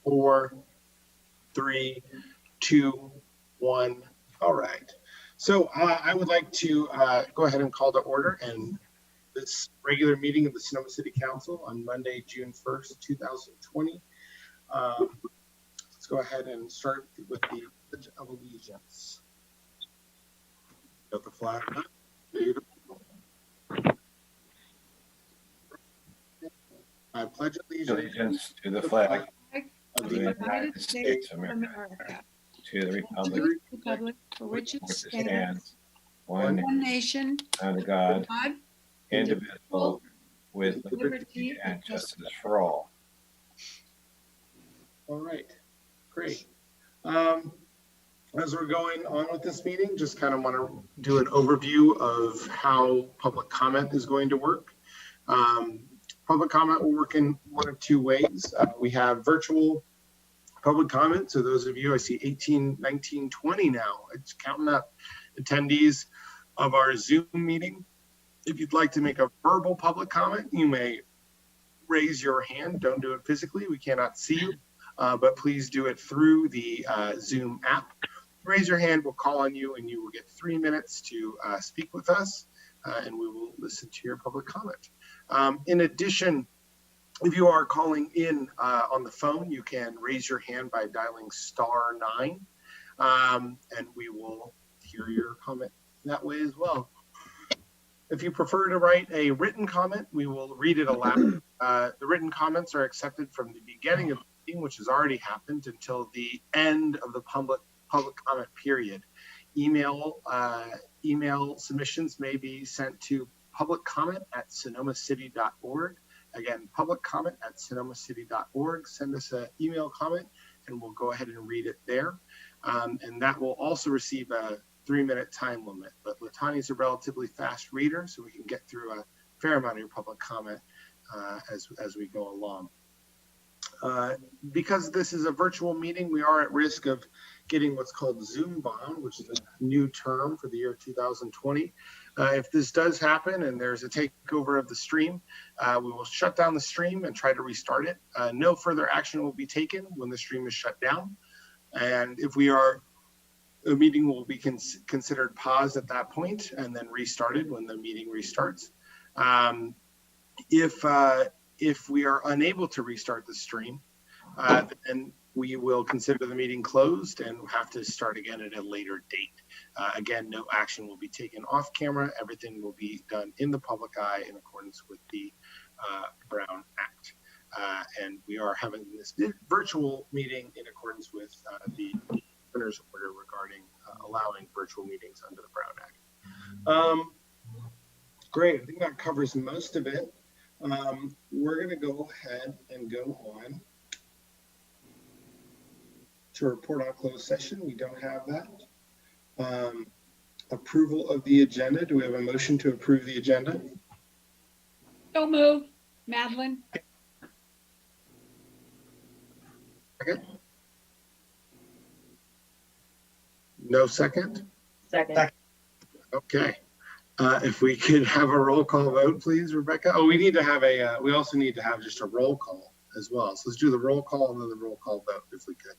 4, 3, 2, 1. All right. So I would like to go ahead and call to order and this regular meeting of the Sonoma City Council on Monday, June 1st, 2020. Let's go ahead and start with the Pledge of Allegiance. Got the flag up. Beautiful. I pledge allegiance to the flag of the United States of America, to the republic for which it stands, stands, one nation, under God, God, indivisible, with liberty and justice for all. All right, great. As we're going on with this meeting, just kind of want to do an overview of how public comment is going to work. Public comment will work in one of two ways. We have virtual public comment. So those of you, I see 18, 19, 20 now. It's counting up attendees of our Zoom meeting. If you'd like to make a verbal public comment, you may raise your hand. Don't do it physically. We cannot see you, but please do it through the Zoom app. Raise your hand, we'll call on you, and you will get 3 minutes to speak with us, and we will listen to your public comment. In addition, if you are calling in on the phone, you can raise your hand by dialing *9, and we will hear your comment that way as well. If you prefer to write a written comment, we will read it aloud. The written comments are accepted from the beginning of the meeting, which has already happened, until the end of the public comment period. Email submissions may be sent to publiccomment@sonomacity.org. Again, publiccomment@sonomacity.org. Send us an email comment and we'll go ahead and read it there. And that will also receive a 3-minute time limit. But Latania's a relatively fast reader, so we can get through a fair amount of your public comment as we go along. Because this is a virtual meeting, we are at risk of getting what's called Zoom bound, which is a new term for the year 2020. If this does happen and there's a takeover of the stream, we will shut down the stream and try to restart it. No further action will be taken when the stream is shut down. And if the meeting will be considered paused at that point and then restarted when the meeting restarts. If we are unable to restart the stream, then we will consider the meeting closed and have to start again at a later date. Again, no action will be taken off camera. Everything will be done in the public eye in accordance with the Brown Act. And we are having this virtual meeting in accordance with the governor's order regarding allowing virtual meetings under the Brown Act. Great, I think that covers most of it. We're going to go ahead and go on to report on closed session. We don't have that. Approval of the agenda. Do we have a motion to approve the agenda? So move, Madeline. Second? No second? Second. Okay. If we could have a roll call vote, please, Rebecca. Oh, we need to have we also need to have just a roll call as well. So let's do the roll call and then the roll call vote if we could.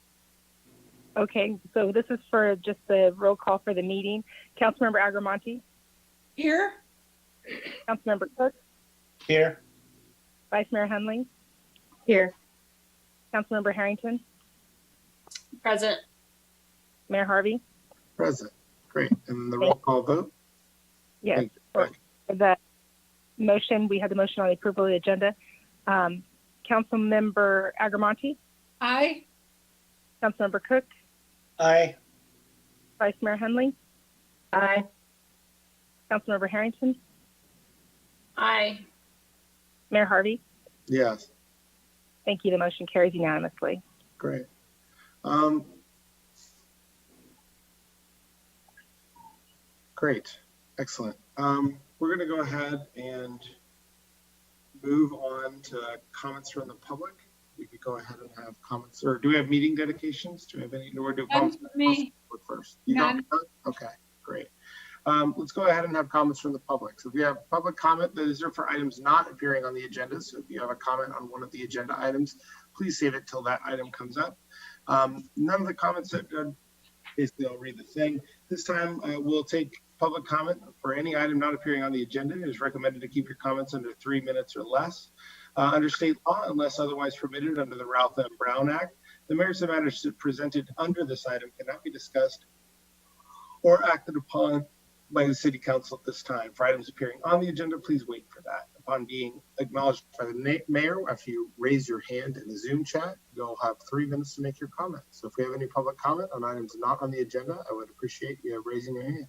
Okay, so this is for just the roll call for the meeting. Councilmember Agrimonti. Here. Councilmember Cook. Here. Vice Mayor Hundley. Here. Councilmember Harrington. Present. Mayor Harvey. Present. Great. And the roll call vote? Yes. For the motion, we had the motion on the approval of the agenda. Councilmember Agrimonti. Aye. Councilmember Cook. Aye. Vice Mayor Hundley. Aye. Councilmember Harrington. Aye. Mayor Harvey. Yes. Thank you. The motion carries unanimously. Great. Great. Excellent. We're going to go ahead and move on to comments from the public. We could go ahead and have comments, or do we have meeting dedications? Do we have any, or do comments None for me. first? You None. don't? Okay, great. Let's go ahead and have comments from the public. So if you have public comment, that is for items not appearing on the agenda. So if you have a comment on one of the agenda items, please save it till that item comes up. None of the comments that basically I'll read the thing. This time we'll take public comment for any item not appearing on the agenda. It is recommended to keep your comments under 3 minutes or less. Under state law, unless otherwise permitted under the Ralph M. Brown Act, the merits of matters presented under this item cannot be discussed or acted upon by the city council at this time. For items appearing on the agenda, please wait for that. Upon being acknowledged by the mayor, if you raise your hand in the Zoom chat, you'll have 3 minutes to make your comment. So if we have any public comment on items not on the agenda, I would appreciate you raising your hand.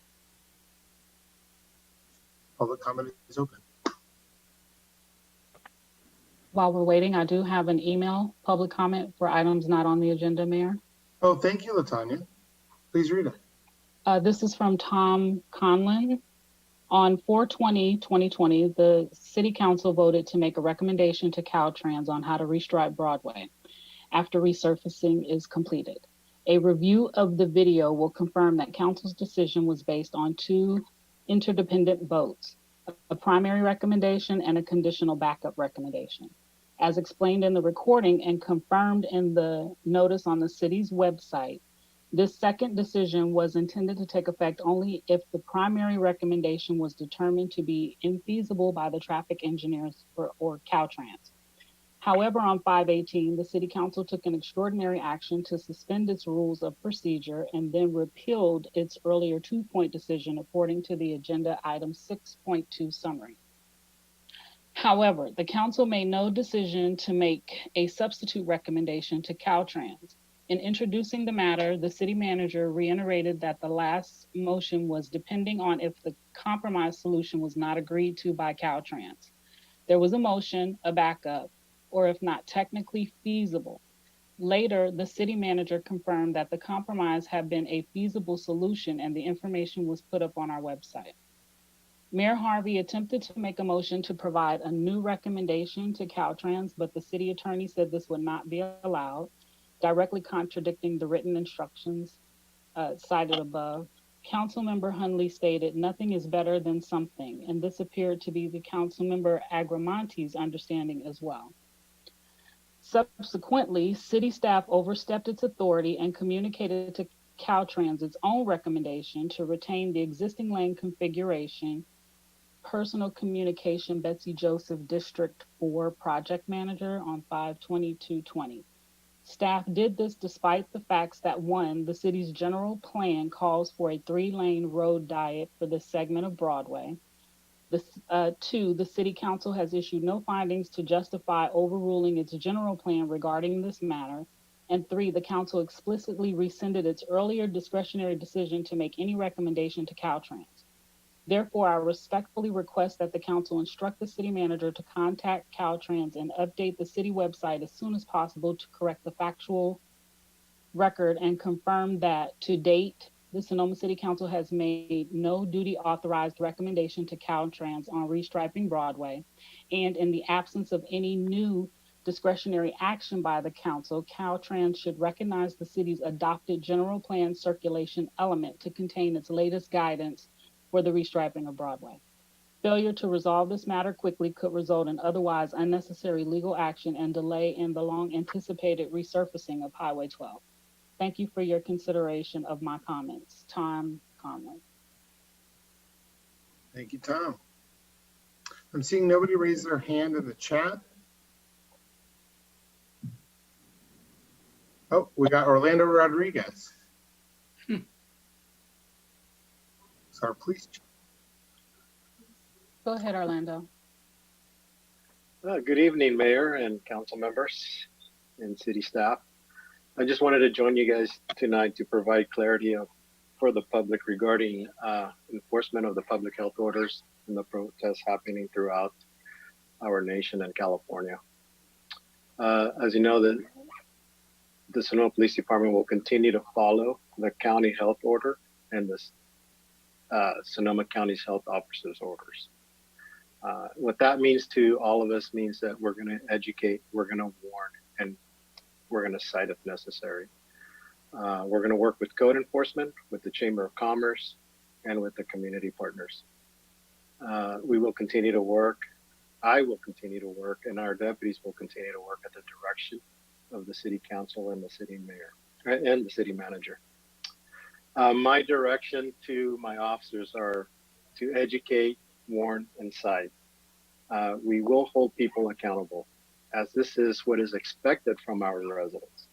Public comment is open. While we're waiting, I do have an email public comment for items not on the agenda, Mayor. Oh, thank you, Latanya. Please read it. This is from Tom Conlon. On 4/20/2020, the City Council voted to make a recommendation to Caltrans on how to restripe Broadway after resurfacing is completed. A review of the video will confirm that Council's decision was based on 2 interdependent votes, a primary recommendation and a conditional backup recommendation. As explained in the recording and confirmed in the notice on the city's website, this second decision was intended to take effect only if the primary recommendation was determined to be infeasible by the traffic engineers or Caltrans. However, on 5/18, the City Council took an extraordinary action to suspend its rules of procedure and then repealed its earlier 2-point decision according to the agenda item 6.2 summary. However, the Council made no decision to make a substitute recommendation to Caltrans. In introducing the matter, the city manager reiterated that the last motion was depending on if the compromise solution was not agreed to by Caltrans. There was a motion, a backup, or if not technically feasible. Later, the city manager confirmed that the compromise had been a feasible solution and the information was put up on our website. Mayor Harvey attempted to make a motion to provide a new recommendation to Caltrans, but the city attorney said this would not be allowed, directly contradicting the written instructions cited above. Councilmember Hundley stated, "Nothing is better than something," and this appeared to be the Councilmember Agrimonti's understanding as well. Subsequently, city staff overstepped its authority and communicated to Caltrans its own recommendation to retain the existing lane configuration. Personal communication, Betsy Joseph, District 4 Project Manager on 5/22/20. Staff did this despite the facts that 1, the city's general plan calls for a 3-lane road diet for this segment of Broadway. 2, the city council has issued no findings to justify overruling its general plan regarding this matter. And 3, the council explicitly rescinded its earlier discretionary decision to make any recommendation to Caltrans. Therefore, I respectfully request that the council instruct the city manager to contact Caltrans and update the city website as soon as possible to correct the factual record and confirm that to date, the Sonoma City Council has made no duty authorized recommendation to Caltrans on restriping Broadway. And in the absence of any new discretionary action by the council, Caltrans should recognize the city's adopted general plan circulation element to contain its latest guidance for the restriping of Broadway. Failure to resolve this matter quickly could result in otherwise unnecessary legal action and delay in the long anticipated resurfacing of Highway 12. Thank you for your consideration of my comments. Tom Conlon. Thank you, Tom. I'm seeing nobody raise their hand in the chat. Oh, we got Orlando Rodriguez. It's our police chief. Go ahead, Orlando. Good evening, Mayor and council members and city staff. I just wanted to join you guys tonight to provide clarity for the public regarding enforcement of the public health orders and the protests happening throughout our nation and California. As you know, the Sonoma Police Department will continue to follow the county health order and the Sonoma County's health officers' orders. What that means to all of us means that we're going to educate, we're going to warn, and we're going to cite if necessary. We're going to work with code enforcement, with the Chamber of Commerce, and with the community partners. We will continue to work. I will continue to work, and our deputies will continue to work at the direction of the city council and the city mayor and the city manager. My direction to my officers are to educate, warn, and cite. We will hold people accountable, as this is what is expected from our residents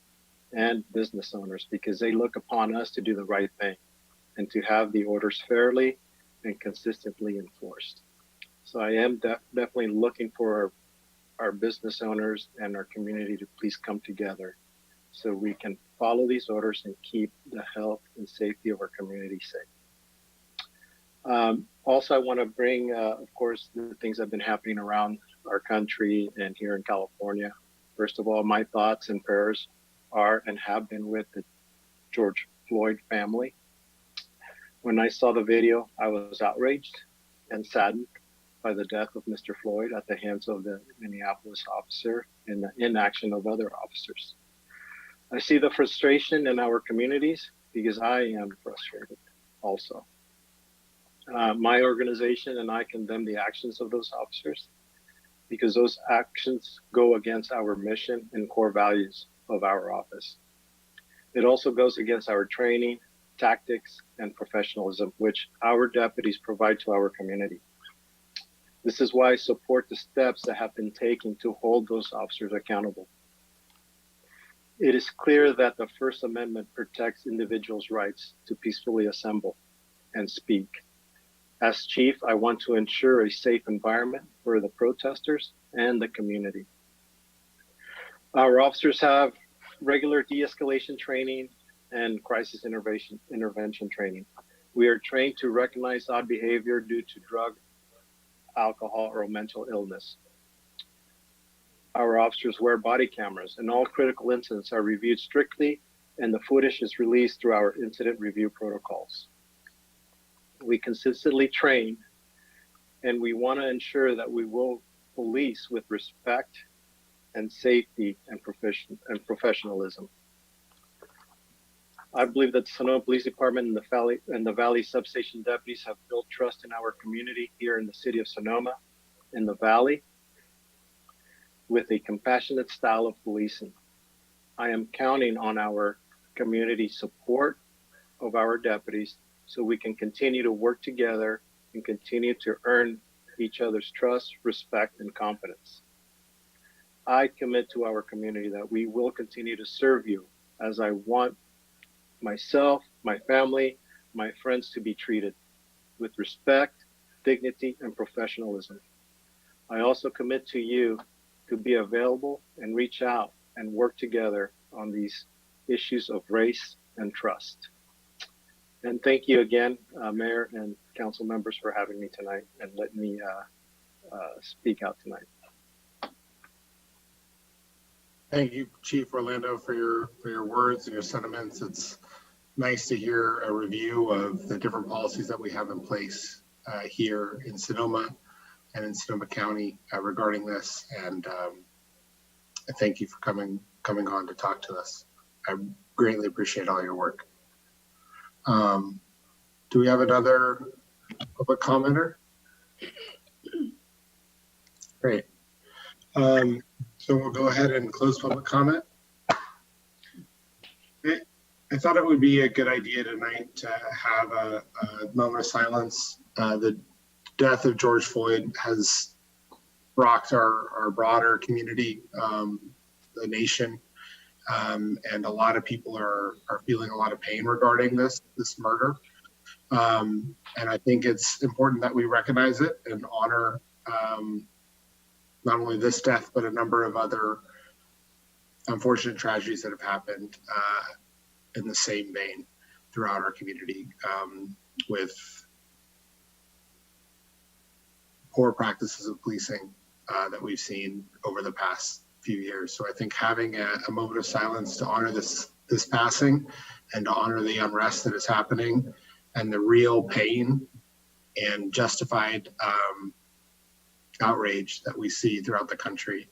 and business owners, because they look upon us to do the right thing and to have the orders fairly and consistently enforced. So I am definitely looking for our business owners and our community to please come together so we can follow these orders and keep the health and safety of our community safe. Also, I want to bring, of course, the things that have been happening around our country and here in California. First of all, my thoughts and prayers are and have been with the George Floyd family. When I saw the video, I was outraged and saddened by the death of Mr. Floyd at the hands of the Minneapolis officer and the inaction of other officers. I see the frustration in our communities because I am frustrated also. My organization and I condemn the actions of those officers because those actions go against our mission and core values of our office. It also goes against our training, tactics, and professionalism, which our deputies provide to our community. This is why I support the steps that have been taken to hold those officers accountable. It is clear that the First Amendment protects individuals' rights to peacefully assemble and speak. As chief, I want to ensure a safe environment for the protesters and the community. Our officers have regular de-escalation training and crisis intervention training. We are trained to recognize odd behavior due to drug, alcohol, or mental illness. Our officers wear body cameras, and all critical incidents are reviewed strictly, and the footage is released through our incident review protocols. We consistently train, and we want to ensure that we will police with respect and safety and professionalism. I believe that the Sonoma Police Department and the Valley Substation deputies have built trust in our community here in the city of Sonoma, in the Valley, with a compassionate style of policing. I am counting on our community support of our deputies so we can continue to work together and continue to earn each other's trust, respect, and confidence. I commit to our community that we will continue to serve you as I want myself, my family, my friends to be treated with respect, dignity, and professionalism. I also commit to you to be available and reach out and work together on these issues of race and trust. And thank you again, Mayor and council members, for having me tonight and letting me speak out tonight. Thank you, Chief Orlando, for your words and your sentiments. It's nice to hear a review of the different policies that we have in place here in Sonoma and in Sonoma County regarding this. And I thank you for coming on to talk to us. I greatly appreciate all your work. Do we have another public commenter? Great. So we'll go ahead and close public comment. I thought it would be a good idea tonight to have a moment of silence. The death of George Floyd has rocked our broader community, the nation, and a lot of people are feeling a lot of pain regarding this murder. And I think it's important that we recognize it and honor not only this death, but a number of other unfortunate tragedies that have happened in the same vein throughout our community, with poor practices of policing that we've seen over the past few years. So I think having a moment of silence to honor this passing and to honor the unrest that is happening and the real pain and justified outrage that we see throughout the country,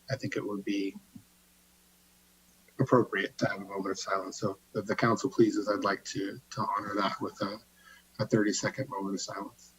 I think it would be appropriate to have a moment of silence. So if the council pleases, I'd like to honor that with a 30-second moment of silence.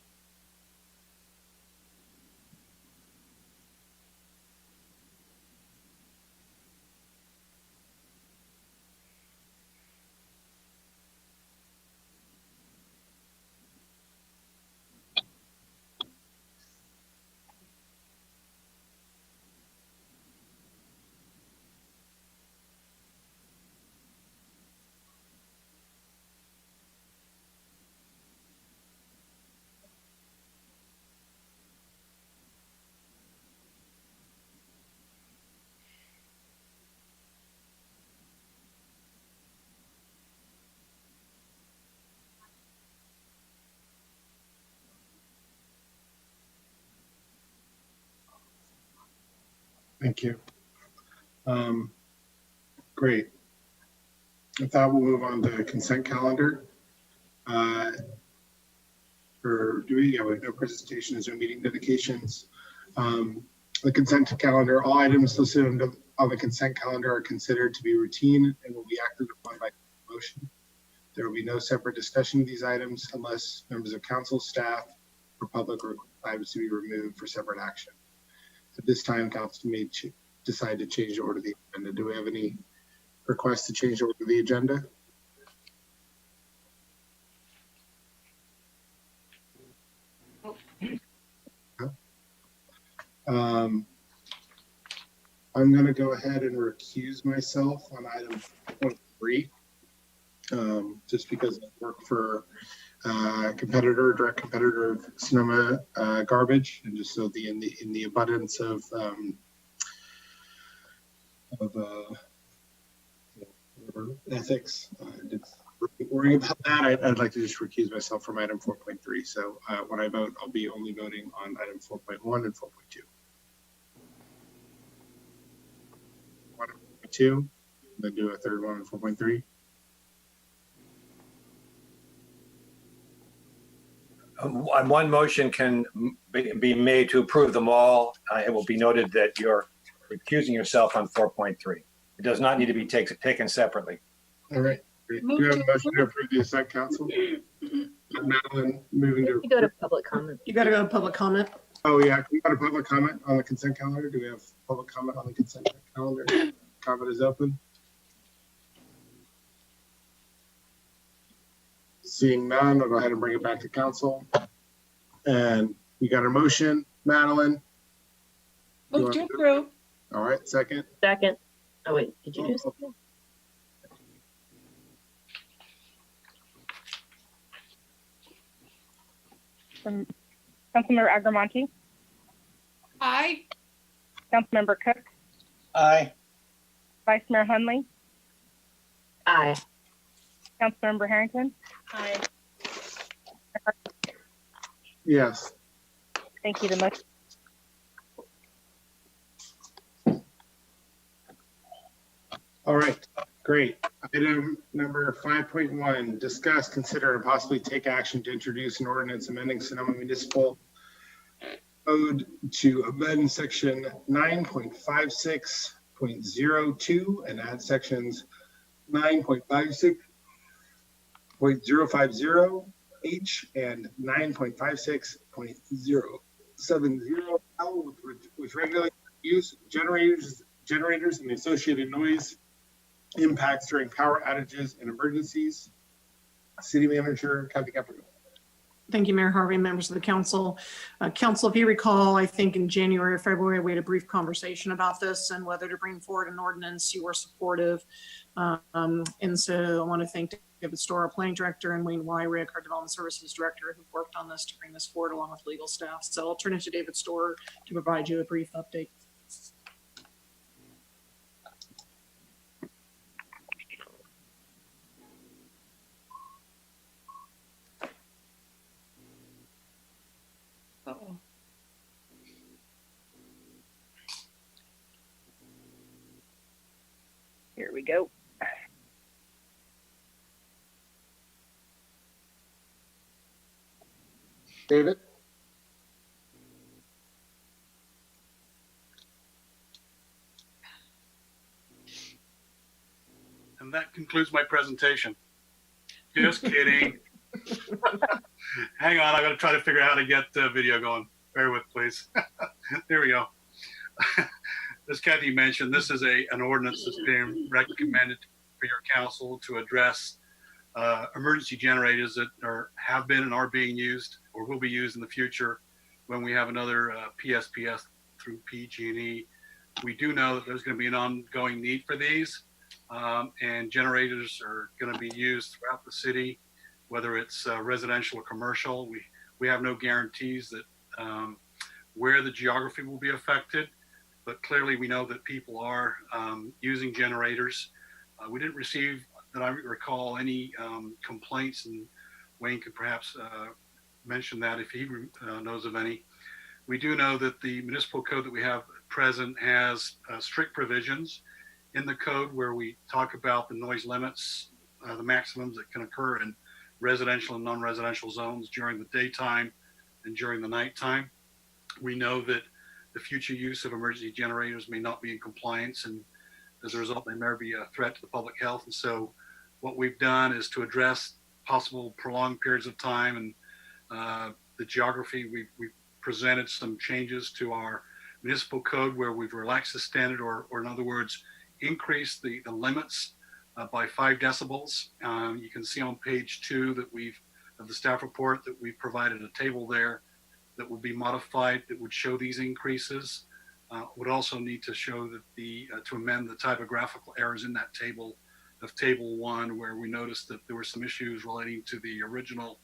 Thank you. Great. With that, we'll move on to consent calendar. Or do we have no presentations or meeting dedications? The consent calendar, all items listed on the consent calendar are considered to be routine and will be acted upon by motion. There will be no separate discussion of these items unless members of council, staff, or public require items to be removed for separate action. At this time, council may decide to change the order of the agenda. Do we have any requests to change the order of the agenda? I'm going to go ahead and recuse myself on item 3, just because I work for direct competitor of Sonoma Garbage, and just so in the abundance of ethics, worrying about that, I'd like to just recuse myself from item 4.3. So when I vote, I'll be only voting on item 4.1 and 4.2. 1.2, then do a third one on 4.3. One motion can be made to approve them all. It will be noted that you're recusing yourself on 4.3. It does not need to be taken separately. All right. Great. Move Do you have a to motion to approve the consent council? Madeline, moving to. You go to public comment. You got to go to public comment. Oh yeah, can we go to public comment on the consent calendar? Do we have public comment on the consent calendar? Comment is open. Seeing none, I'll go ahead and bring it back to council. And we got a motion, Madeline. Move to approve. All right, second. Second. Oh, wait, did you do something? Councilmember Agrimonti, Aye. Councilmember Cook, Aye. Vice Mayor Hundley, Aye. Councilmember Harrington. Aye. Yes. Thank you. The motion. All right, great. Item number 5.1, discuss, consider, and possibly take action to introduce an ordinance amending Sonoma Municipal Code to amend section 9.56.02 and add sections 9.56.050H and 9.56.070L, which regulate use of generators and the associated noise impacts during power outages and emergencies. City Manager Kathy Caprico. Thank you, Mayor Harvey, members of the council. Council, if you recall, I think in January or February, we had a brief conversation about this and whether to bring forward an ordinance. You were supportive. And so I want to thank David Storr, our planning director, and Wayne Wyrick, our development services director, who worked on this to bring this forward along with legal staff. So I'll turn it to David Storr to provide you a brief update. Uh-oh. Here we go. David? And that concludes my presentation. Just kidding. Hang on, I'm going to try to figure out how to get the video going. Bear with, please. There we go. As Kathy mentioned, this is an ordinance that's being recommended for your council to address emergency generators that have been and are being used or will be used in the future when we have another PSPS through PG&E. We do know that there's going to be an ongoing need for these, and generators are going to be used throughout the city, whether it's residential or commercial. We have no guarantees that where the geography will be affected, but clearly we know that people are using generators. We didn't receive, that I recall, any complaints, and Wayne could perhaps mention that if he knows of any. We do know that the municipal code that we have present has strict provisions in the code where we talk about the noise limits, the maximums that can occur in residential and non-residential zones during the daytime and during the nighttime. We know that the future use of emergency generators may not be in compliance, and as a result, they may be a threat to the public health. And so what we've done is to address possible prolonged periods of time and the geography, we've presented some changes to our municipal code where we've relaxed the standard, or in other words, increased the limits by 5 decibels. You can see on page 2 that of the staff report that we've provided a table there that will be modified that would show these increases. Would also need to show that to amend the typographical errors in that table of table 1, where we noticed that there were some issues relating to the original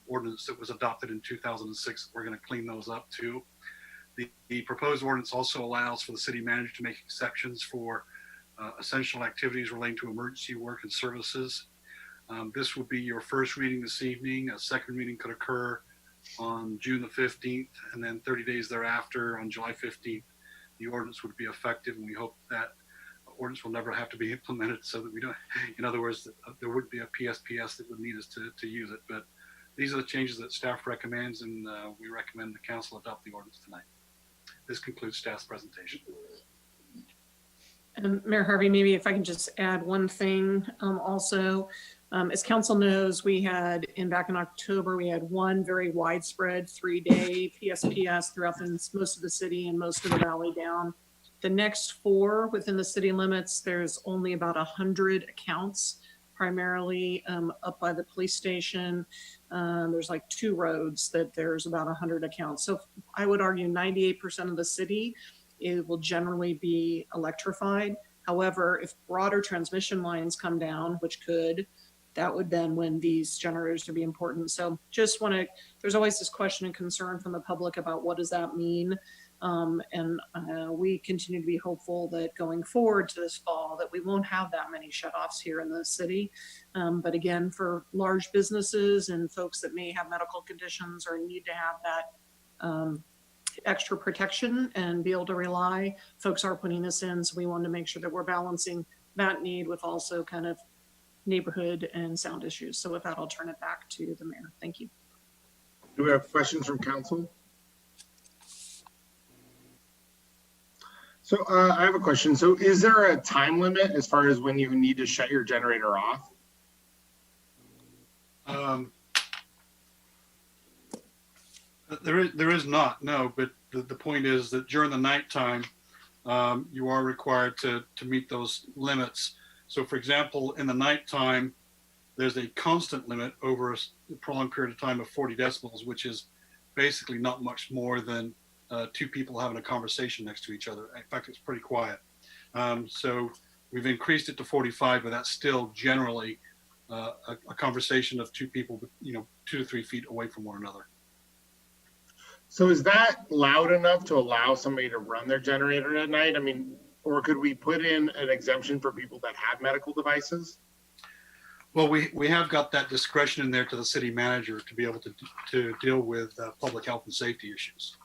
ordinance that was adopted in 2006. We're going to clean those up too. The proposed ordinance also allows for the city manager to make exceptions for essential activities relating to emergency work and services. This would be your first reading this evening. A second reading could occur on June the 15th, and then 30 days thereafter on July 15th, the ordinance would be effective, and we hope that ordinance will never have to be implemented so that we don't, in other words, there wouldn't be a PSPS that would need us to use it. But these are the changes that staff recommends, and we recommend the council adopt the ordinance tonight. This concludes staff's presentation. And Mayor Harvey, maybe if I can just add one thing also. As council knows, we had back in October, we had one very widespread 3-day PSPS throughout most of the city and most of the valley down. The next 4 within the city limits, there's only about 100 accounts, primarily up by the police station. There's like 2 roads that there's about 100 accounts. So I would argue 98% of the city, it will generally be electrified. However, if broader transmission lines come down, which could, that would then when these generators to be important. So just want to, there's always this question and concern from the public about what does that mean? We continue to be hopeful that going forward to this fall that we won't have that many shutoffs here in the city. But again, for large businesses and folks that may have medical conditions or need to have that extra protection and be able to rely, folks are putting this in. So we wanted to make sure that we're balancing that need with also kind of neighborhood and sound issues. So with that, I'll turn it back to the mayor. Thank you. Do we have questions from council? So I have a question. So is there a time limit as far as when you need to shut your generator off? There is not, no, but the point is that during the nighttime, you are required to meet those limits. So for example, in the nighttime, there's a constant limit over a prolonged period of time of 40 decibels, which is basically not much more than 2 people having a conversation next to each other. In fact, it's pretty quiet. So we've increased it to 45, but that's still generally a conversation of 2 people, 2 to 3 feet away from one another. So is that loud enough to allow somebody to run their generator at night? I mean, or could we put in an exemption for people that have medical devices? Well, we have got that discretion in there to the city manager to be able to deal with public health and safety issues.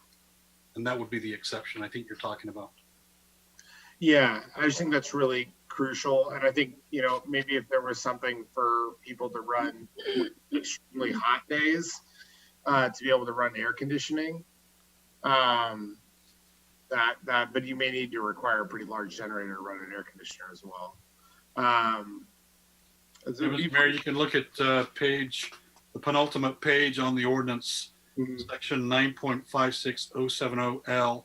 And that would be the exception I think you're talking about. Yeah, I just think that's really crucial. And I think, maybe if there was something for people to run extremely hot days, to be able to run air conditioning, but you may need to require a pretty large generator to run an air conditioner as well. Mary, you can look at the penultimate page on the ordinance, section 9.56070L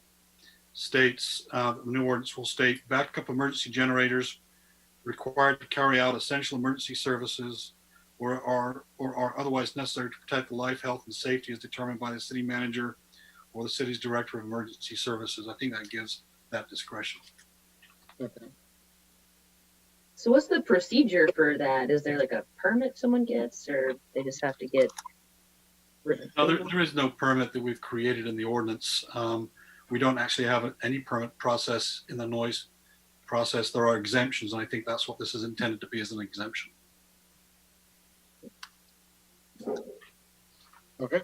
states, the new ordinance will state backup emergency generators required to carry out essential emergency services or are otherwise necessary to protect the life, health, and safety as determined by the city manager or the city's director of emergency services. I think that gives that discretion. Okay. So what's the procedure for that? Is there like a permit someone gets, or they just have to get written? No, there is no permit that we've created in the ordinance. We don't actually have any permit process in the noise process. There are exemptions, and I think that's what this is intended to be, as an exemption. Okay.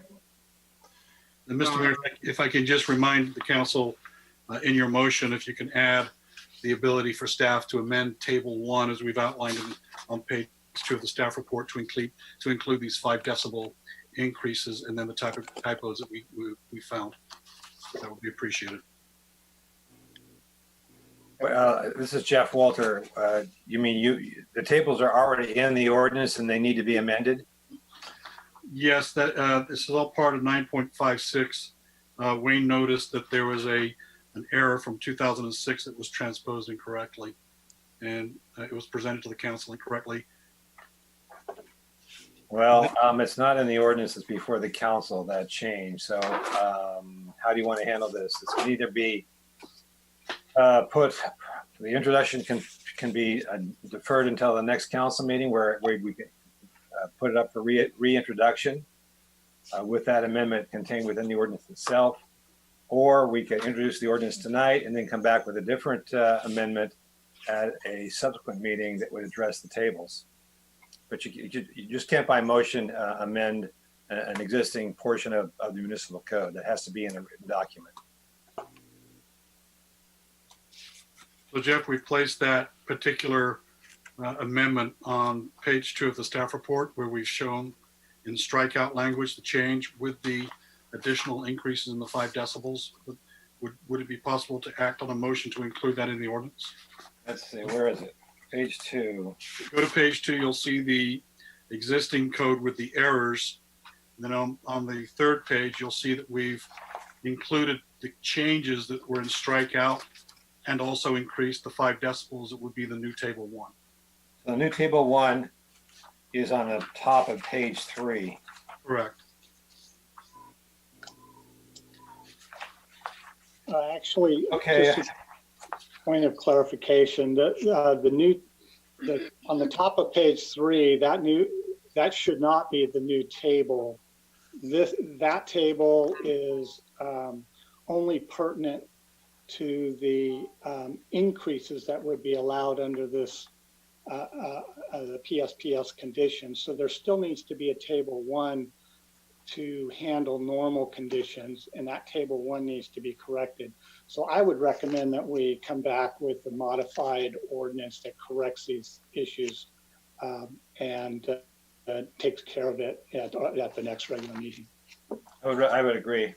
And Mr. Mayor, if I can just remind the council, in your motion, if you can add the ability for staff to amend table 1 as we've outlined on page 2 of the staff report to include these 5 decibel increases and then the type of typos that we found. That would be appreciated. This is Jeff Walter. You mean the tables are already in the ordinance and they need to be amended? Yes, that this is all part of 9.56. Wayne noticed that there was an error from 2006 that was transposed incorrectly, and it was presented to the council incorrectly. Well, it's not in the ordinance. It's before the council, that change. So how do you want to handle this? This can either be the introduction can be deferred until the next council meeting where we can put it up for reintroduction with that amendment contained within the ordinance itself. Or we could introduce the ordinance tonight and then come back with a different amendment at a subsequent meeting that would address the tables. But you just can't by motion amend an existing portion of the municipal code. That has to be in a written document. So Jeff, we've placed that particular amendment on page 2 of the staff report where we've shown in strikeout language the change with the additional increases in the 5 decibels. Would it be possible to act on a motion to include that in the ordinance? Let's see, where is it? Page 2. Go to page 2, you'll see the existing code with the errors. And then on the 3rd page, you'll see that we've included the changes that were in strikeout and also increased the 5 decibels. That would be the new table 1. The new table 1 is on the top of page 3. Correct. Actually, Okay. just a point of clarification, on the top of page 3, that should not be the new table. That table is only pertinent to the increases that would be allowed under this the PSPS conditions. So there still needs to be a table 1 to handle normal conditions, and that table 1 needs to be corrected. So I would recommend that we come back with a modified ordinance that corrects these issues and takes care of it at the next regular meeting. I would agree.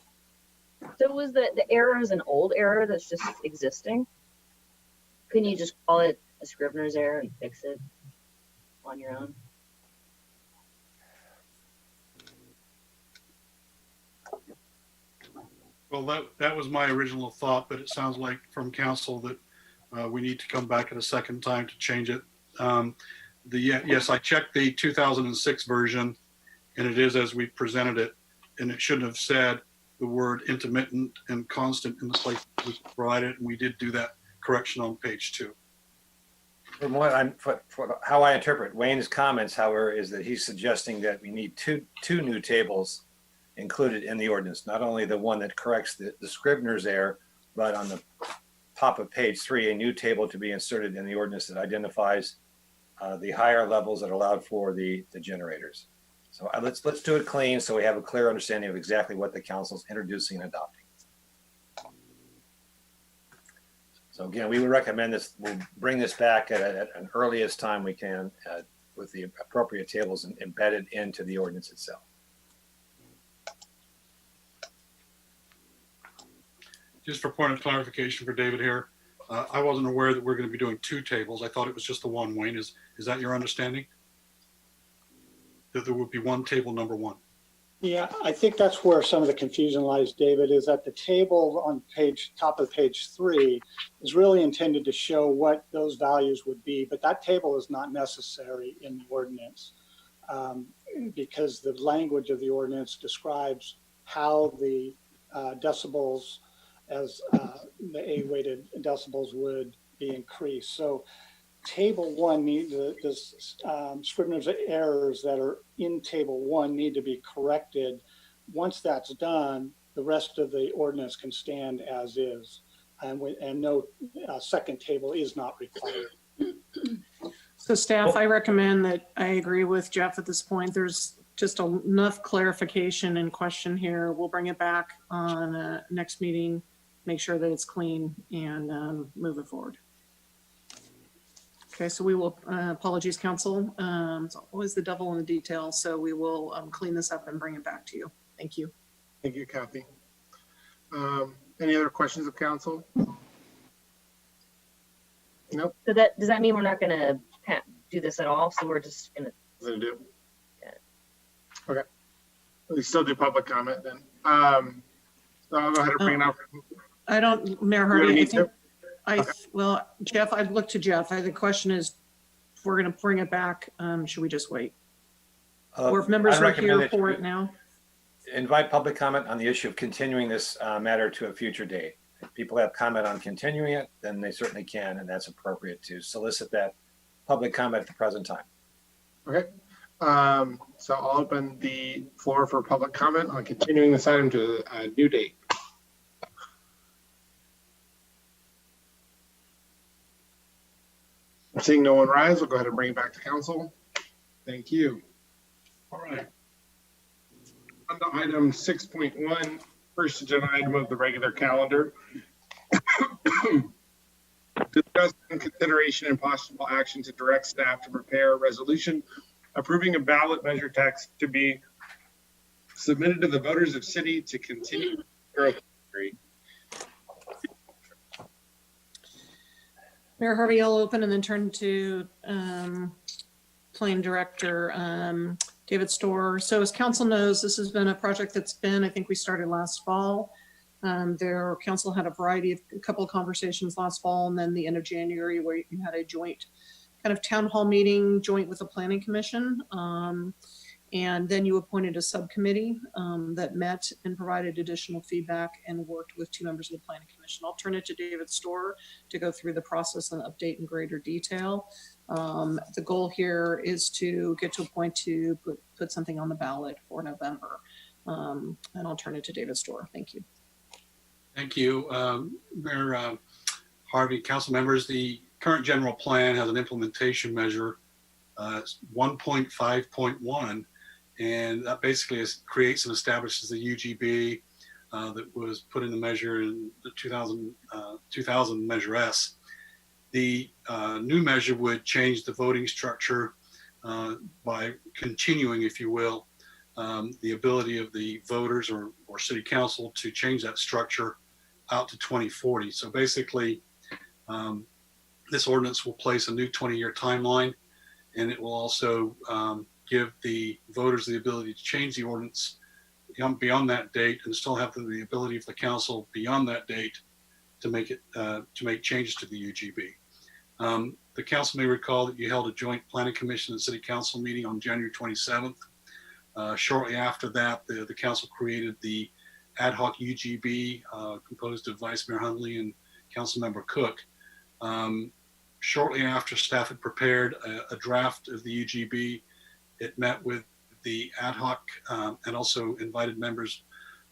So was the error is an old error that's just existing? Couldn't you just call it a Scrivener's error and fix it on your own? Well, that was my original thought, but it sounds like from council that we need to come back at a second time to change it. Yes, I checked the 2006 version, and it is as we presented it, and it shouldn't have said the word intermittent and constant in the place we provided, and we did do that correction on page 2. From how I interpret Wayne's comments, however, is that he's suggesting that we need two new tables included in the ordinance, not only the one that corrects the Scrivener's error, but on the top of page 3, a new table to be inserted in the ordinance that identifies the higher levels that are allowed for the generators. So let's do it clean so we have a clear understanding of exactly what the council's introducing and adopting. So again, we would recommend this. We'll bring this back at an earliest time we can with the appropriate tables embedded into the ordinance itself. Just for point of clarification for David here, I wasn't aware that we're going to be doing 2 tables. I thought it was just the one. Wayne, is that your understanding? That there would be one table number 1? Yeah, I think that's where some of the confusion lies, David, is that the table on top of page 3 is really intended to show what those values would be, but that table is not necessary in the ordinance because the language of the ordinance describes how the decibels as the A-weighted decibels would be increased. So table 1 Scrivener's errors that are in table 1 need to be corrected. Once that's done, the rest of the ordinance can stand as is, and no second table is not required. So staff, I recommend that I agree with Jeff at this point. There's just enough clarification and question here. We'll bring it back on next meeting, make sure that it's clean and move it forward. Okay, so we will, apologies, council. It's always the devil in the details. So we will clean this up and bring it back to you. Thank you. Thank you, Kathy. Any other questions of council? Nope. So does that mean we're not gonna do this at all? So we're just gonna. Nothing to do. Okay. Okay. We still do public comment then. So I'll go ahead and bring it up. I don't, Mayor You Harvey, I need think, to? well, Jeff, I'd look to Jeff. The question is, if we're gonna bring it back, should we just wait? Or if members I are recommend here that for you it now? invite public comment on the issue of continuing this matter to a future date. If people have comment on continuing it, then they certainly can, and that's appropriate to solicit that public comment at the present time. Okay. So I'll open the floor for public comment on continuing this item to a new date. Seeing no one rise, we'll go ahead and bring it back to council. Thank you. All right. On to item 6.1, first agenda item of the regular calendar. Discuss consideration and possible action to direct staff to prepare a resolution approving a ballot measure text to be submitted to the voters of city to continue growth. Mayor Harvey, I'll open and then turn to Plan Director David Storr. So as council knows, this has been a project that's been, I think we started last fall. Council had a couple of conversations last fall, and then the end of January where you had a joint kind of town hall meeting joint with the Planning Commission. And then you appointed a subcommittee that met and provided additional feedback and worked with 2 members of the Planning Commission. I'll turn it to David Storr to go through the process and update in greater detail. The goal here is to get to a point to put something on the ballot for November. And I'll turn it to David Storr. Thank you. Thank you, Mayor Harvey, council members. The current general plan has an implementation measure, 1.5.1, and that basically creates and establishes the UGB that was put in the measure in the 2000 Measure S. The new measure would change the voting structure by continuing, if you will, the ability of the voters or city council to change that structure out to 2040. So basically, this ordinance will place a new 20-year timeline, and it will also give the voters the ability to change the ordinance beyond that date, and still have the ability of the council beyond that date to make changes to the UGB. The council may recall that you held a joint planning commission and city council meeting on January 27th. Shortly after that, the council created the ad hoc UGB composed of Vice Mayor Hundley and Councilmember Cook. Shortly after staff had prepared a draft of the UGB, it met with the ad hoc and also invited members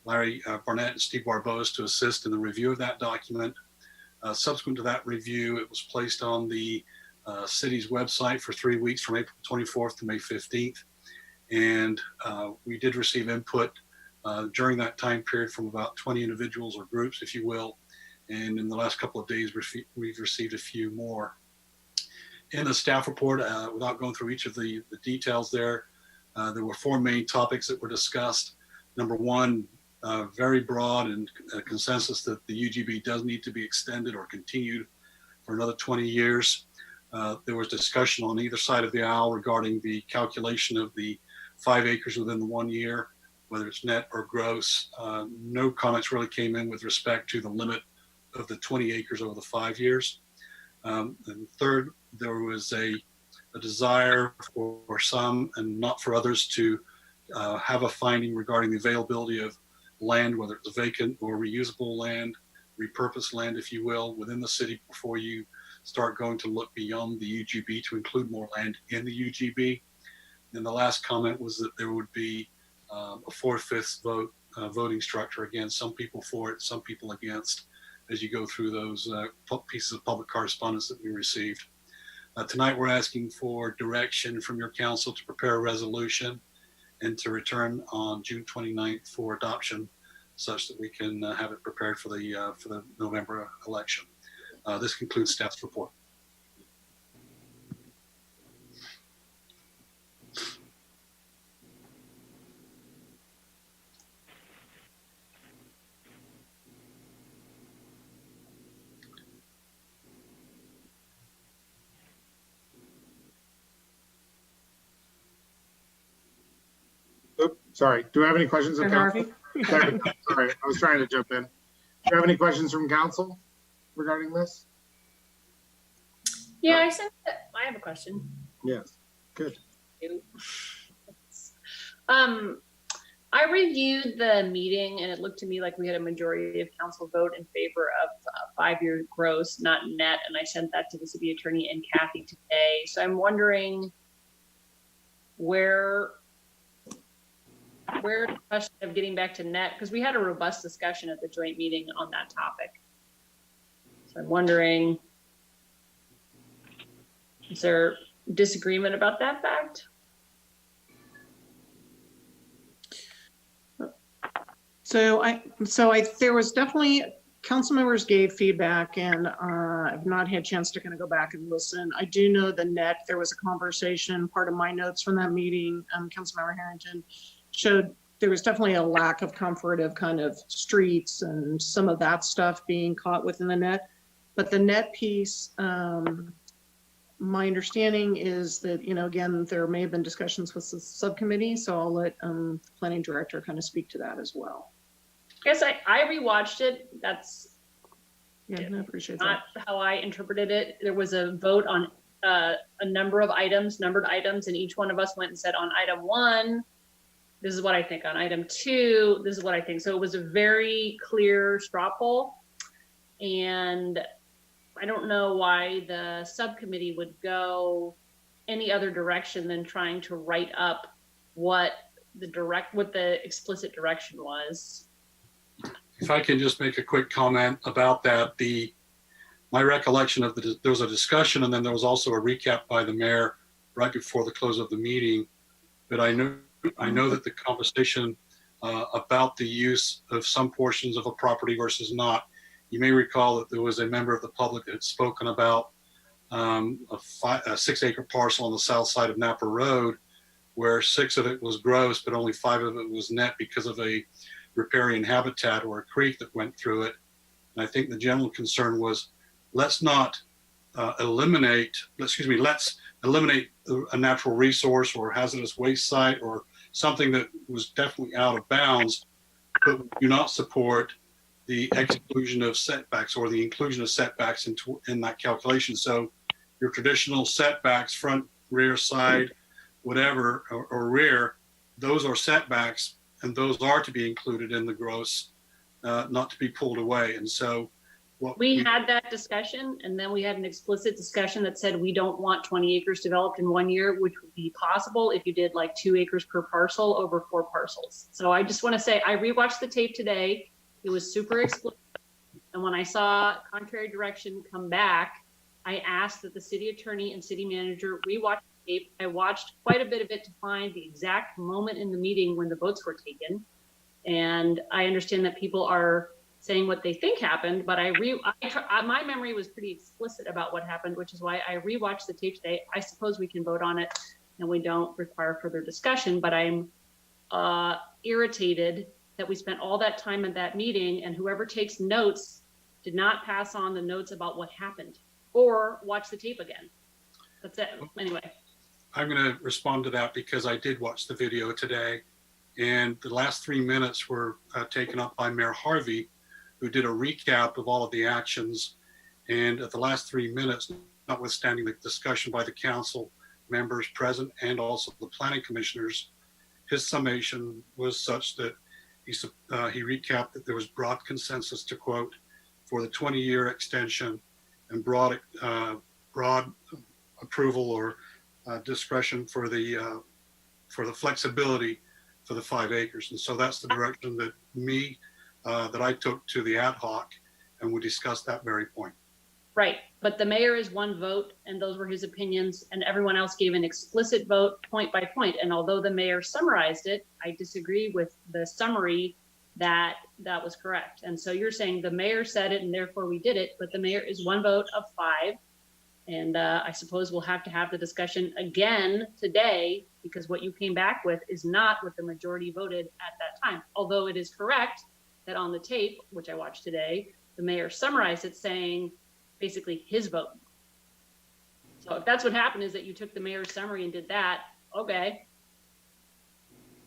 Larry Barnett and Steve Barbos to assist in the review of that document. Subsequent to that review, it was placed on the city's website for 3 weeks from April 24th to May 15th. And we did receive input during that time period from about 20 individuals or groups, if you will. And in the last couple of days, we've received a few more. In the staff report, without going through each of the details there were 4 main topics that were discussed. Number one, very broad and consensus that the UGB does need to be extended or continued for another 20 years. There was discussion on either side of the aisle regarding the calculation of the 5 acres within the 1 year, whether it's net or gross. No comments really came in with respect to the limit of the 20 acres over the 5 years. And third, there was a desire for some and not for others to have a finding regarding the availability of land, whether it's vacant or reusable land, repurposed land, if you will, within the city before you start going to look beyond the UGB to include more land in the UGB. And the last comment was that there would be a 4/5 vote voting structure. Again, some people for it, some people against, as you go through those pieces of public correspondence that we received. Tonight, we're asking for direction from your council to prepare a resolution and to return on June 29th for adoption, such that we can have it prepared for the November election. This concludes staff's report. Oops, sorry. Do we have any questions of Harvey? council? There we go. Sorry, I was trying to jump in. Do you have any questions from council regarding this? Yeah, I have a question. Yes. Good. I reviewed the meeting and it looked to me like we had a majority of council vote in favor of 5-year gross, not net. And I sent that to the city attorney and Kathy today. So I'm wondering where the question of getting back to net, because we had a robust discussion at the joint meeting on that topic. So I'm wondering, is there disagreement about that fact? So there was definitely, council members gave feedback, and I've not had a chance to kind of go back and listen. I do know the net, there was a conversation, part of my notes from that meeting, Councilmember Harrington showed there was definitely a lack of comfort of kind of streets and some of that stuff being caught within the net. But the net piece, my understanding is that, you know, again, there may have been discussions with the subcommittee, so I'll let the planning director kind of speak to that as well. Yes, I rewatched it. That's Yeah, I appreciate that. not how I interpreted it. There was a vote on a number of items, numbered items, and each one of us went and said on item 1, this is what I think. On item 2, this is what I think. So it was a very clear straw poll. And I don't know why the subcommittee would go any other direction than trying to write up what the explicit direction was. If I can just make a quick comment about that, my recollection of there was a discussion and then there was also a recap by the mayor right before the close of the meeting. But I know that the conversation about the use of some portions of a property versus not, you may recall that there was a member of the public that had spoken about a 6-acre parcel on the south side of Napa Road, where 6 of it was gross, but only 5 of it was net because of a riparian habitat or a creek that went through it. And I think the general concern was, let's eliminate a natural resource or hazardous waste site or something that was definitely out of bounds, but we do not support the exclusion of setbacks or the inclusion of setbacks in that calculation. So your traditional setbacks, front, rear, side, whatever, or rear, those are setbacks, and those are to be included in the gross, not to be pulled away. And so We had that discussion, and then we had an explicit discussion that said we don't want 20 acres developed in 1 year, which would be possible if you did like 2 acres per parcel over 4 parcels. So I just want to say, I rewatched the tape today. It was super explicit. And when I saw contrary direction come back, I asked that the city attorney and city manager rewatch the tape. I watched quite a bit of it to find the exact moment in the meeting when the votes were taken. And I understand that people are saying what they think happened, but my memory was pretty explicit about what happened, which is why I rewatched the tape today. I suppose we can vote on it and we don't require further discussion, but I'm irritated that we spent all that time at that meeting and whoever takes notes did not pass on the notes about what happened or watch the tape again. That's it. Anyway. I'm going to respond to that because I did watch the video today, and the last 3 minutes were taken up by Mayor Harvey, who did a recap of all of the actions. And at the last 3 minutes, notwithstanding the discussion by the council members present and also the planning commissioners, his summation was such that he recapped that there was broad consensus, to quote, for the 20-year extension and broad approval or discretion for the flexibility for the 5 acres. And so that's the direction that I took to the ad hoc, and we discussed that very point. Right, but the mayor is one vote, and those were his opinions, and everyone else gave an explicit vote point by point. And although the mayor summarized it, I disagree with the summary that that was correct. And so you're saying the mayor said it and therefore we did it, but the mayor is one vote of 5. And I suppose we'll have to have the discussion again today, because what you came back with is not what the majority voted at that time. Although it is correct that on the tape, which I watched today, the mayor summarized it saying basically his vote. So if that's what happened, is that you took the mayor's summary and did that, okay.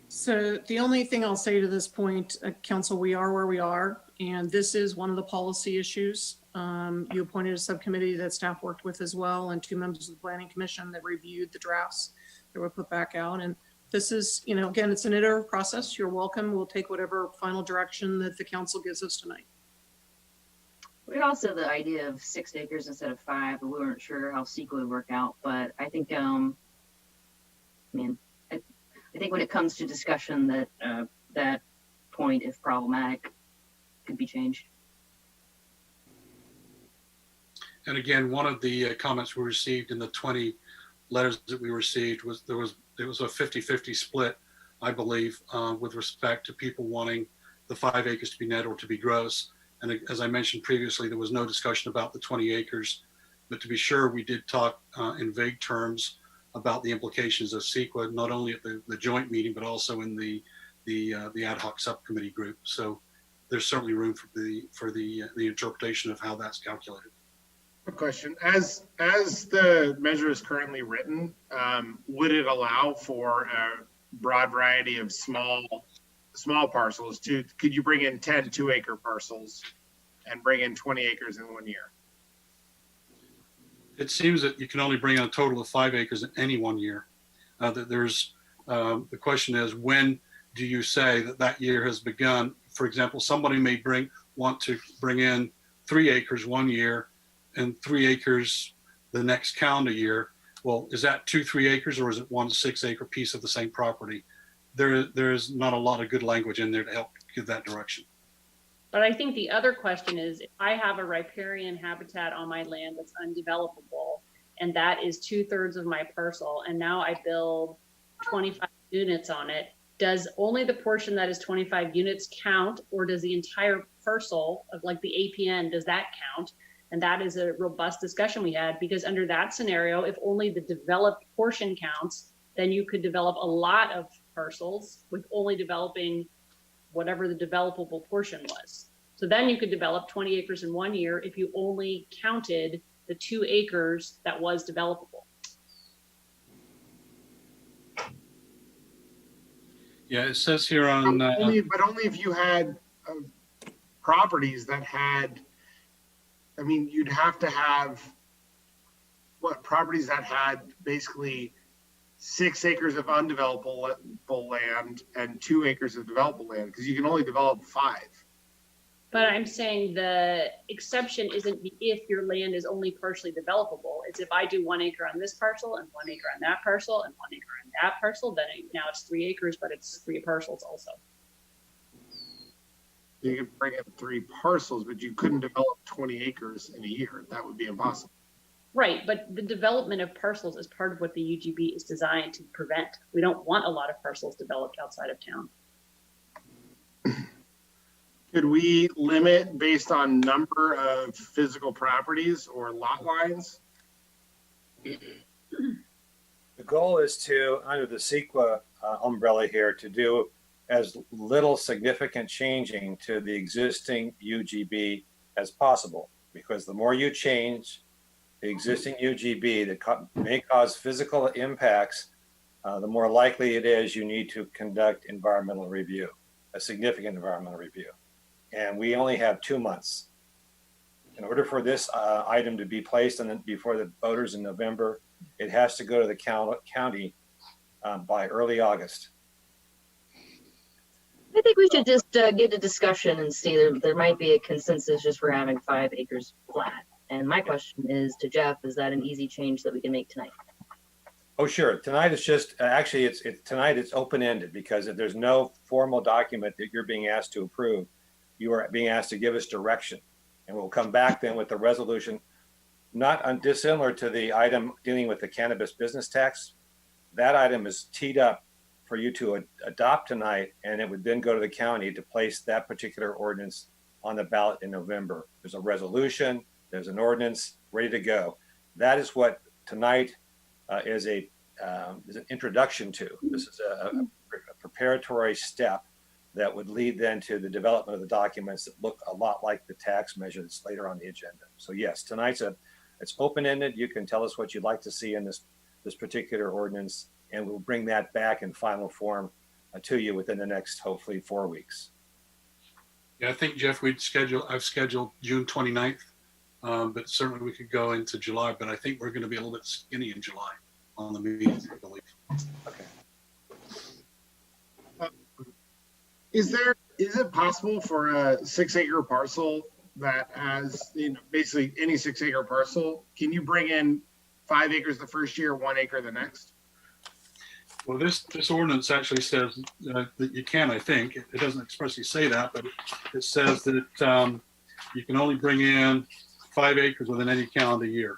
So the only thing I'll say to this point, council, we are where we are, and this is one of the policy issues. You appointed a subcommittee that staff worked with as well, and 2 members of the planning commission that reviewed the drafts that were put back out. And this is, you know, again, it's an iterative process. You're welcome. We'll take whatever final direction that the council gives us tonight. We had also the idea of 6 acres instead of 5, but we weren't sure how CEQA would work out. But I think, I think when it comes to discussion, that that point, if problematic, could be changed. And again, one of the comments we received in the 20 letters that we received was it was a 50-50 split, I believe, with respect to people wanting the 5 acres to be net or to be gross. And as I mentioned previously, there was no discussion about the 20 acres. But to be sure, we did talk in vague terms about the implications of CEQA, not only at the joint meeting, but also in the ad hoc subcommittee group. So there's certainly room for the interpretation of how that's calculated. Quick question: as the measure is currently written, would it allow for a broad variety of small parcels? Could you bring in 10 2-acre parcels and bring in 20 acres in 1 year? It seems that you can only bring in a total of 5 acres in any 1 year. The question is, when do you say that year has begun? For example, somebody may want to bring in 3 acres 1 year and 3 acres the next calendar year. Well, is that 2 3 acres, or is it 1 6-acre piece of the same property? There is not a lot of good language in there to help give that direction. But I think the other question is, if I have a riparian habitat on my land that's undevelopable, and that is 2/3 of my parcel, and now I build 25 units on it, does only the portion that is 25 units count, or does the entire parcel of, like, the APN, does that count? And that is a robust discussion we had, because under that scenario, if only the developed portion counts, then you could develop a lot of parcels with only developing whatever the developable portion was. So then you could develop 20 acres in 1 year if you only counted the 2 acres that was developable. Yeah, it says here on. But only if you had properties that had. I mean, you'd have to have properties that had basically 6 acres of undevelopable land and 2 acres of developable land, because you can only develop 5. But I'm saying the exception isn't if your land is only partially developable. It's if I do 1 acre on this parcel and 1 acre on that parcel and 1 acre on that parcel, then now it's 3 acres, but it's 3 parcels also. You could bring in 3 parcels, but you couldn't develop 20 acres in a year. That would be impossible. Right, but the development of parcels is part of what the UGB is designed to prevent. We don't want a lot of parcels developed outside of town. Could we limit based on number of physical properties or lot lines? The goal is to, under the CEQA umbrella here, to do as little significant changing to the existing UGB as possible, because the more you change the existing UGB that may cause physical impacts, the more likely it is you need to conduct environmental review, a significant environmental review. And we only have 2 months. In order for this item to be placed before the voters in November, it has to go to the county by early August. I think we should just get a discussion and see. There might be a consensus just for having 5 acres flat. And my question is to Jeff: is that an easy change that we can make tonight? Oh, sure. Tonight it's just actually tonight it's open-ended, because if there's no formal document that you're being asked to approve, you are being asked to give us direction, and we'll come back then with the resolution not dissimilar to the item dealing with the cannabis business tax. That item is teed up for you to adopt tonight, and it would then go to the county to place that particular ordinance on the ballot in November. There's a resolution, there's an ordinance ready to go. That is what tonight is an introduction to. This is a preparatory step that would lead then to the development of the documents that look a lot like the tax measure that's later on the agenda. So yes, tonight's it's open-ended. You can tell us what you'd like to see in this particular ordinance, and we'll bring that back in final form to you within the next, hopefully, 4 weeks. Yeah, I think, Jeff, I've scheduled June 29th, but certainly we could go into July, but I think we're going to be a little bit skinny in July on the meetings, I believe. Okay. Is it possible for a 6-acre parcel that has, basically any 6-acre parcel, can you bring in 5 acres the first year, 1 acre the next? Well, this ordinance actually says that you can, I think. It doesn't expressly say that, but it says that you can only bring in 5 acres within any calendar year.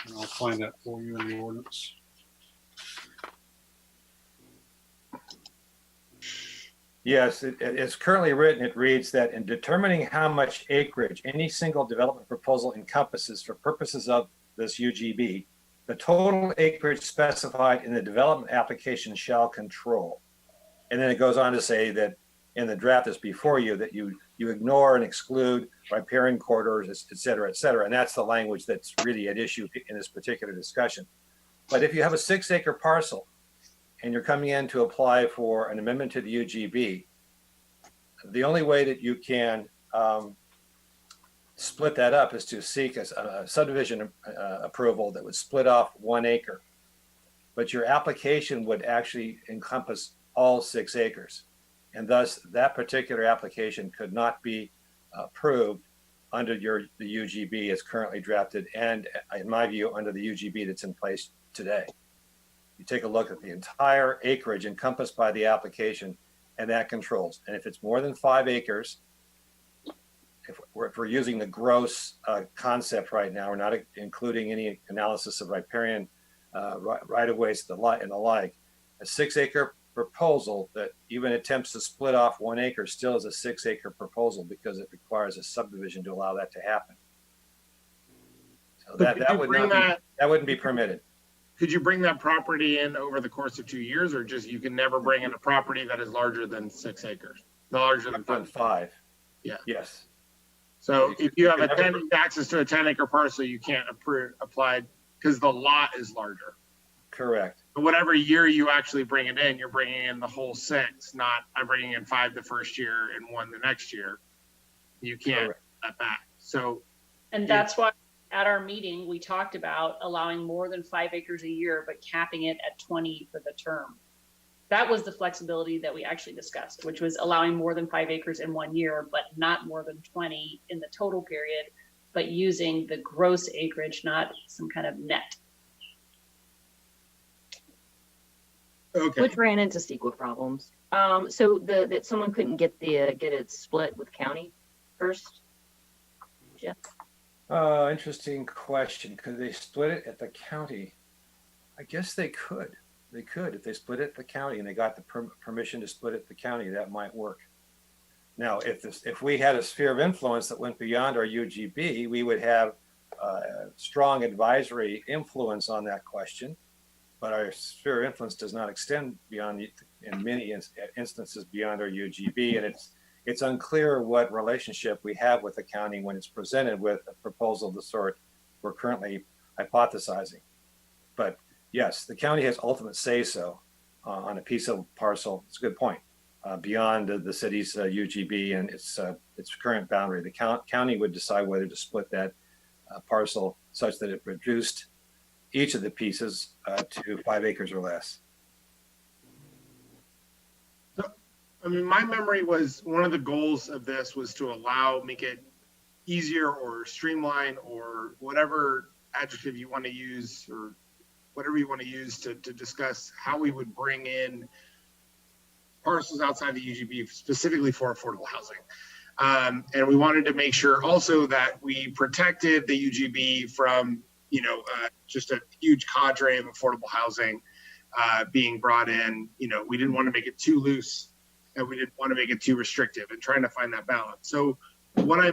And I'll find that for you in the ordinance. Yes, it's currently written. It reads that in determining how much acreage any single development proposal encompasses for purposes of this UGB, the total acreage specified in the development application shall control. And then it goes on to say that in the draft that's before you, that you ignore and exclude riparian corridors, et cetera, et cetera. And that's the language that's really at issue in this particular discussion. But if you have a 6-acre parcel and you're coming in to apply for an amendment to the UGB, the only way that you can split that up is to seek a subdivision approval that would split off 1 acre. But your application would actually encompass all 6 acres. And thus that particular application could not be approved under the UGB as currently drafted, and in my view, under the UGB that's in place today. You take a look at the entire acreage encompassed by the application, and that controls. And if it's more than 5 acres, if we're using the gross concept right now, we're not including any analysis of riparian right-of-ways and the like, a 6-acre proposal that even attempts to split off 1 acre still is a 6-acre proposal because it requires a subdivision to allow that to happen. So that wouldn't be permitted. Could you bring that property in over the course of 2 years, or just you can never bring in a property that is larger than 6 acres? Larger than 5. Yeah. Yes. So if you have access to a 10-acre parcel, you can't apply because the lot is larger. Correct. But whatever year you actually bring it in, you're bringing in the whole 6, not I'm bringing in 5 the first year and 1 the next year. You can't put that back. So, and that's why at our meeting, we talked about allowing more than 5 acres a year, but capping it at 20 for the term. That was the flexibility that we actually discussed, which was allowing more than 5 acres in 1 year, but not more than 20 in the total period, but using the gross acreage, not some kind of net. okay. Which ran into CEQA problems. So that someone couldn't get it split with county first. Jeff? Interesting question. Could they split it at the county? I guess they could. They could. If they split it at the county and they got the permission to split it at the county, that might work. Now, if we had a sphere of influence that went beyond our UGB, we would have strong advisory influence on that question. But our sphere of influence does not extend beyond, in many instances, beyond our UGB, and it's unclear what relationship we have with the county when it's presented with a proposal of the sort we're currently hypothesizing. But yes, the county has ultimate say-so on a piece of parcel. It's a good point. Beyond the city's UGB and its current boundary, the county would decide whether to split that parcel such that it reduced each of the pieces to 5 acres or less. I mean, my memory was one of the goals of this was to make it easier or streamline or whatever adjective you want to use or whatever you want to use to discuss how we would bring in parcels outside the UGB specifically for affordable housing. And we wanted to make sure also that we protected the UGB from, just a huge cadre of affordable housing being brought in. We didn't want to make it too loose and we didn't want to make it too restrictive, and trying to find that balance. So what I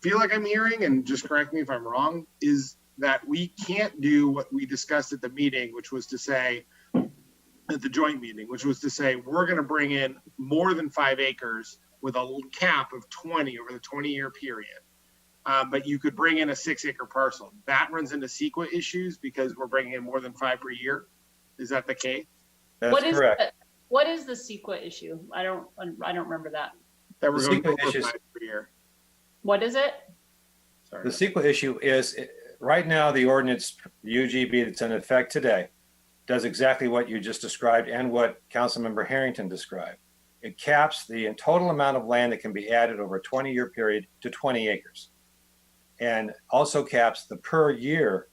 feel like I'm hearing, and just correct me if I'm wrong, is that we can't do what we discussed at the meeting, which was to say, at the joint meeting, which was to say, we're going to bring in more than 5 acres with a cap of 20 over the 20-year period. But you could bring in a 6-acre parcel. That runs into CEQA issues because we're bringing in more than 5 per year. Is that the case? That's correct. What is the CEQA issue? I don't remember that. That we're going CEQA over issues- 5 per year. What is it? Sorry. The CEQA issue is, right now, the ordinance, the UGB that's in effect today, does exactly what you just described and what Councilmember Harrington described. It caps the total amount of land that can be added over a 20-year period to 20 acres. And also caps the per year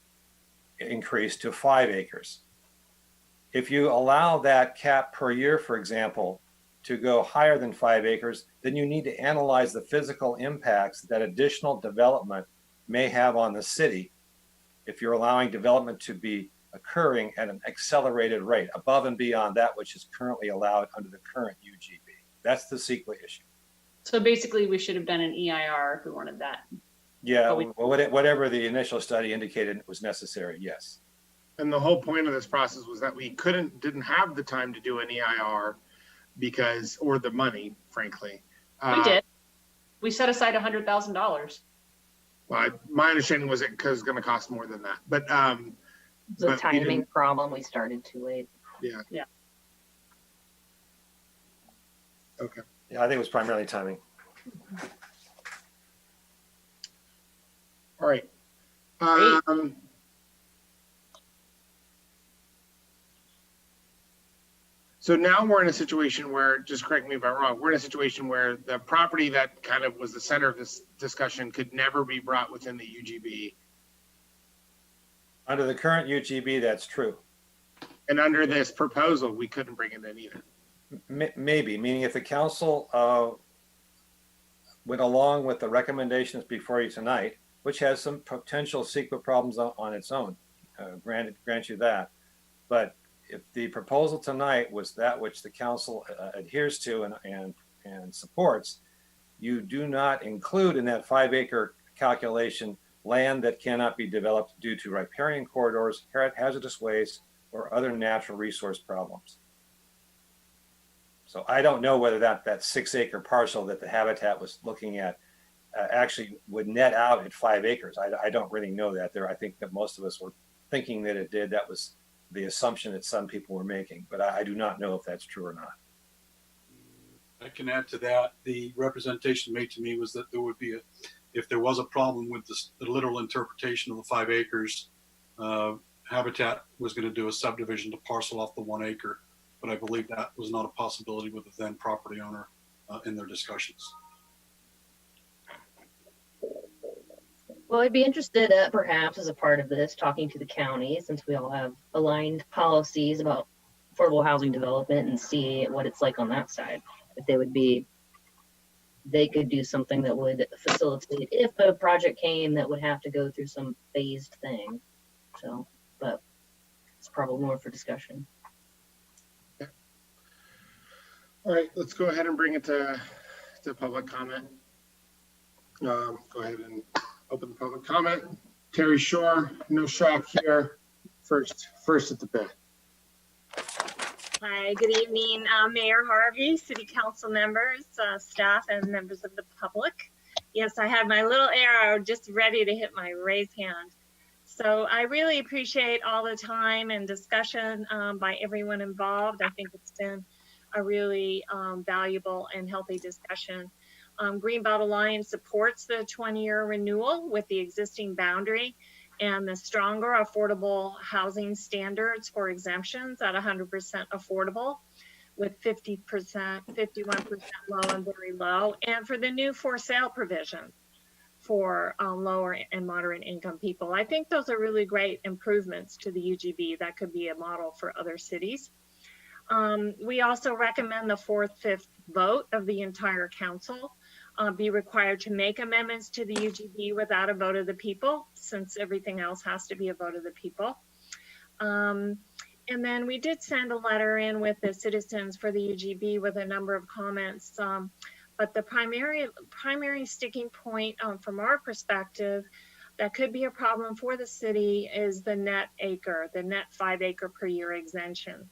increase to 5 acres. If you allow that cap per year, for example, to go higher than 5 acres, then you need to analyze the physical impacts that additional development may have on the city if you're allowing development to be occurring at an accelerated rate above and beyond that which is currently allowed under the current UGB. That's the CEQA issue. So basically, we should have done an EIR if we wanted that. Yeah, But well, whatever the initial study indicated was necessary, yes. And the whole point of this process was that we didn't have the time to do an EIR because, or the money, frankly. We did. We set aside $100,000. Well, my understanding was it because it's going to cost more than that. But It's a But we timing didn't- problem. We started too late. yeah. Yeah. Okay. Yeah, I think it was primarily timing. All right. So now we're in a situation where, just correct me if I'm wrong, we're in a situation where the property that kind of was the center of this discussion could never be brought within the UGB. Under the current UGB, that's true. And under this proposal, we couldn't bring it in either. Maybe, meaning if the council went along with the recommendations before you tonight, which has some potential CEQA problems on its own, grant you that. But if the proposal tonight was that which the council adheres to and supports, you do not include in that 5-acre calculation land that cannot be developed due to riparian corridors, hazardous waste, or other natural resource problems. So I don't know whether that 6-acre parcel that the Habitat was looking at actually would net out at 5 acres. I don't really know that. I think that most of us were thinking that it did. That was the assumption that some people were making, but I do not know if that's true or not. I can add to that. The representation made to me was that there would be if there was a problem with the literal interpretation of the 5 acres, Habitat was going to do a subdivision to parcel off the 1 acre. But I believe that was not a possibility with the then property owner in their discussions. Well, I'd be interested perhaps as a part of this, talking to the county, since we all have aligned policies about affordable housing development, and see what it's like on that side. If they could do something that would facilitate if a project came that would have to go through some phased thing. So, but it's probably more for discussion. All right, let's go ahead and bring it to public comment. Go ahead and open the public comment. Terry Shore, no shock here. First at the bit. Hi, good evening, Mayor Harvey, City Council members, staff, and members of the public. Yes, I had my little arrow just ready to hit my raise hand. So I really appreciate all the time and discussion by everyone involved. I think it's been a really valuable and healthy discussion. Greenbelt Alliance supports the 20-year renewal with the existing boundary and the stronger affordable housing standards for exemptions at 100% affordable with 50%, 51% low and very low, and for the new for sale provision for lower and moderate income people. I think those are really great improvements to the UGB that could be a model for other cities. We also recommend the 4/5 vote of the entire council be required to make amendments to the UGB without a vote of the people, since everything else has to be a vote of the people. And then we did send a letter in with the citizens for the UGB with a number of comments. But the primary sticking point from our perspective that could be a problem for the city is the net 5 acre per year exemption.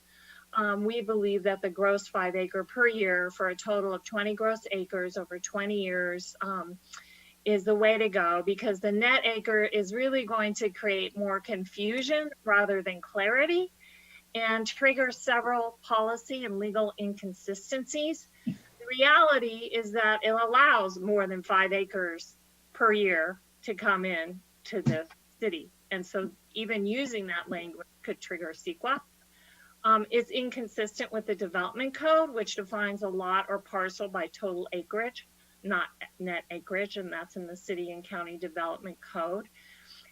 We believe that the gross 5 acre per year for a total of 20 gross acres over 20 years is the way to go, because the net acre is really going to create more confusion rather than clarity and trigger several policy and legal inconsistencies. The reality is that it allows more than 5 acres per year to come in to the city. And so even using that language could trigger CEQA. It's inconsistent with the development code, which defines a lot or parcel by total acreage, not net acreage, and that's in the city and county development code.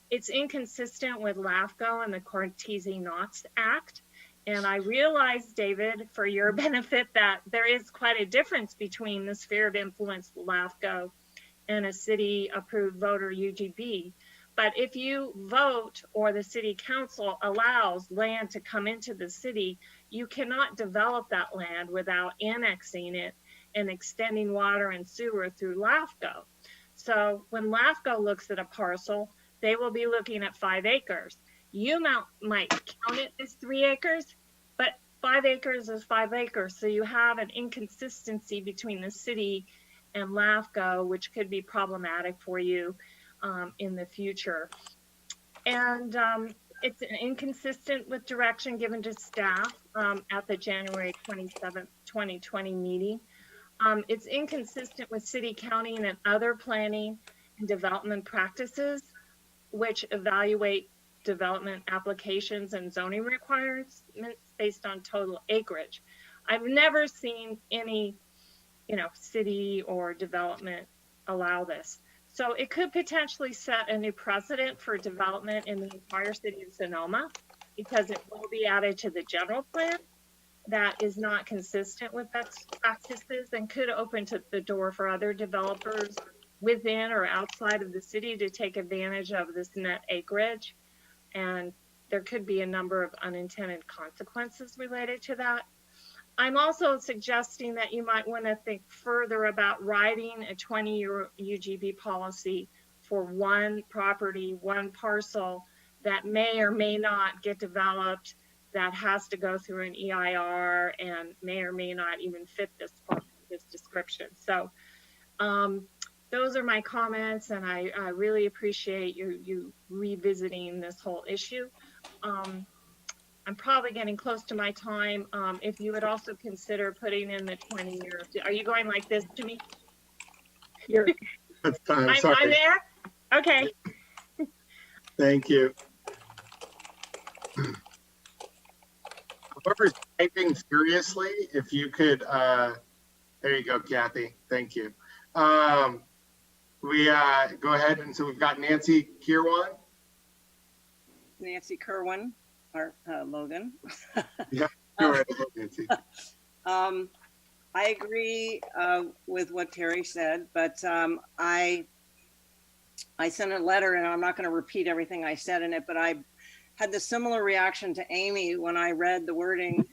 It's inconsistent with LAFCO and the Cortese-Knox Act. And I realize, David, for your benefit, that there is quite a difference between the sphere of influence LAFCO and a city-approved voter UGB. But if you vote or the city council allows land to come into the city, you cannot develop that land without annexing it and extending water and sewer through LAFCO. So when LAFCO looks at a parcel, they will be looking at 5 acres. You might count it as 3 acres, but 5 acres is 5 acres. So you have an inconsistency between the city and LAFCO, which could be problematic for you in the future. And it's inconsistent with direction given to staff at the January 27th, 2020 meeting. It's inconsistent with city, county, and other planning and development practices, which evaluate development applications and zoning requirements based on total acreage. I've never seen any, city or development allow this. So it could potentially set a new precedent for development in the entire city of Sonoma, because it will be added to the general plan that is not consistent with best practices and could open to the door for other developers within or outside of the city to take advantage of this net acreage. And there could be a number of unintended consequences related to that. I'm also suggesting that you might want to think further about writing a 20-year UGB policy for one property, one parcel that may or may not get developed, that has to go through an EIR and may or may not even fit this description. So those are my comments, and I really appreciate you revisiting this whole issue. I'm probably getting close to my time. If you would also consider putting in the 20 years. Are you going like this to me? That's fine. I'm there? Okay. Thank you. Whoever's typing furiously, if you could, there you go, Kathy. Thank you. We go ahead, and so we've got Nancy Kirwan. Nancy Kerwin, or Logan. Yeah, go ahead, Nancy. I agree with what Terry said, but I sent a letter, and I'm not going to repeat everything I said in it, but I had the similar reaction to Amy when I read the wording,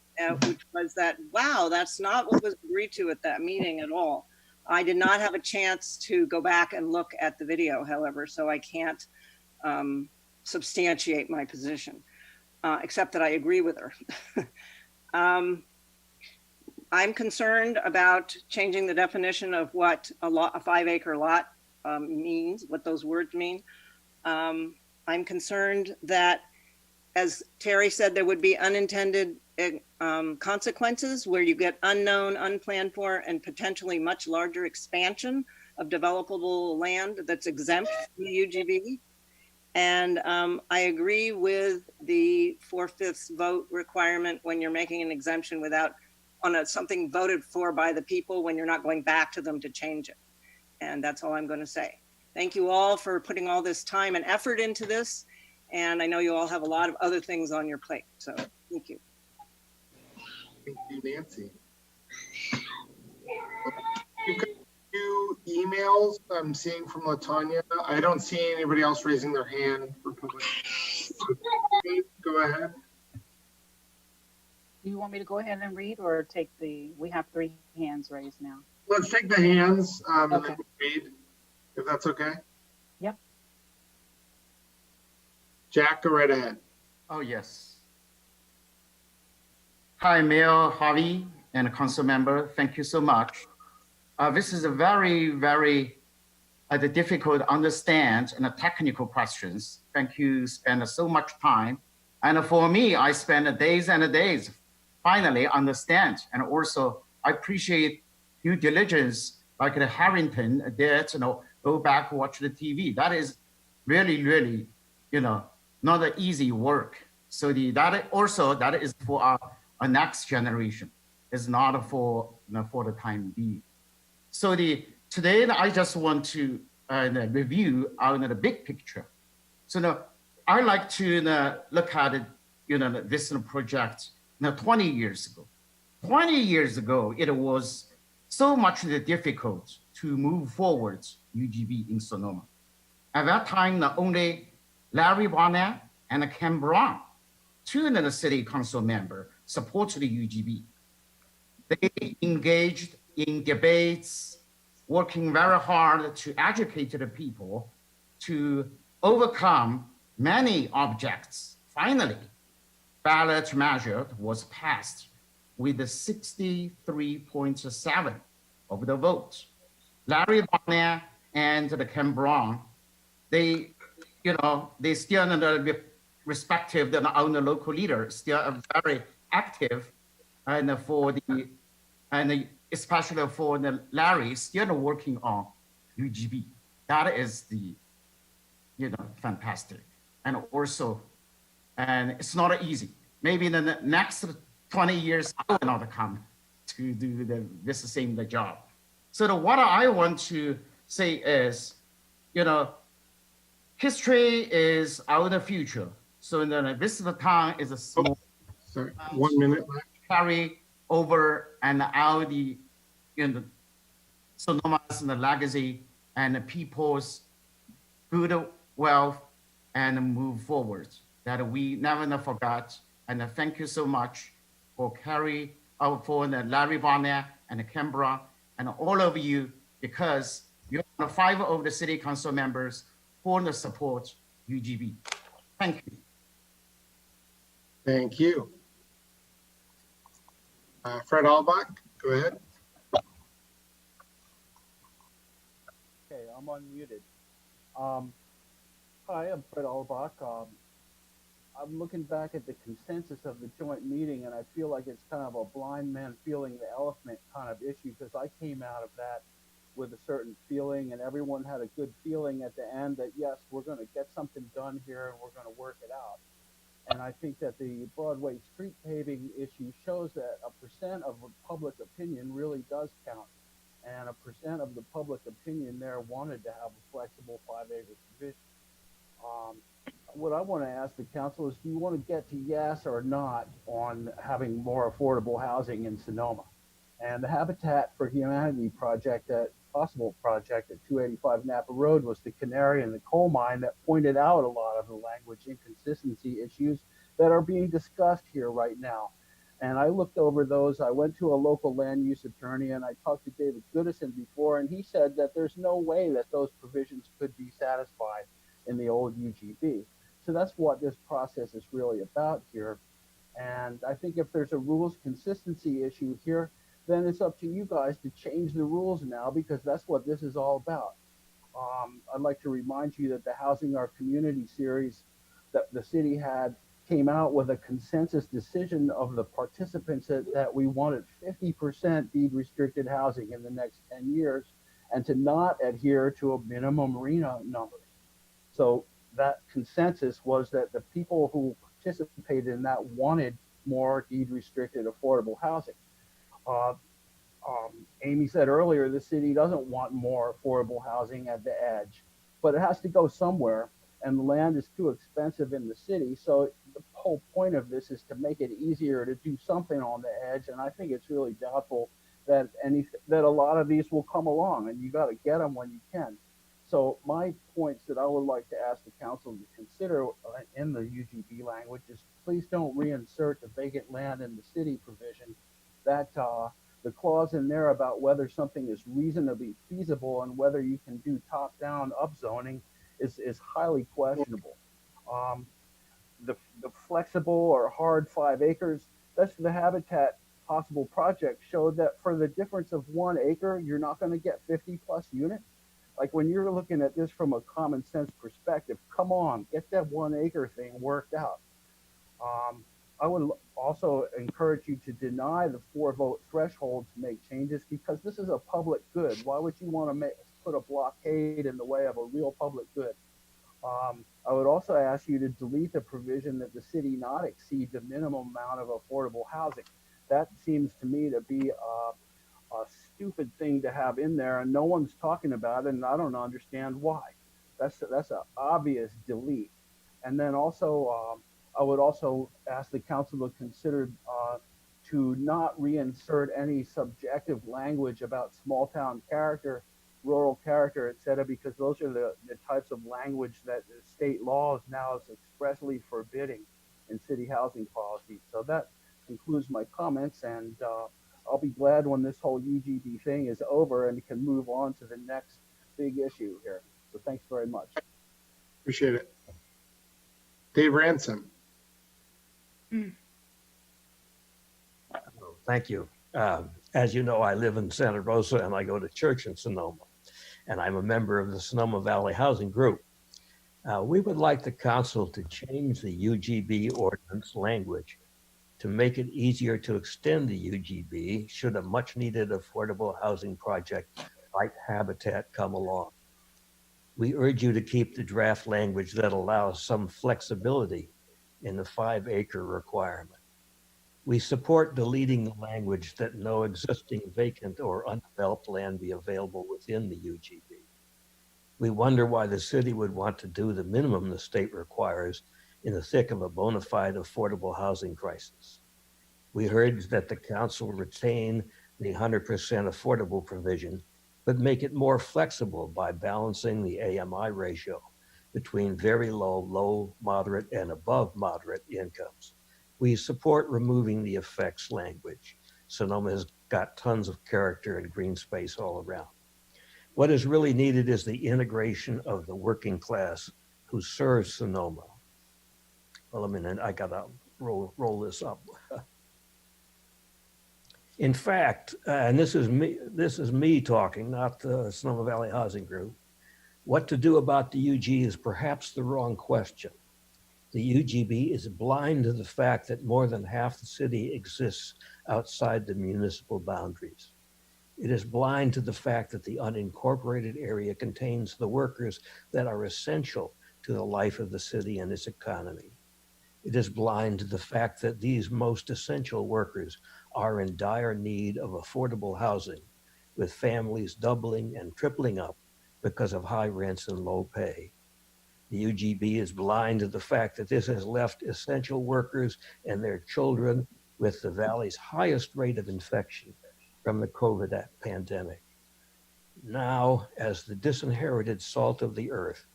which was that, wow, that's not what was agreed to at that meeting at all. I did not have a chance to go back and look at the video, however, so I can't substantiate my position, except that I agree with her. I'm concerned about changing the definition of what a 5 acre lot means, what those words mean. I'm concerned that, as Terry said, there would be unintended consequences where you get unknown, unplanned for, and potentially much larger expansion of developable land that's exempt from the UGB. And I agree with the 4/5 vote requirement when you're making an exemption without something voted for by the people, when you're not going back to them to change it. And that's all I'm going to say. Thank you all for putting all this time and effort into this. And I know you all have a lot of other things on your plate. So thank you. Thank you, Nancy. Two emails I'm seeing from Latanya. I don't see anybody else raising their hand for public. Go ahead. Do you want me to go ahead and read or take we have 3 hands raised now. Let's take the hands and Okay. then read, if that's okay. Yep. Jack, go right ahead. Oh, yes. Hi, Mayor Harvey and council member. Thank you so much. This is a very, very difficult to understand and technical questions. Thank you. Spend so much time. And for me, I spend days and days finally understand. And also I appreciate due diligence like the Harrington did, go back, watch the TV. That is really, really, not an easy work. So that is for our next generation. It's not for the time being. So today I just want to review the big picture. So I like to look at it, this project 20 years ago. 20 years ago, it was so much difficult to move forward UGB in Sonoma. At that time, only Larry Barnett and Ken Brown, 2 of the city council members, supported the UGB. They engaged in debates, working very hard to educate the people to overcome many objects. Finally, ballot measure was passed with 63.7% of the vote. Larry Barnett and Ken Brown, they still respective the local leader, still are very active, and especially for the Larry, still working on UGB. That is fantastic. And also, and it's not easy. Maybe in the next 20 years, I will not come to do this same job. So what I want to say is, history is our future. So this time is a small. Sorry, 1 minute left. Carry over and out Sonoma's legacy and the people's good wealth and move forward that we never forgot. And thank you so much for for Larry Barnett and Ken Brown and all of you, because you're 5 of the city council members for the support UGB. Thank you. Thank you. Fred Albach, go ahead. Okay, I'm unmuted. Hi, I'm Fred Albach. I'm looking back at the consensus of the joint meeting, and I feel like it's kind of a blind man feeling the elephant kind of issue, because I came out of that with a certain feeling, and everyone had a good feeling at the end that, yes, we're going to get something done here, and we're going to work it out. And I think that the Broadway street paving issue shows that a % of public opinion really does count. And a % of the public opinion there wanted to have a flexible 5-acre provision. What I want to ask the council is, do you want to get to yes or not on having more affordable housing in Sonoma? And the Habitat for Humanity possible project at 285 Napa Road was the canary in the coal mine that pointed out a lot of the language inconsistency issues that are being discussed here right now. And I looked over those. I went to a local land use attorney and I talked to David Goodison before, and he said that there's no way that those provisions could be satisfied in the old UGB. So that's what this process is really about here. And I think if there's a rules consistency issue here, then it's up to you guys to change the rules now, because that's what this is all about. I'd like to remind you that the Housing Our Community series that the city had came out with a consensus decision of the participants that we wanted 50% deed restricted housing in the next 10 years and to not adhere to a minimum RENA numbers. So that consensus was that the people who participated in that wanted more deed restricted affordable housing. Amy said earlier, the city doesn't want more affordable housing at the edge, but it has to go somewhere, and the land is too expensive in the city. So the whole point of this is to make it easier to do something on the edge, and I think it's really doubtful that a lot of these will come along, and you got to get them when you can. So my points that I would like to ask the council to consider in the UGB language is, please don't reinsert the vacant land in the city provision. That the clause in there about whether something is reasonably feasible and whether you can do top-down upzoning is highly questionable. The flexible or hard 5 acres, that's the Habitat possible project, showed that for the difference of 1 acre, you're not going to get 50 plus units. Like, when you're looking at this from a common sense perspective, come on, get that 1 acre thing worked out. I would also encourage you to deny the 4-vote threshold to make changes, because this is a public good. Why would you want to put a blockade in the way of a real public good? I would also ask you to delete the provision that the city not exceed the minimum amount of affordable housing. That seems to me to be a stupid thing to have in there, and no one's talking about it, and I don't understand why. That's an obvious delete. And then also, I would also ask the council to consider to not reinsert any subjective language about small town character, rural character, etc., because those are the types of language that the state law is now expressly forbidding in city housing policy. So that concludes my comments, and I'll be glad when this whole UGB thing is over and can move on to the next big issue here. So thanks very much. Appreciate it. Dave Ransom. Thank you. As you know, I live in Santa Rosa and I go to church in Sonoma, and I'm a member of the Sonoma Valley Housing Group. We would like the council to change the UGB ordinance language to make it easier to extend the UGB should a much needed affordable housing project like Habitat come along. We urge you to keep the draft language that allows some flexibility in the 5 acre requirement. We support deleting the language that no existing vacant or undeveloped land be available within the UGB. We wonder why the city would want to do the minimum the state requires in the thick of a bona fide affordable housing crisis. We urge that the council retain the 100% affordable provision, but make it more flexible by balancing the AMI ratio between very low, low, moderate, and above moderate incomes. We support removing the effects language. Sonoma has got tons of character and green space all around. What is really needed is the integration of the working class who serves Sonoma. Well, a minute, I gotta roll this up. In fact, and this is me talking, not the Sonoma Valley Housing Group, what to do about the UG is perhaps the wrong question. The UGB is blind to the fact that more than half the city exists outside the municipal boundaries. It is blind to the fact that the unincorporated area contains the workers that are essential to the life of the city and its economy. It is blind to the fact that these most essential workers are in dire need of affordable housing, with families doubling and tripling up because of high rents and low pay. The UGB is blind to the fact that this has left essential workers and their children with the valley's highest rate of infection from the COVID pandemic. Now, as the disinherited salt of the earth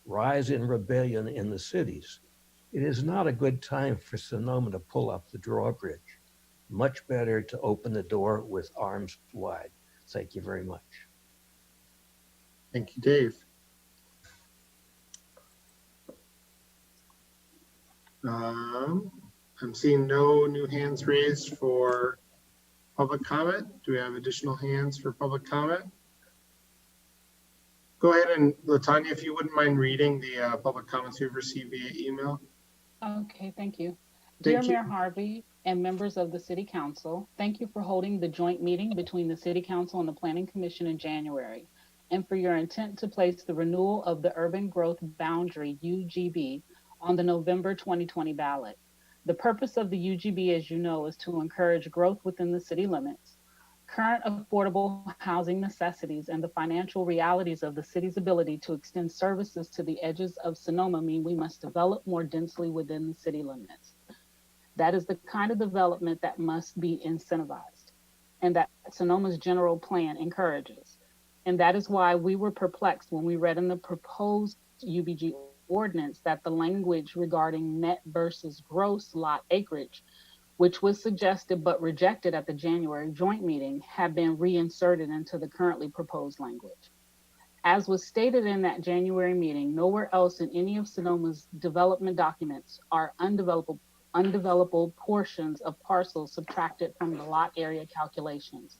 rise in rebellion in the cities, it is not a good time for Sonoma to pull up the drawbridge. Much better to open the door with arms wide. Thank you very much. Thank you, Dave. I'm seeing no new hands raised for public comment. Do we have additional hands for public comment? Go ahead and Latanya, if you wouldn't mind reading the public comments we've received via email. Okay, thank you. Thank Dear you. Mayor Harvey and members of the City Council, thank you for holding the joint meeting between the City Council and the Planning Commission in January, and for your intent to place the renewal of the Urban Growth Boundary, UGB, on the November 2020 ballot. The purpose of the UGB, as you know, is to encourage growth within the city limits. Current affordable housing necessities and the financial realities of the city's ability to extend services to the edges of Sonoma mean we must develop more densely within the city limits. That is the kind of development that must be incentivized. and that Sonoma's general plan encourages. And that is why we were perplexed when we read in the proposed UBG ordinance that the language regarding net versus gross lot acreage, which was suggested but rejected at the January joint meeting, had been reinserted into the currently proposed language. As was stated in that January meeting, nowhere else in any of Sonoma's development documents are undevelopable portions of parcels subtracted from the lot area calculations.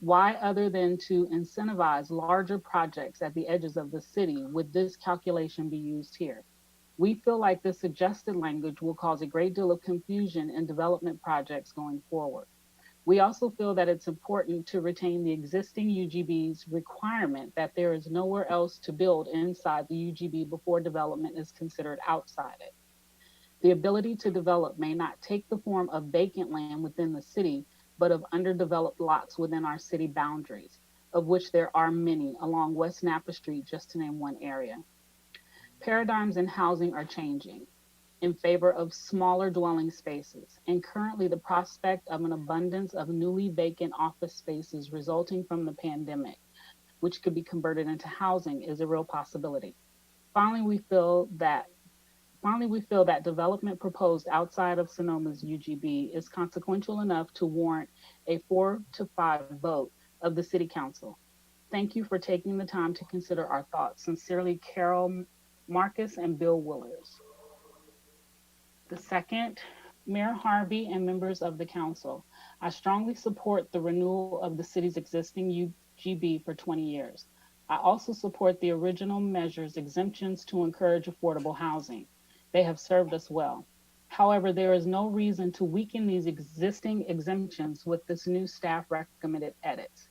Why, other than to incentivize larger projects at the edges of the city, would this calculation be used here? We feel like this suggested language will cause a great deal of confusion in development projects going forward. We also feel that it's important to retain the existing UGB's requirement that there is nowhere else to build inside the UGB before development is considered outside it. The ability to develop may not take the form of vacant land within the city, but of underdeveloped lots within our city boundaries, of which there are many along West Napa Street, just to name one area. Paradigms in housing are changing in favor of smaller dwelling spaces, and currently the prospect of an abundance of newly vacant office spaces resulting from the pandemic, which could be converted into housing, is a real possibility. Finally, we feel that development proposed outside of Sonoma's UGB is consequential enough to warrant a 4-5 vote of the City Council. Thank you for taking the time to consider our thoughts. Sincerely, Carol Marcus and Bill Willers. The second, Mayor Harvey and members of the council. I strongly support the renewal of the city's existing UGB for 20 years. I also support the original measures exemptions to encourage affordable housing. They have served us well. However, there is no reason to weaken these existing exemptions with this new staff recommended edits.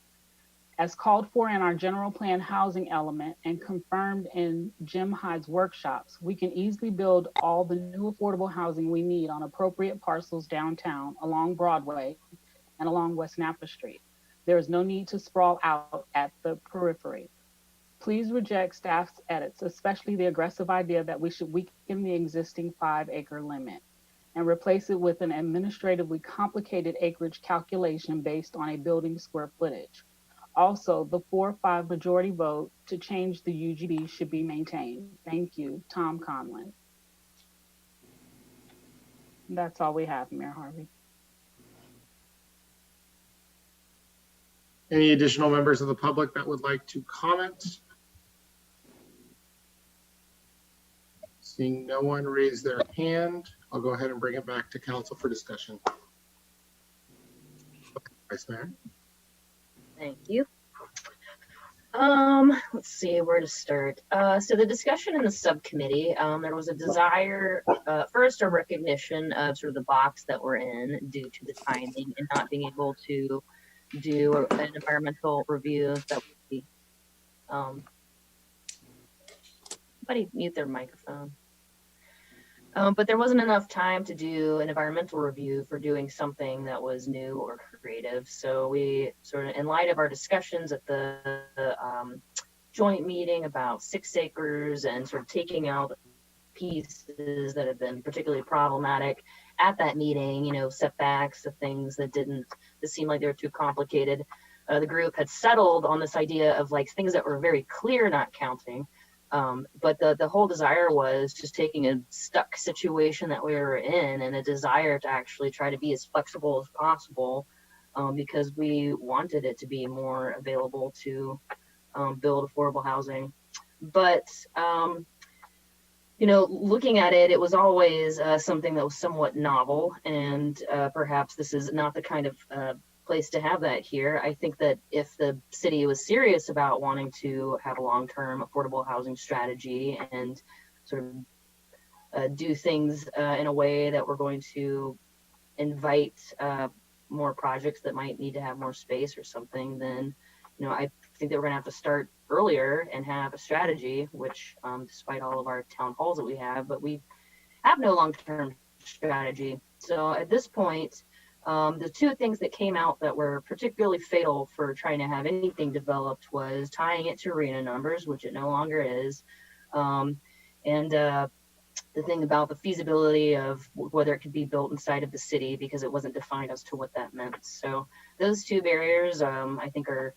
As called for in our general plan housing element and confirmed in Jim Hyde's workshops, we can easily build all the new affordable housing we need on appropriate parcels downtown, along Broadway, and along West Napa Street. There is no need to sprawl out at the periphery. Please reject staff's edits, especially the aggressive idea that we should weaken the existing 5-acre limit and replace it with an administratively complicated acreage calculation based on a building square footage. Also, the 4-5 majority vote to change the UGB should be maintained. Thank you, Tom Conlon. That's all we have, Mayor Harvey. Any additional members of the public that would like to comment? Seeing no one raise their hand, I'll go ahead and bring it back to council for discussion. Vice Mayor. Thank you. Let's see where to start. So the discussion in the subcommittee, there was a desire, first a recognition of sort of the box that we're in due to the timing and not being able to do an environmental review that would be, somebody mute their microphone. But there wasn't enough time to do an environmental review for doing something that was new or creative. So we sort of, in light of our discussions at the joint meeting about 6 acres and sort of taking out pieces that have been particularly problematic at that meeting, you know, setbacks, the things that seemed like they were too complicated. The group had settled on this idea of like things that were very clear not counting. But the whole desire was just taking a stuck situation that we were in and a desire to actually try to be as flexible as possible because we wanted it to be more available to build affordable housing. But, you know, looking at it, it was always something that was somewhat novel, and perhaps this is not the kind of place to have that here. I think that if the city was serious about wanting to have a long-term affordable housing strategy and sort of do things in a way that we're going to invite more projects that might need to have more space or something, then, you know, I think that we're gonna have to start earlier and have a strategy, which despite all of our town halls that we have, but we have no long-term strategy. So at this point, the 2 things that came out that were particularly fatal for trying to have anything developed was tying it to arena numbers, which it no longer is, and the thing about the feasibility of whether it could be built inside of the city, because it wasn't defined as to what that meant. So those two barriers, I think, are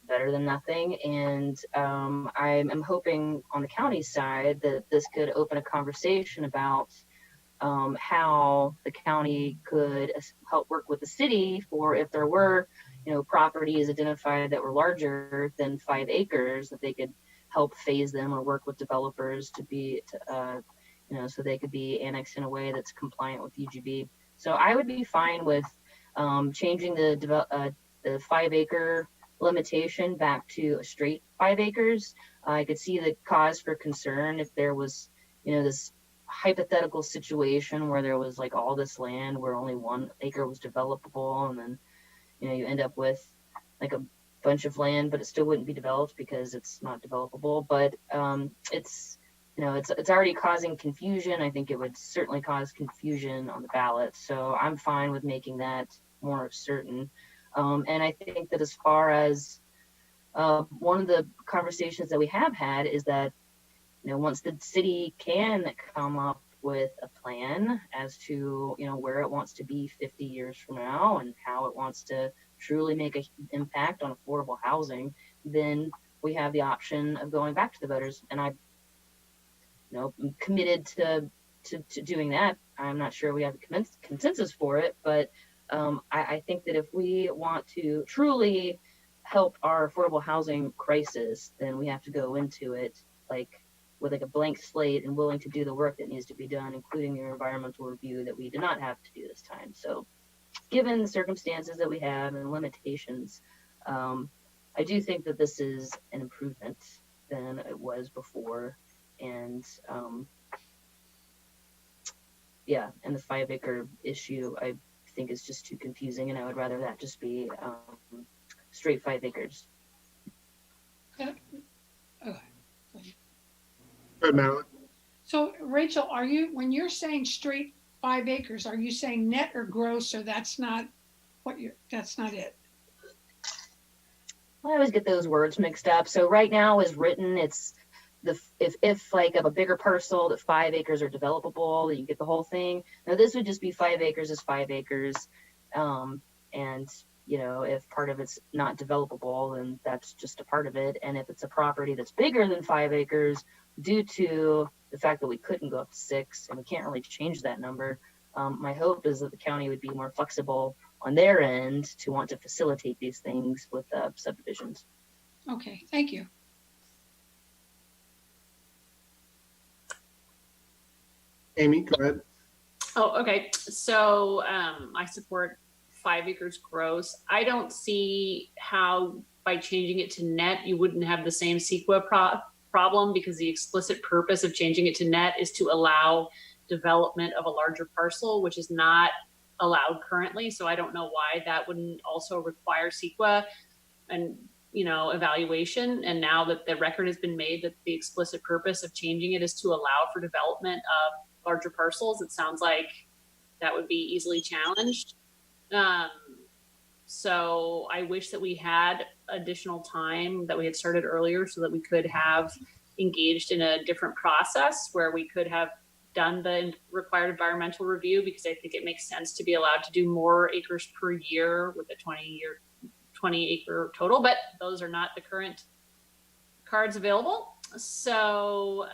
better than nothing. And I'm hoping on the county side that this could open a conversation about how the county could help work with the city for if there were, properties identified that were larger than 5 acres, that they could help phase them or work with developers to be, so they could be annexed in a way that's compliant with UGB. So I would be fine with changing the 5 acre limitation back to a straight 5 acres. I could see the cause for concern if there was, this hypothetical situation where there was like all this land where only 1 acre was developable, and then, you end up with like a bunch of land, but it still wouldn't be developed because it's not developable. But it's already causing confusion. I think it would certainly cause confusion on the ballot. So I'm fine with making that more certain. And I think that as far as one of the conversations that we have had is that, once the city can come up with a plan as to, where it wants to be 50 years from now and how it wants to truly make an impact on affordable housing, then we have the option of going back to the voters. And I'm committed to doing that. I'm not sure we have a consensus for it, but I think that if we want to truly help our affordable housing crisis, then we have to go into it with a blank slate and willing to do the work that needs to be done, including the environmental review that we did not have to do this time. So given the circumstances that we have and limitations, I do think that this is an improvement than it was before. And and the 5 acre issue, I think is just too confusing, and I would rather that just be straight 5 acres. Good, Madeline. So Rachel, when you're saying straight 5 acres, are you saying net or gross, or that's not it? I always get those words mixed up. So right now as written, it's if like of a bigger parcel that 5 acres are developable, you get the whole thing. Now this would just be 5 acres is 5 acres. And if part of it's not developable, then that's just a part of it. And if it's a property that's bigger than 5 acres, due to the fact that we couldn't go up to 6 and we can't really change that number, my hope is that the county would be more flexible on their end to want to facilitate these things with subdivisions. Okay, thank you. Amy, go ahead. Oh, okay. So I support 5 acres gross. I don't see how by changing it to net, you wouldn't have the same CEQA problem, because the explicit purpose of changing it to net is to allow development of a larger parcel, which is not allowed currently. So I don't know why that wouldn't also require CEQA and evaluation. And now that the record has been made that the explicit purpose of changing it is to allow for development of larger parcels, it sounds like that would be easily challenged. So I wish that we had additional time, that we had started earlier, so that we could have engaged in a different process where we could have done the required environmental review, because I think it makes sense to be allowed to do more acres per year with a 20 acre total, but those are not the current cards available. So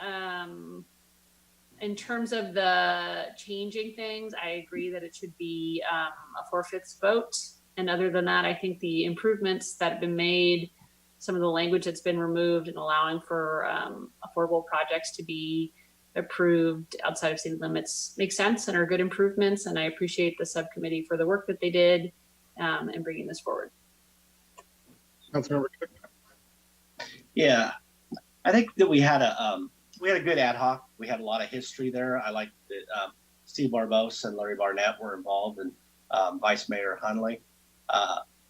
in terms of the changing things, I agree that it should be a 4/5 vote. And other than that, I think the improvements that have been made, some of the language that's been removed and allowing for affordable projects to be approved outside of city limits make sense and are good improvements. And I appreciate the subcommittee for the work that they did in bringing this forward. Councilmember Cook. Yeah, I think that we had a good ad hoc. We had a lot of history there. I like that Steve Barbos and Larry Barnett were involved, and Vice Mayor Hundley.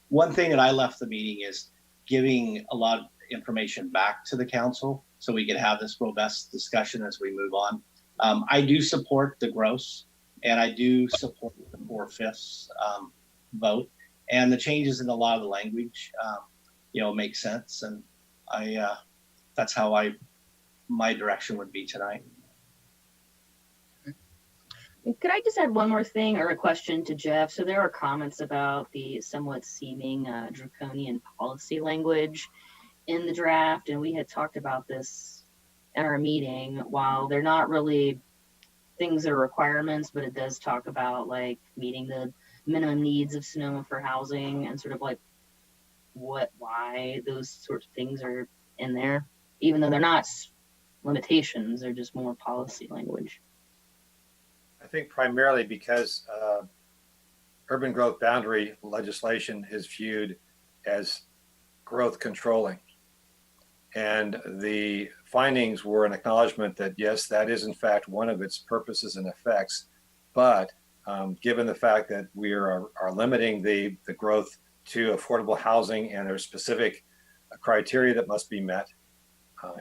One thing that I left the meeting is giving a lot of information back to the council so we could have this robust discussion as we move on. I do support the gross, and I do support the 4/5 vote, and the changes in a lot of the language, make sense. And that's how my direction would be tonight. Could I just add one more thing or a question to Jeff? So there are comments about the somewhat seeming draconian policy language in the draft, and we had talked about this at our meeting. While they're not really things that are requirements, but it does talk about like meeting the minimum needs of Sonoma for housing and sort of like why those sorts of things are in there, even though they're not limitations, they're just more policy language. I think primarily because urban growth boundary legislation is viewed as growth controlling. And the findings were an acknowledgement that, yes, that is in fact one of its purposes and effects. But given the fact that we are limiting the growth to affordable housing and there's specific criteria that must be met,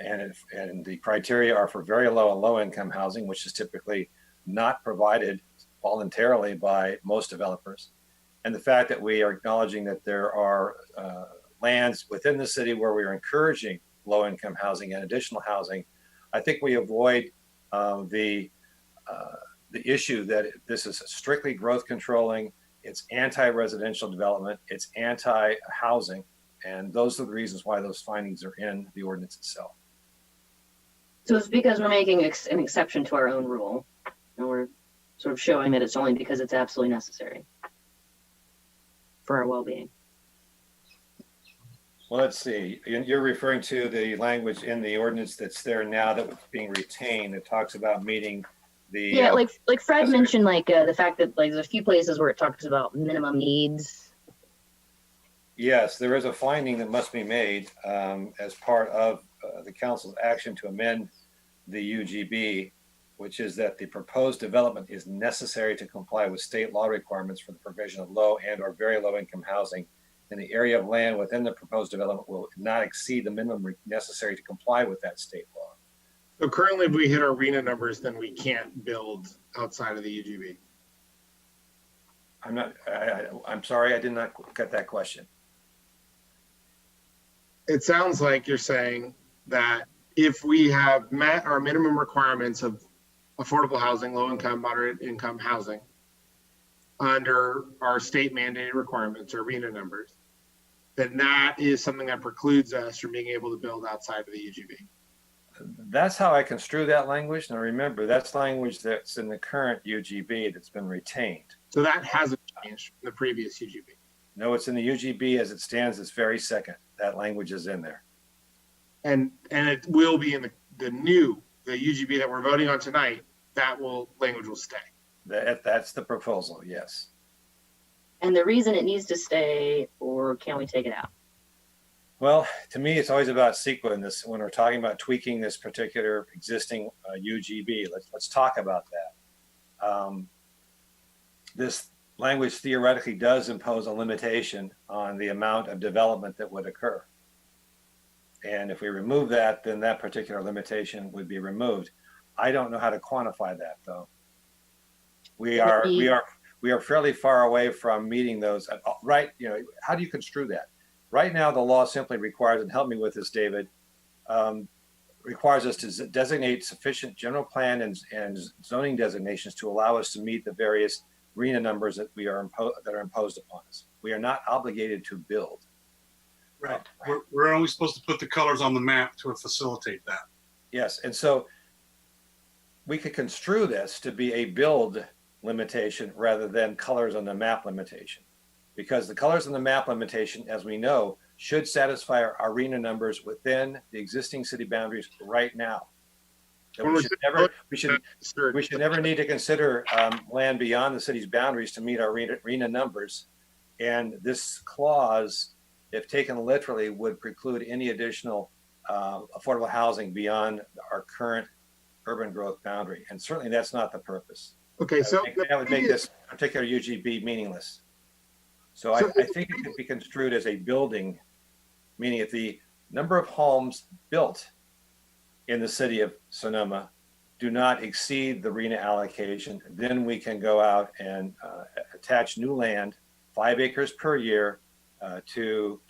and the criteria are for very low and low income housing, which is typically not provided voluntarily by most developers. And the fact that we are acknowledging that there are lands within the city where we are encouraging low income housing and additional housing, I think we avoid the issue that this is strictly growth controlling, it's anti-residential development, it's anti-housing, and those are the reasons why those findings are in the ordinance itself. So it's because we're making an exception to our own rule, and we're sort of showing that it's only because it's absolutely necessary for our well-being. Well, let's see. You're referring to the language in the ordinance that's there now that was being retained. It talks about meeting the yeah, like Fred mentioned, like the fact that like there's a few places where it talks about minimum needs. Yes, there is a finding that must be made as part of the council's action to amend the UGB, which is that the proposed development is necessary to comply with state law requirements for the provision of low and or very low income housing. And the area of land within the proposed development will not exceed the minimum necessary to comply with that state law. So currently, if we hit our RENA numbers, then we can't build outside of the UGB. I'm sorry, I did not get that question. It sounds like you're saying that if we have met our minimum requirements of affordable housing, low income, moderate income housing under our state mandated requirements or RENA numbers, then that is something that precludes us from being able to build outside of the UGB. That's how I construe that language. Now remember, that's language that's in the current UGB that's been retained. So that hasn't changed from the previous UGB. No, it's in the UGB as it stands this very second. That language is in there. And it will be in the UGB that we're voting on tonight. That language will stay. That's the proposal, yes. And the reason it needs to stay, or can we take it out? Well, to me, it's always about sequence. When we're talking about tweaking this particular existing UGB, let's talk about that. This language theoretically does impose a limitation on the amount of development that would occur. And if we remove that, then that particular limitation would be removed. I don't know how to quantify that, though. We are fairly far away from meeting those. Right? You know, how do you construe that? Right now, the law simply requires, and help me with this, David, requires us to designate sufficient general plan and zoning designations to allow us to meet the various RENA numbers that that are imposed upon us. We are not obligated to build. Right. We're only supposed to put the colors on the map to facilitate that. Yes, and so we could construe this to be a build limitation rather than colors on the map limitation, because the colors on the map limitation, as we know, should satisfy our RENA numbers within the existing city boundaries right now. We should never need to consider land beyond the city's boundaries to meet our RENA numbers. And this clause, if taken literally, would preclude any additional affordable housing beyond our current urban growth boundary. And certainly that's not the purpose. Okay, so that would make this particular UGB meaningless. So I think it could be construed as a building, meaning if the number of homes built in the city of Sonoma do not exceed the RENA allocation, then we can go out and attach new land, 5 acres per year, to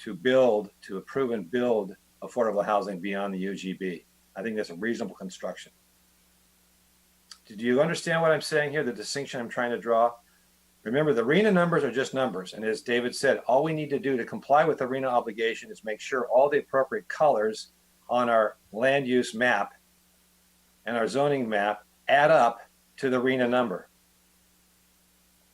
approve and build affordable housing beyond the UGB. I think that's a reasonable construction. Do you understand what I'm saying here? The distinction I'm trying to draw? Remember, the RENA numbers are just numbers. And as David said, all we need to do to comply with the RENA obligation is make sure all the appropriate colors on our land use map and our zoning map add up to the RENA number.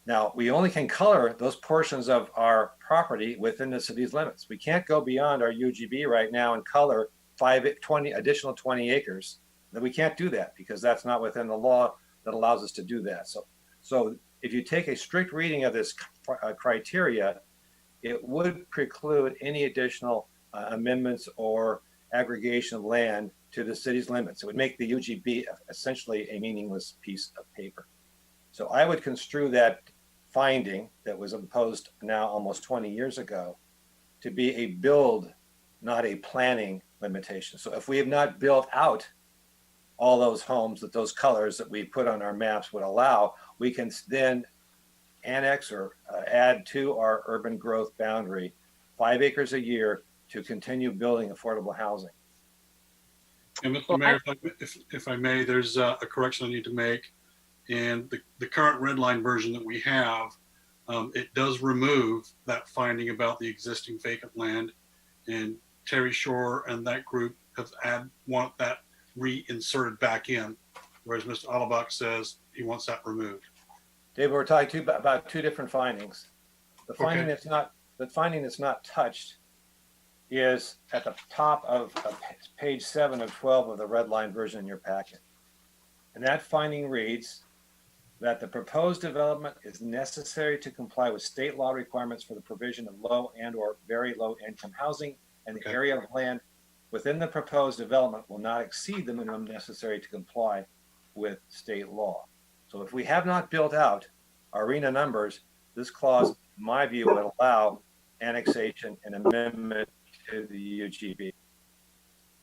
Now, we only can color those portions of our property within the city's limits. We can't go beyond our UGB right now and color 20 additional 20 acres. We can't do that because that's not within the law that allows us to do that. So if you take a strict reading of this criteria, it would preclude any additional amendments or aggregation of land to the city's limits. It would make the UGB essentially a meaningless piece of paper. So I would construe that finding that was imposed now almost 20 years ago to be a build, not a planning limitation. So if we have not built out all those homes that those colors that we put on our maps would allow, we can then annex or add to our urban growth boundary 5 acres a year to continue building affordable housing. And Mr. Mayor, if I may, there's a correction I need to make. And the current red line version that we have, it does remove that finding about the existing vacant land. And Terry Shore and that group want that reinserted back in, whereas Mr. Alabak says he wants that removed. David, we're talking about two different findings. The finding that's not touched is at the top of page 7 of 12 of the red line version in your packet. And that finding reads that the proposed development is necessary to comply with state law requirements for the provision of low and or very low income housing, and the area of land within the proposed development will not exceed the minimum necessary to comply with state law. So if we have not built out our RENA numbers, this clause, in my view, would allow annexation and amendment to the UGB.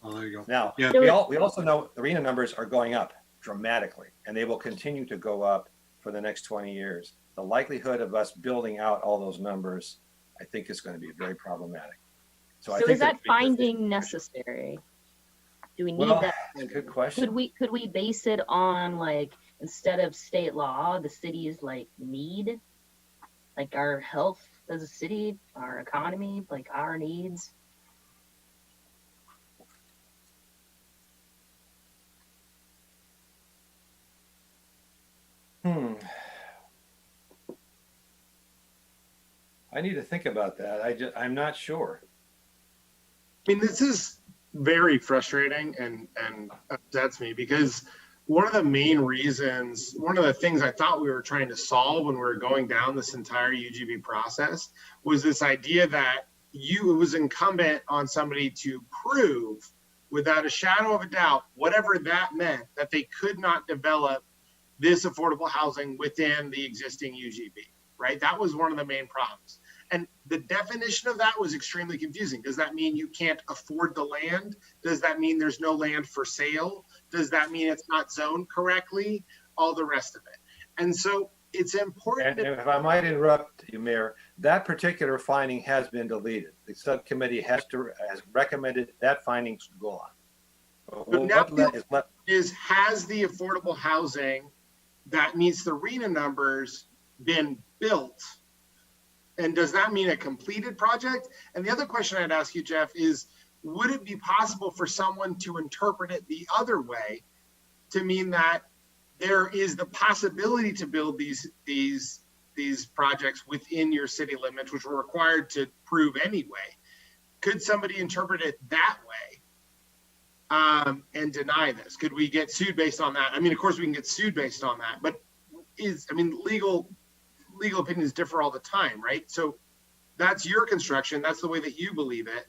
Oh, there you go. Now, yeah. we also know the RENA numbers are going up dramatically, and they will continue to go up for the next 20 years. The likelihood of us building out all those numbers, I think, is going to be very problematic. So is that finding necessary? Do we need that? Good question. Could we base it on, like, instead of state law, the city's like need, like our health as a city, our economy, like our needs? I need to think about that. I'm not sure. I mean, this is very frustrating and upsets me because one of the main reasons, one of the things I thought we were trying to solve when we were going down this entire UGB process was this idea that it was incumbent on somebody to prove without a shadow of a doubt, whatever that meant, that they could not develop this affordable housing within the existing UGB, right? That was one of the main problems. And the definition of that was extremely confusing. Does that mean you can't afford the land? Does that mean there's no land for sale? Does that mean it's not zoned correctly? All the rest of it. And so it's important. And if I might interrupt you, Mayor, that particular finding has been deleted. The subcommittee has recommended that finding to go on. But now has the affordable housing that meets the RENA numbers been built? And does that mean a completed project? And the other question I'd ask you, Jeff, is would it be possible for someone to interpret it the other way to mean that there is the possibility to build these projects within your city limits, which we're required to prove anyway? Could somebody interpret it that way and deny this? Could we get sued based on that? I mean, of course we can get sued based on that, but legal opinions differ all the time, right? So that's your construction. That's the way that you believe it.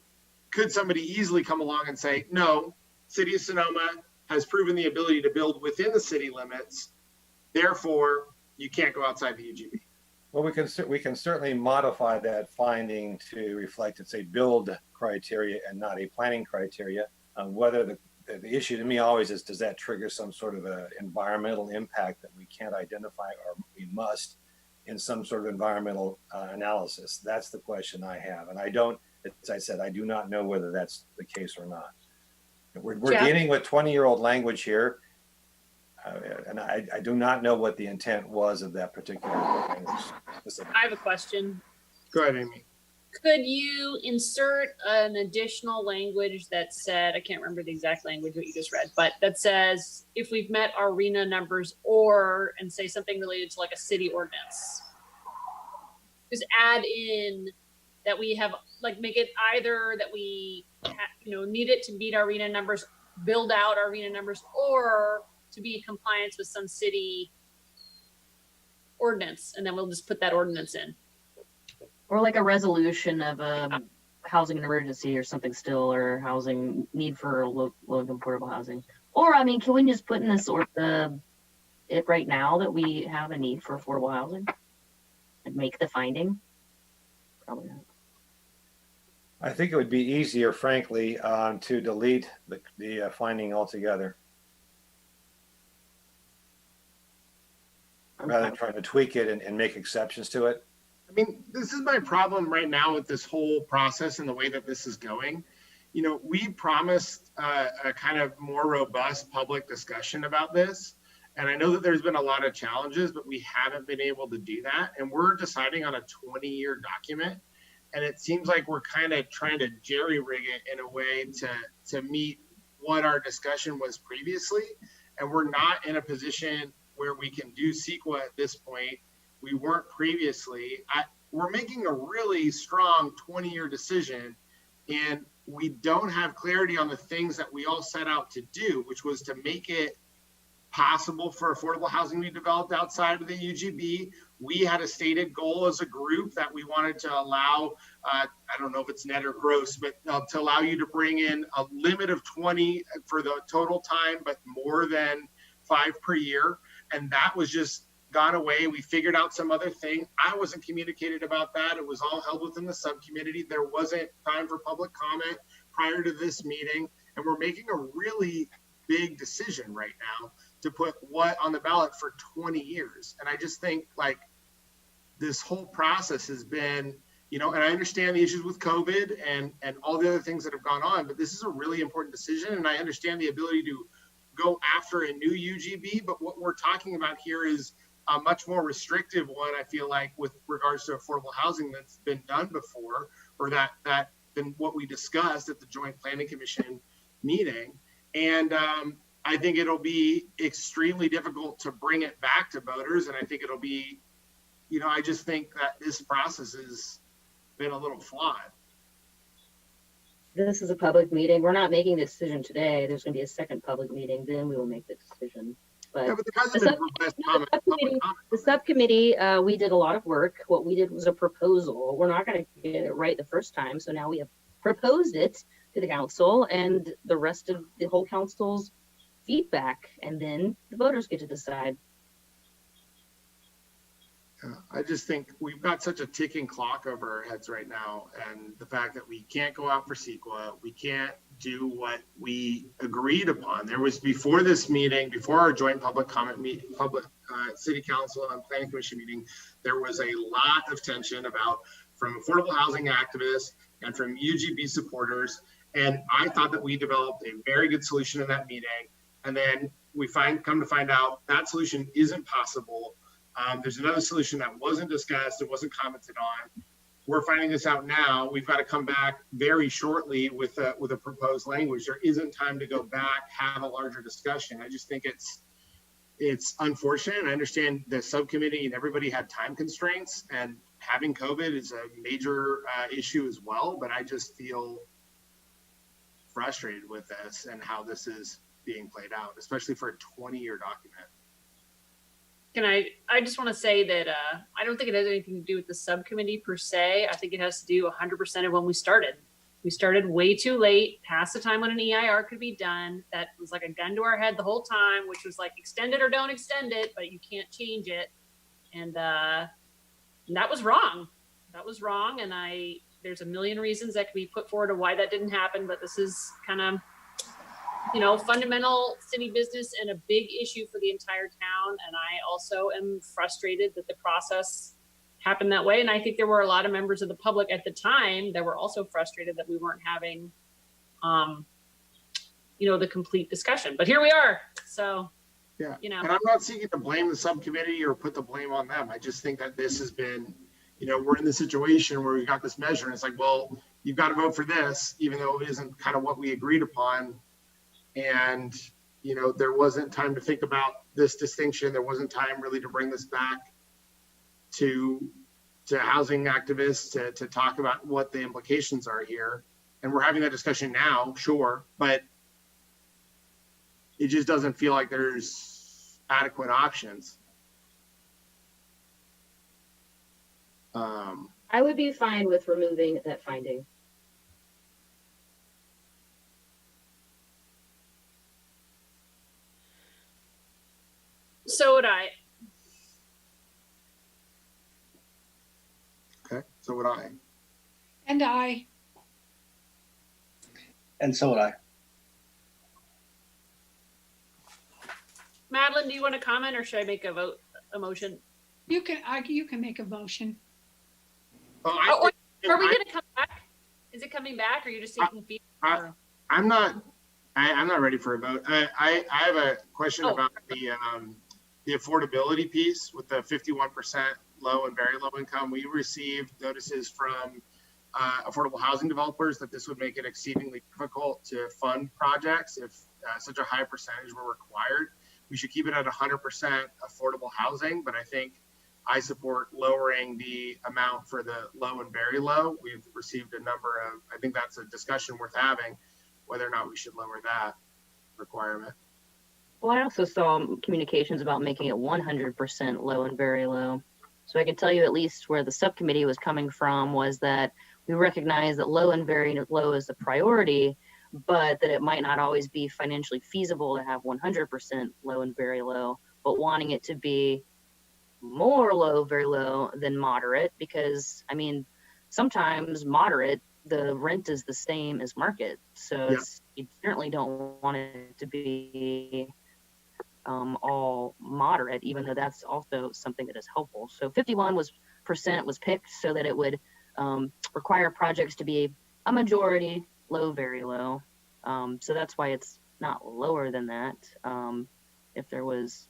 Could somebody easily come along and say, no, City of Sonoma has proven the ability to build within the city limits. Therefore, you can't go outside the UGB. Well, we can certainly modify that finding to reflect it's a build criteria and not a planning criteria. Whether the issue to me always is, does that trigger some sort of a environmental impact that we can't identify or we must in some sort of environmental analysis? That's the question I have. And I don't, as I said, I do not know whether that's the case or not. We're dealing with 20-year-old language here. And I do not know what the intent was of that particular language specifically. I have a question. Go ahead, Amy. Could you insert an additional language that said, I can't remember the exact language what you just read, but that says if we've met our RENA numbers, or, and say something related to like a city ordinance? Just add in that we have, like, make it either that we need it to meet our RENA numbers, build out our RENA numbers, or to be in compliance with some city ordinance, and then we'll just put that ordinance in. Or like a resolution of a housing emergency or something still, or housing need for low-income portable housing. Or, I mean, can we just put in this it right now that we have a need for affordable housing and make the finding? Probably not. I think it would be easier, frankly, to delete the finding altogether, rather than trying to tweak it and make exceptions to it. I mean, this is my problem right now with this whole process and the way that this is going. You know, we promised a kind of more robust public discussion about this. And I know that there's been a lot of challenges, but we haven't been able to do that. And we're deciding on a 20-year document. And it seems like we're kind of trying to jerry-rig it in a way to meet what our discussion was previously. And we're not in a position where we can do CEQA at this point. We weren't previously. We're making a really strong 20-year decision, and we don't have clarity on the things that we all set out to do, which was to make it possible for affordable housing to be developed outside of the UGB. We had a stated goal as a group that we wanted to allow, I don't know if it's net or gross, but to allow you to bring in a limit of 20 for the total time, but more than 5 per year. And that was just gone away. We figured out some other thing. I wasn't communicated about that. It was all held within the subcommittee. There wasn't time for public comment prior to this meeting. And we're making a really big decision right now to put what on the ballot for 20 years. And I just think like this whole process has been, and I understand the issues with COVID and all the other things that have gone on, but this is a really important decision. And I understand the ability to go after a new UGB, but what we're talking about here is a much more restrictive one, I feel like, with regards to affordable housing that's been done before, or that than what we discussed at the Joint Planning Commission meeting. And I think it'll be extremely difficult to bring it back to voters. And I think it'll be, I just think that this process has been a little flawed. This is a public meeting. We're not making the decision today. There's going to be a second public meeting. Then we will make the decision. But yeah, but there hasn't been robust comment. the subcommittee, we did a lot of work. What we did was a proposal. We're not going to get it right the first time. So now we have proposed it to the council and the rest of the whole council's feedback. And then the voters get to decide. I just think we've got such a ticking clock over our heads right now. And the fact that we can't go out for CEQA, we can't do what we agreed upon. There was, before this meeting, before our joint public comment meeting, city council and planning commission meeting, there was a lot of tension from affordable housing activists and from UGB supporters. And I thought that we developed a very good solution in that meeting. And then we come to find out that solution isn't possible. There's another solution that wasn't discussed, it wasn't commented on. We're finding this out now. We've got to come back very shortly with a proposed language. There isn't time to go back, have a larger discussion. I just think it's unfortunate. I understand the subcommittee and everybody had time constraints, and having COVID is a major issue as well. But I just feel frustrated with this and how this is being played out, especially for a 20-year document. I just want to say that I don't think it has anything to do with the subcommittee per se. I think it has to do 100% of when we started. We started way too late, past the time when an EIR could be done. That was like a gun to our head the whole time, which was like extend it or don't extend it, but you can't change it. And that was wrong. That was wrong. And there's a million reasons that could be put forward of why that didn't happen, but this is kind of, fundamental city business and a big issue for the entire town. And I also am frustrated that the process happened that way. And I think there were a lot of members of the public at the time that were also frustrated that we weren't having, the complete discussion. But here we are. So Yeah, You know. and I'm not seeking to blame the subcommittee or put the blame on them. I just think that this has been, we're in the situation where we've got this measure and it's like, well, you've got to vote for this, even though it isn't kind of what we agreed upon. And, there wasn't time to think about this distinction. There wasn't time really to bring this back to housing activists to talk about what the implications are here. And we're having that discussion now, sure, but it just doesn't feel like there's adequate options. I would be fine with removing that finding. So would I. Okay, so would I. And I. And so would I. Madeline, do you want to comment or should I make a motion? You can make a motion. Are we going to come back? Is it coming back or are you just taking feedback? I'm not ready for a vote. I have a question about the affordability piece with the 51% low and very low income. We received notices from affordable housing developers that this would make it exceedingly difficult to fund projects if such a high percentage were required. We should keep it at 100% affordable housing, but I think I support lowering the amount for the low and very low. We've received a number of, I think that's a discussion worth having, whether or not we should lower that requirement. Well, I also saw communications about making it 100% low and very low. So I can tell you at least where the subcommittee was coming from was that we recognize that low and very low is the priority, but that it might not always be financially feasible to have 100% low and very low, but wanting it to be more low, very low than moderate, because I mean, sometimes moderate, the rent is the same as market. So you certainly don't want it to be all moderate, even though that's also something that is helpful. So 51% was picked so that it would require projects to be a majority low, very low. So that's why it's not lower than that. If there was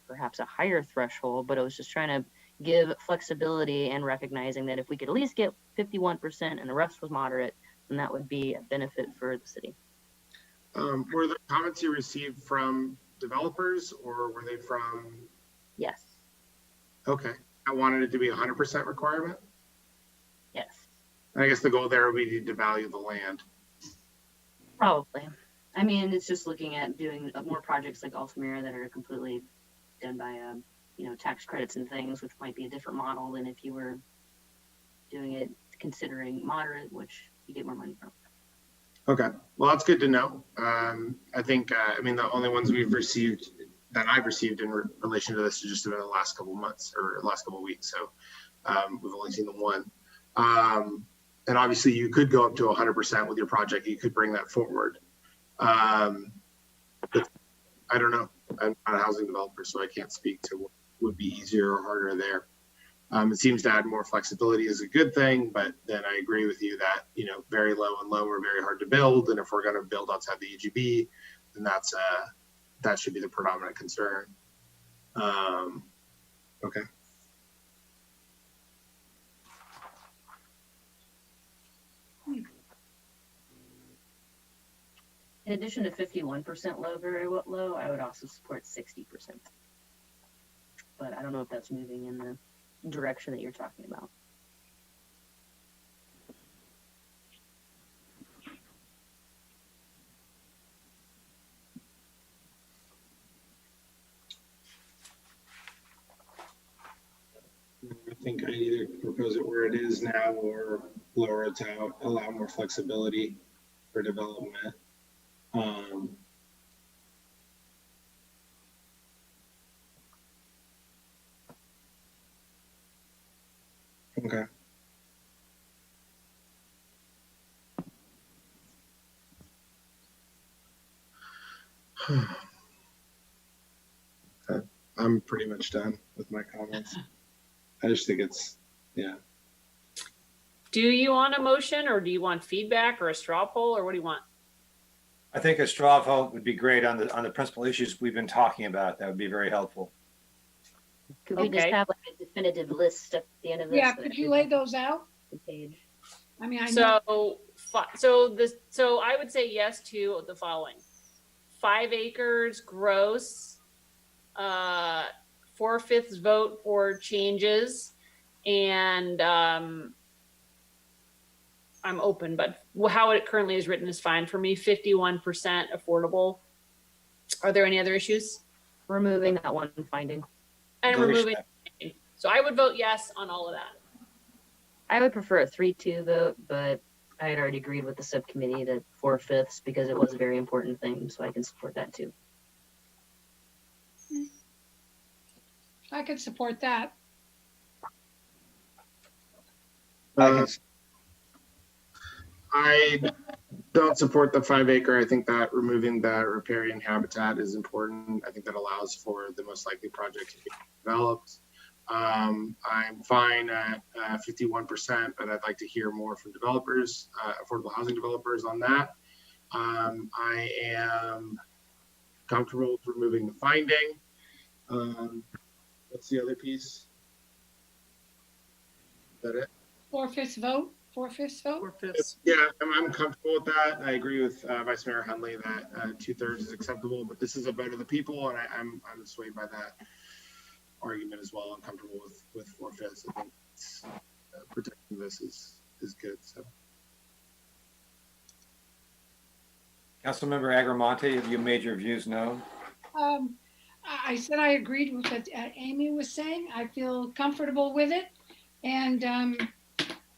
perhaps a higher threshold, but it was just trying to give flexibility and recognizing that if we could at least get 51% and the rest was moderate, then that would be a benefit for the city. Were the comments you received from developers or were they from? Yes. Okay. I wanted it to be 100% requirement? Yes. I guess the goal there would be to devalue the land. Probably. I mean, it's just looking at doing more projects like Altamira that are completely done by, tax credits and things, which might be a different model than if you were doing it considering moderate, which you get more money from. Okay, well, that's good to know. I think, the only ones we've received that I've received in relation to this is just about the last couple of months or last couple of weeks. So we've only seen the one. And obviously you could go up to 100% with your project. You could bring that forward. But I don't know. I'm not a housing developer, so I can't speak to what would be easier or harder there. It seems to add more flexibility is a good thing, but then I agree with you that, very low and low are very hard to build. And if we're going to build outside the EGB, then that should be the predominant concern. Okay. In addition to 51% low, very low, I would also support 60%. But I don't know if that's moving in the direction that you're talking about. I think I either propose it where it is now or lower it to allow more flexibility for development. Okay. I'm pretty much done with my comments. I just think it's, yeah. Do you want a motion or do you want feedback or a straw poll or what do you want? I think a straw vote would be great on the principal issues we've been talking about. That would be very helpful. Could we just Okay. have like a definitive list at the end of this? Yeah, could you lay those out? Page. I mean, I know. So I would say yes to the following: 5 acres gross, 4/5 vote for changes, and I'm open, but how it currently is written is fine for me. 51% affordable. Are there any other issues? Removing that one finding. And Delete removing. that. So I would vote yes on all of that. I would prefer a 3-2 vote, but I had already agreed with the subcommittee that 4/5 because it was a very important thing, so I can support that too. I could support that. I don't support the 5 acre. I think that removing that riparian habitat is important. I think that allows for the most likely project to be developed. I'm fine at 51%, but I'd like to hear more from developers, affordable housing developers on that. I am comfortable with removing the finding. What's the other piece? Is that it? 4/5 vote, 4/5 vote. 4/5. Yeah, I'm comfortable with that. I agree with Vice Mayor Hundley that 2/3 is acceptable, but this is a vote of the people, and I'm swayed by that argument as well. I'm comfortable with 4/5. I think protecting this is good. So, Councilmember Agrimonti, have you made your views known? I said I agreed with what Amy was saying. I feel comfortable with it. And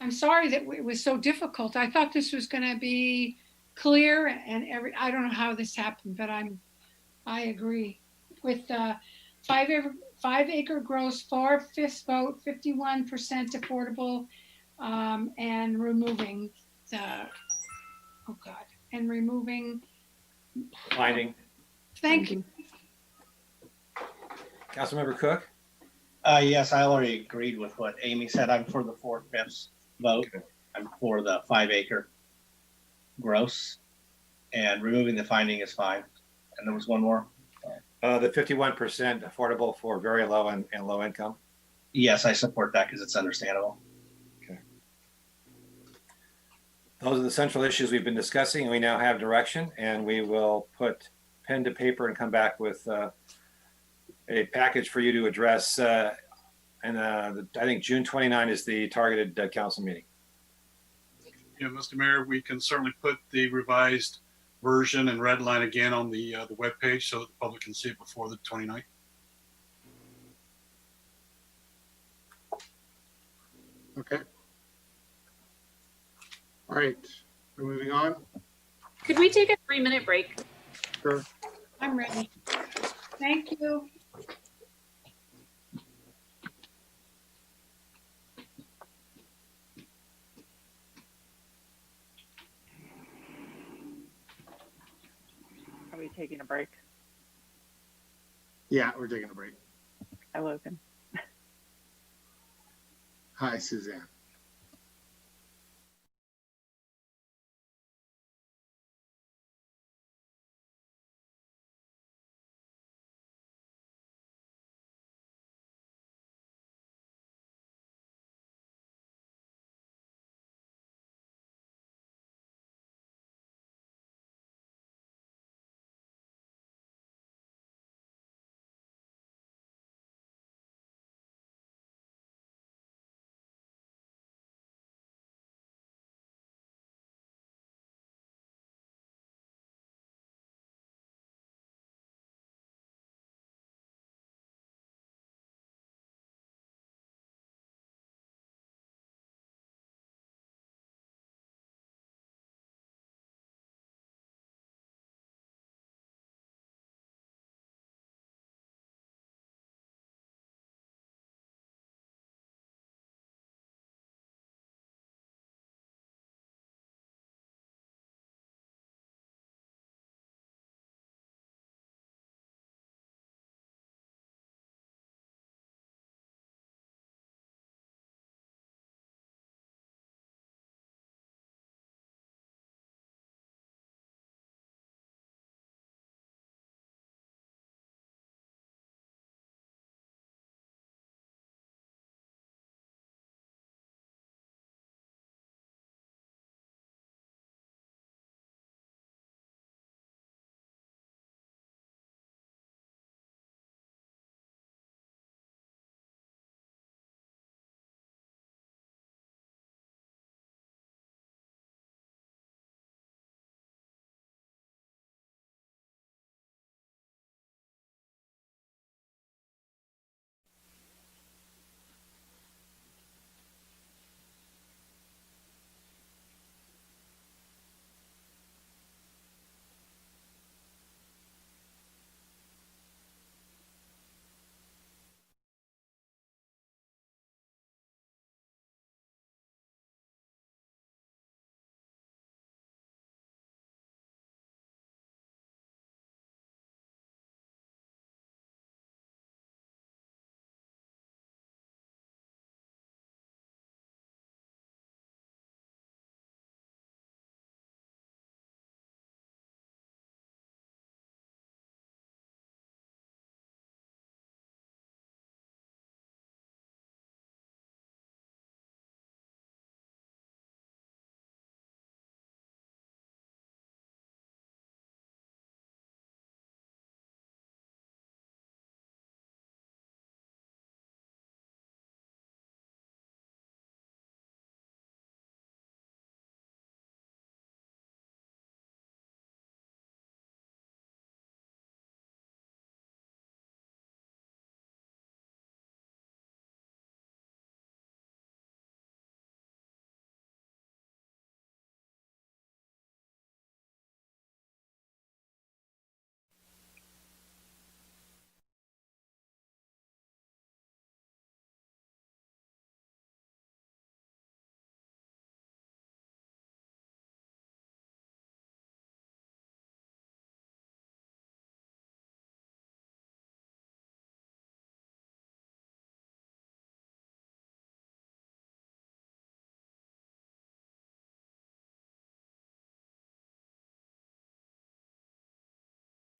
I'm sorry that it was so difficult. I thought this was going to be clear and I don't know how this happened, but I agree with 5 acre gross, 4/5 vote, 51% affordable, and removing removing. Finding. Thank you. Councilmember Cook? Yes, I already agreed with what Amy said. I'm for the 4/5 vote. Okay. I'm for the 5 acre gross, and removing the finding is fine. And there was one more. The 51% affordable for very low and low income. Yes, I support that because it's understandable. Okay. Those are the central issues we've been discussing, and we now have direction, and we will put pen to paper and come back with a package for you to address. I think June 29 is the targeted council meeting. Yeah, Mr. Mayor, we can certainly put the revised version and red line again on the webpage so that the public can see it before the 29th. okay. All right, we're moving on. Could we take a 3-minute break? Sure. I'm ready. Thank you. Are we taking a break? Yeah, we're taking a break. Hi, Logan. Hi, Suzanne.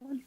one.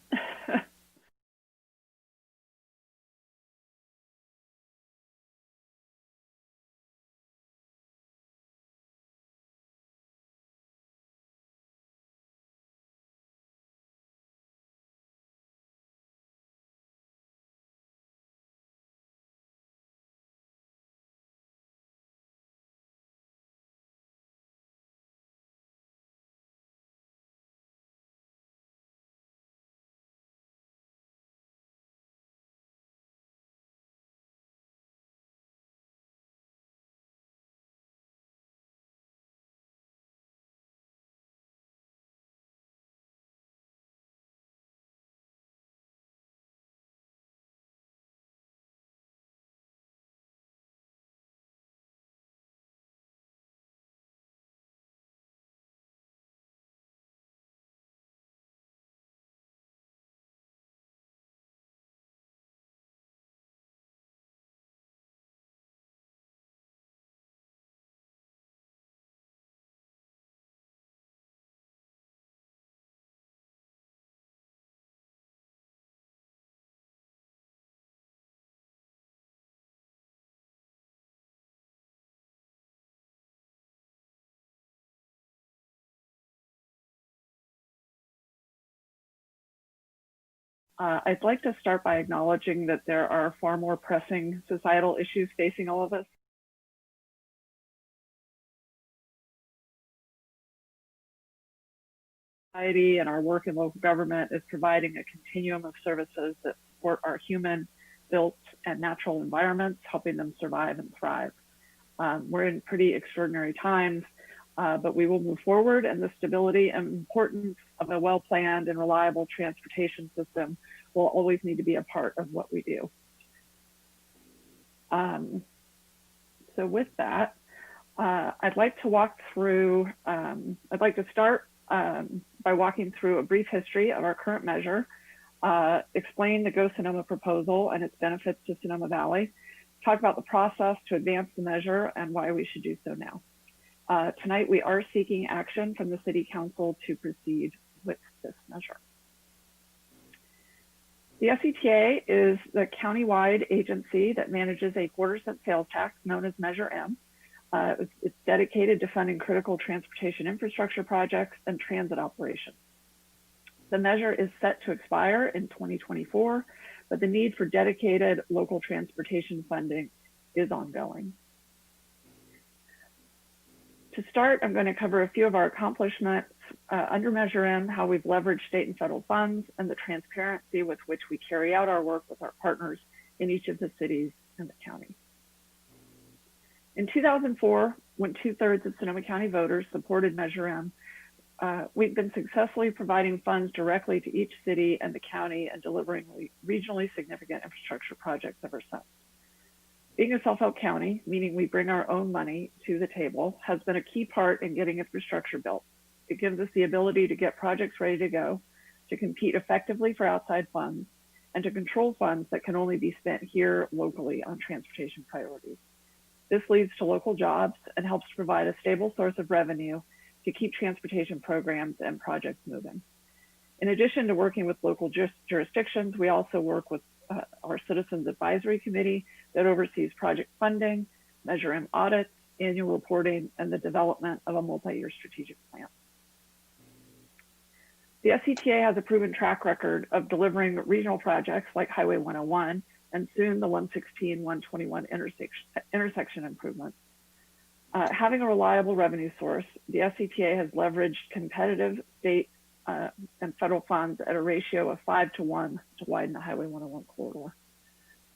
I'd like to start by acknowledging that there are far more pressing societal issues facing all of us. Society and our work in local government is providing a continuum of services that support our human, built, and natural environments, helping them survive and thrive. We're in pretty extraordinary times, but we will move forward, and the stability and importance of a well-planned and reliable transportation system will always need to be a part of what we do. So with that, I'd like to start by walking through a brief history of our current measure, explain the Go Sonoma proposal and its benefits to Sonoma Valley, talk about the process to advance the measure and why we should do so now. Tonight, we are seeking action from the City Council to proceed with this measure. The SETA is the county-wide agency that manages a quarter-cent sales tax known as Measure M. It's dedicated to funding critical transportation infrastructure projects and transit operations. The measure is set to expire in 2024, but the need for dedicated local transportation funding is ongoing. To start, I'm going to cover a few of our accomplishments under Measure M, how we've leveraged state and federal funds, and the transparency with which we carry out our work with our partners in each of the cities and the county. In 2004, when 2/3 of Sonoma County voters supported Measure M, we've been successfully providing funds directly to each city and the county and delivering regionally significant infrastructure projects ever since. Being a self-help county, meaning we bring our own money to the table, has been a key part in getting infrastructure built. It gives us the ability to get projects ready to go, to compete effectively for outside funds, and to control funds that can only be spent here locally on transportation priorities. This leads to local jobs and helps provide a stable source of revenue to keep transportation programs and projects moving. In addition to working with local jurisdictions, we also work with our Citizens Advisory Committee that oversees project funding, Measure M audits, annual reporting, and the development of a multi-year strategic plan. The SETA has a proven track record of delivering regional projects like Highway 101 and soon the 116-121 intersection improvements. Having a reliable revenue source, the SETA has leveraged competitive state and federal funds at a ratio of 5-to-1 to widen the Highway 101 corridor.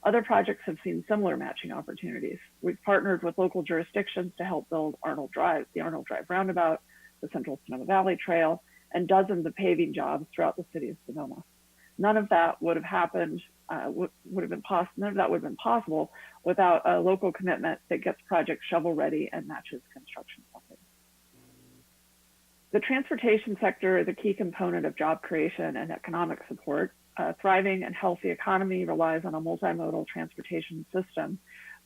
Other projects have seen similar matching opportunities. We've partnered with local jurisdictions to help build Arnold Drive, the Arnold Drive Roundabout, the Central Sonoma Valley Trail, and dozens of paving jobs throughout the city of Sonoma. None of that would have happened, none of that would have been possible without a local commitment that gets projects shovel ready and matches construction funding. The transportation sector is a key component of job creation and economic support. A thriving and healthy economy relies on a multimodal transportation system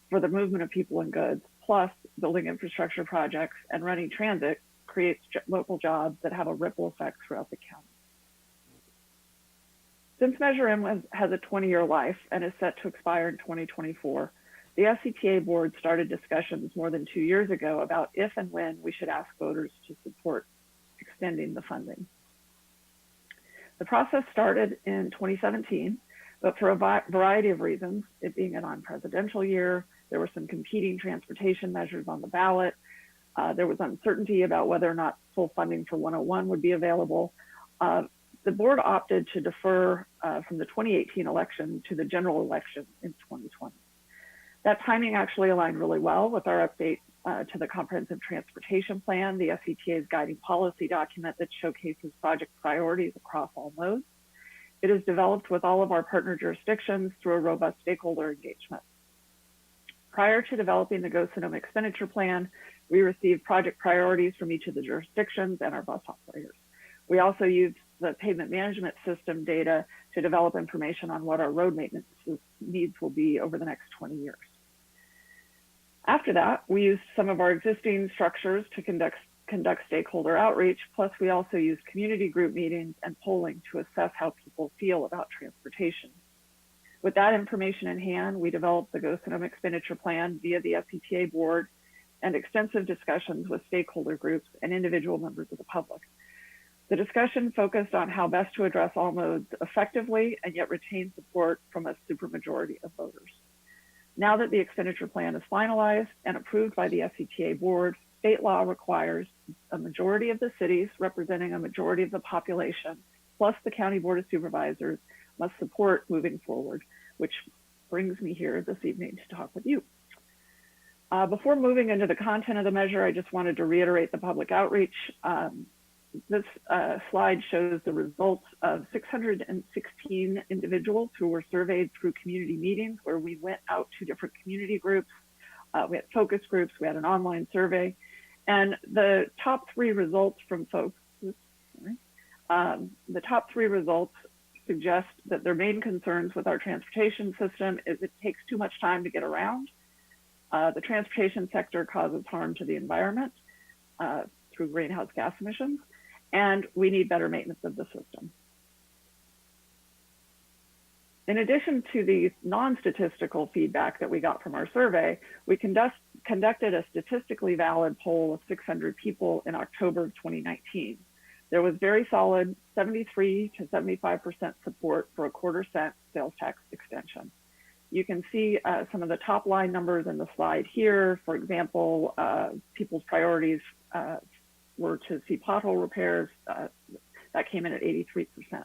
for the movement of people and goods, plus building infrastructure projects and running transit creates local jobs that have a ripple effect throughout the county. Since Measure M has a 20-year life and is set to expire in 2024, the SCTA board started discussions more than 2 years ago about if and when we should ask voters to support extending the funding. The process started in 2017, but for a variety of reasons, it being a non-presidential year, there were some competing transportation measures on the ballot. There was uncertainty about whether or not full funding for 101 would be available. The board opted to defer from the 2018 election to the general election in 2020. That timing actually aligned really well with our update to the Comprehensive Transportation Plan, the SCTA's guiding policy document that showcases project priorities across all modes. It is developed with all of our partner jurisdictions through a robust stakeholder engagement. Prior to developing the Go Sonoma expenditure plan, we received project priorities from each of the jurisdictions and our bus operators. We also used the pavement management system data to develop information on what our road maintenance needs will be over the next 20 years. After that, we used some of our existing structures to conduct stakeholder outreach, plus we also used community group meetings and polling to assess how people feel about transportation. With that information in hand, we developed the Go Sonoma expenditure plan via the SCTA board and extensive discussions with stakeholder groups and individual members of the public. The discussion focused on how best to address all modes effectively and yet retain support from a supermajority of voters. Now that the expenditure plan is finalized and approved by the SCTA board, state law requires a majority of the cities representing a majority of the population, plus the County Board of Supervisors, must support moving forward, which brings me here this evening to talk with you. Before moving into the content of the measure, I just wanted to reiterate the public outreach. This slide shows the results of 616 individuals who were surveyed through community meetings where we went out to different community groups. We had focus groups, we had an online survey, and the top three results from folks, the top three results suggest that their main concerns with our transportation system is it takes too much time to get around. The transportation sector causes harm to the environment through greenhouse gas emissions, and we need better maintenance of the system. In addition to the non-statistical feedback that we got from our survey, we conducted a statistically valid poll of 600 people in October of 2019. There was very solid 73 to 75% support for a quarter-cent sales tax extension. You can see some of the top line numbers in the slide here. For example, people's priorities were to see pothole repairs. That came in at 83%.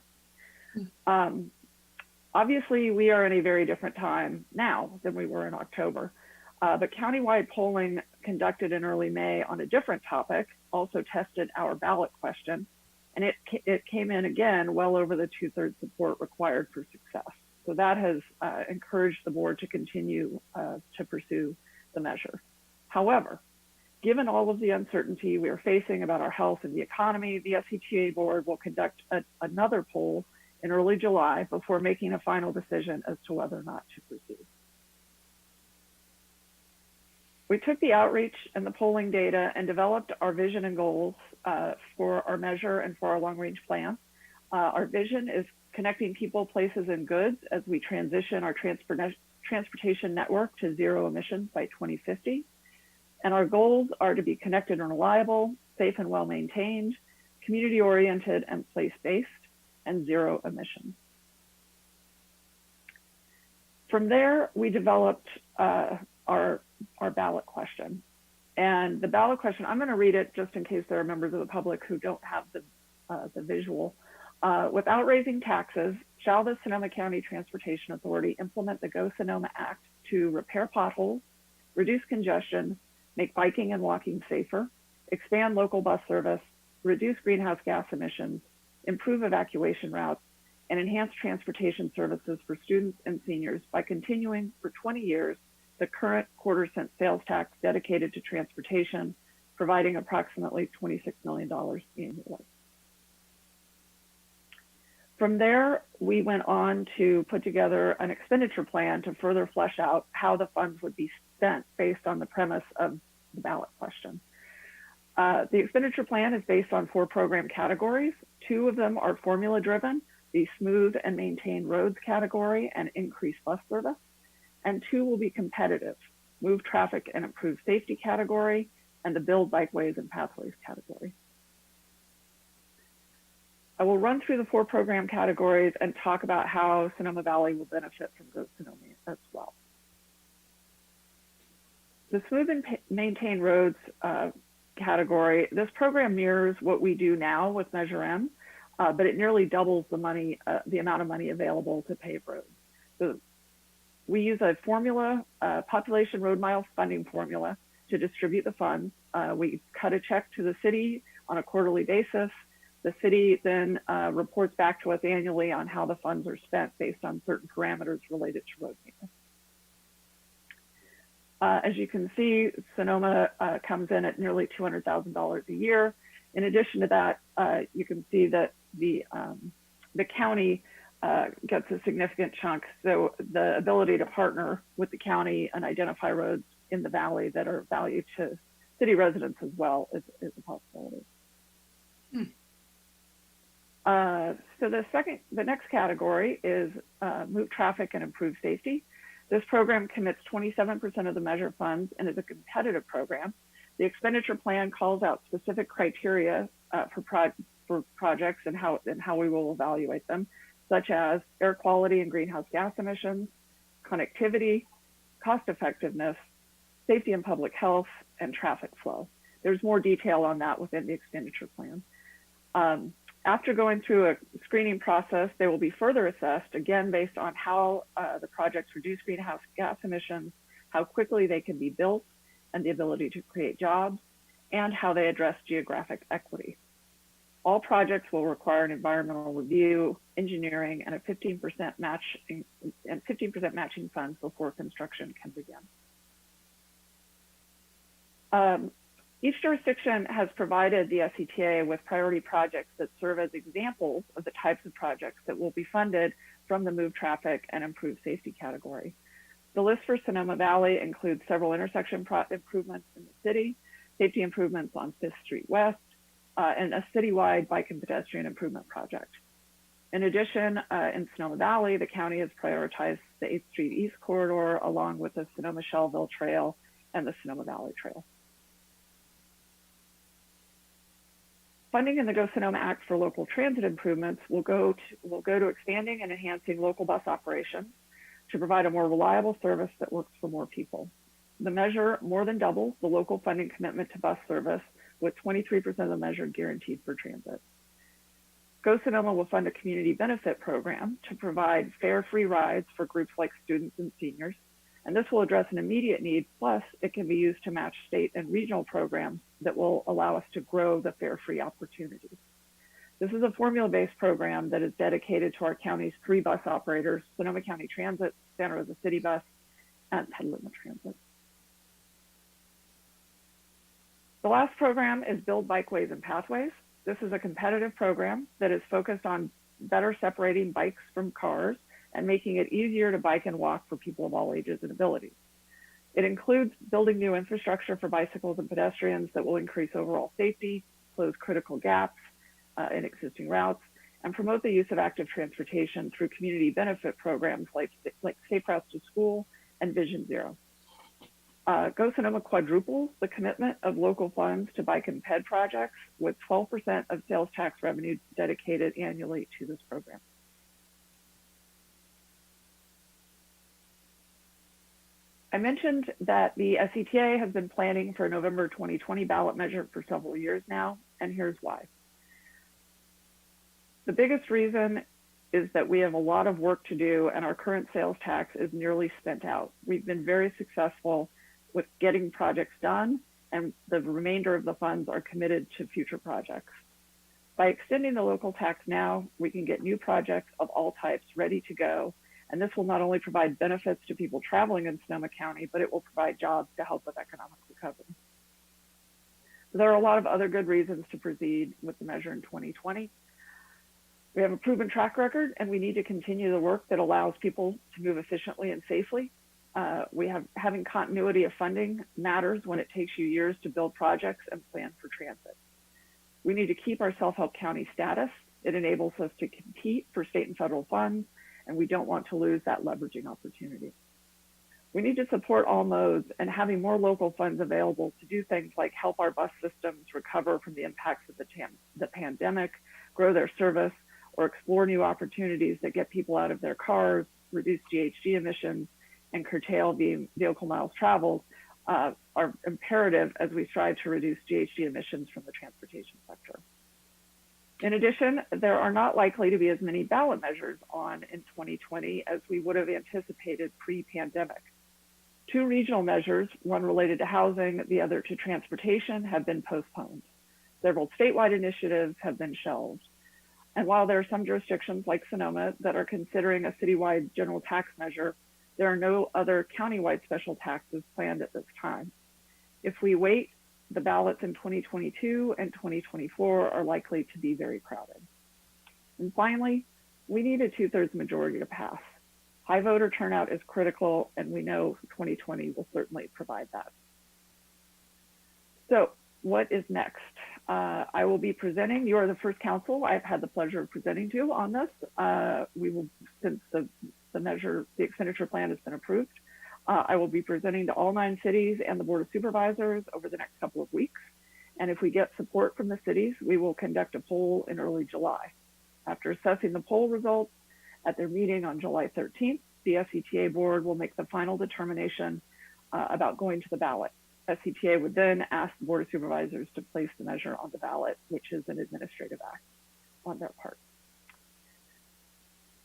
Obviously, we are in a very different time now than we were in October, but countywide polling conducted in early May on a different topic also tested our ballot question, and it came in again well over the 2/3 support required for success. So that has encouraged the board to continue to pursue the measure. However, given all of the uncertainty we are facing about our health and the economy, the SCTA board will conduct another poll in early July before making a final decision as to whether or not to proceed. We took the outreach and the polling data and developed our vision and goals for our measure and for our long-range plan. Our vision is connecting people, places, and goods as we transition our transportation network to zero emissions by 2050. And our goals are to be connected and reliable, safe and well-maintained, community-oriented and place-based, and zero emissions. From there, we developed our ballot question. And the ballot question, I'm going to read it just in case there are members of the public who don't have the visual. Without raising taxes, shall the Sonoma County Transportation Authority implement the Go Sonoma Act to repair potholes, reduce congestion, make biking and walking safer, expand local bus service, reduce greenhouse gas emissions, improve evacuation routes, and enhance transportation services for students and seniors by continuing for 20 years the current quarter-cent sales tax dedicated to transportation, providing approximately $26 million annually. From there, we went on to put together an expenditure plan to further flesh out how the funds would be spent based on the premise of the ballot question. The expenditure plan is based on 4 program categories. 2 of them are formula driven. the smooth and maintain roads category and increase bus service. And 2 will be competitive, move traffic and improve safety category, and the build bikeways and pathways category. I will run through the 4 program categories and talk about how Sonoma Valley will benefit from Go Sonoma as well. The smooth and maintain roads category, this program mirrors what we do now with Measure M, but it nearly doubles the money, the amount of money available to pave roads. So we use a formula, population road mile funding formula, to distribute the funds. We cut a check to the city on a quarterly basis. The city then reports back to us annually on how the funds are spent based on certain parameters related to road maintenance. As you can see, Sonoma comes in at nearly $200,000 a year. In addition to that, you can see that the county gets a significant chunk. So the ability to partner with the county and identify roads in the valley that are valued to city residents as well is a possibility. So the next category is move traffic and improve safety. This program commits 27% of the measure funds and is a competitive program. The expenditure plan calls out specific criteria for projects and how we will evaluate them, such as air quality and greenhouse gas emissions, connectivity, cost effectiveness, safety and public health, and traffic flow. There's more detail on that within the expenditure plan. After going through a screening process, they will be further assessed, again, based on how the projects reduce greenhouse gas emissions, how quickly they can be built, and the ability to create jobs, and how they address geographic equity. All projects will require an environmental review, engineering, and a 15% matching funds before construction can begin. Each jurisdiction has provided the SCTA with priority projects that serve as examples of the types of projects that will be funded from the move traffic and improve safety category. The list for Sonoma Valley includes several intersection improvements in the city, safety improvements on 5th Street West, and a citywide bike and pedestrian improvement project. In addition, in Sonoma Valley, the county has prioritized the 8th Street East corridor along with the Sonoma-Shellville Trail and the Sonoma Valley Trail. Funding in the Go Sonoma Act for local transit improvements will go to expanding and enhancing local bus operations to provide a more reliable service that works for more people. The measure more than doubles the local funding commitment to bus service, with 23% of the measure guaranteed for transit. Go Sonoma will fund a community benefit program to provide fare-free rides for groups like students and seniors, and this will address an immediate need, plus it can be used to match state and regional programs that will allow us to grow the fare-free opportunities. This is a formula-based program that is dedicated to our county's 3 bus operators, Sonoma County Transit, Santa Rosa City Bus, and Petaluma Transit. The last program is Build Bikeways and Pathways. This is a competitive program that is focused on better separating bikes from cars and making it easier to bike and walk for people of all ages and abilities. It includes building new infrastructure for bicycles and pedestrians that will increase overall safety, close critical gaps in existing routes, and promote the use of active transportation through community benefit programs like Safe Routes to School and Vision Zero. Go Sonoma quadruples the commitment of local funds to bike and ped projects, with 12% of sales tax revenue dedicated annually to this program. I mentioned that the SCTA has been planning for a November 2020 ballot measure for several years now, and here's why. The biggest reason is that we have a lot of work to do and our current sales tax is nearly spent out. We've been very successful with getting projects done, and the remainder of the funds are committed to future projects. By extending the local tax now, we can get new projects of all types ready to go. And this will not only provide benefits to people traveling in Sonoma County, but it will provide jobs to help with economic recovery. There are a lot of other good reasons to proceed with the measure in 2020. We have a proven track record, and we need to continue the work that allows people to move efficiently and safely. Having continuity of funding matters when it takes you years to build projects and plan for transit. We need to keep our self-help county status It enables us to compete for state and federal funds, and we don't want to lose that leveraging opportunity. We need to support all modes, and having more local funds available to do things like help our bus systems recover from the impacts of the pandemic, grow their service, or explore new opportunities that get people out of their cars, reduce GHG emissions, and curtail vehicle miles traveled are imperative as we strive to reduce GHG emissions from the transportation sector. In addition, there are not likely to be as many ballot measures on in 2020 as we would have anticipated pre-pandemic. 2 regional measures, one related to housing, the other to transportation, have been postponed. Several statewide initiatives have been shelved. And while there are some jurisdictions like Sonoma that are considering a citywide general tax measure, there are no other countywide special taxes planned at this time. If we wait, the ballots in 2022 and 2024 are likely to be very crowded. And finally, we need a 2/3 majority to pass. High voter turnout is critical, and we know 2020 will certainly provide that. So what is next? I will be presenting. You are the first council I've had the pleasure of presenting to on this. We will, since the expenditure plan has been approved, I will be presenting to all 9 cities and the Board of Supervisors over the next couple of weeks. And if we get support from the cities, we will conduct a poll in early July. After assessing the poll results at their meeting on July 13th, the SCTA board will make the final determination about going to the ballot. SCTA would then ask the Board of Supervisors to place the measure on the ballot, which is an administrative act on their part.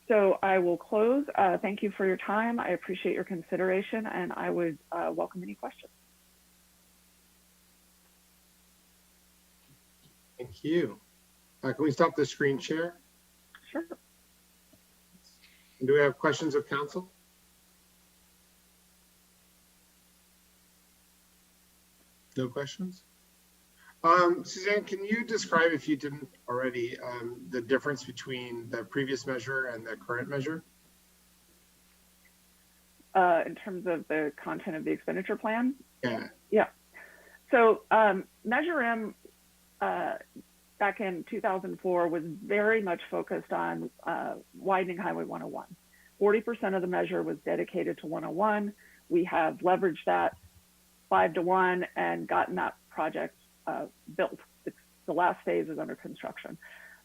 So I will close. Thank you for your time. I appreciate your consideration, and I would welcome any questions. Thank you. Can we stop the screen share? Sure. And do we have questions of council? No questions? Suzanne, can you describe, if you didn't already, the difference between the previous measure and the current measure? In terms of the content of the expenditure plan? Yeah. Yeah. So Measure M back in 2004 was very much focused on widening Highway 101. 40% of the measure was dedicated to 101. We have leveraged that 5-to-1 and gotten that project built. The last phase is under construction.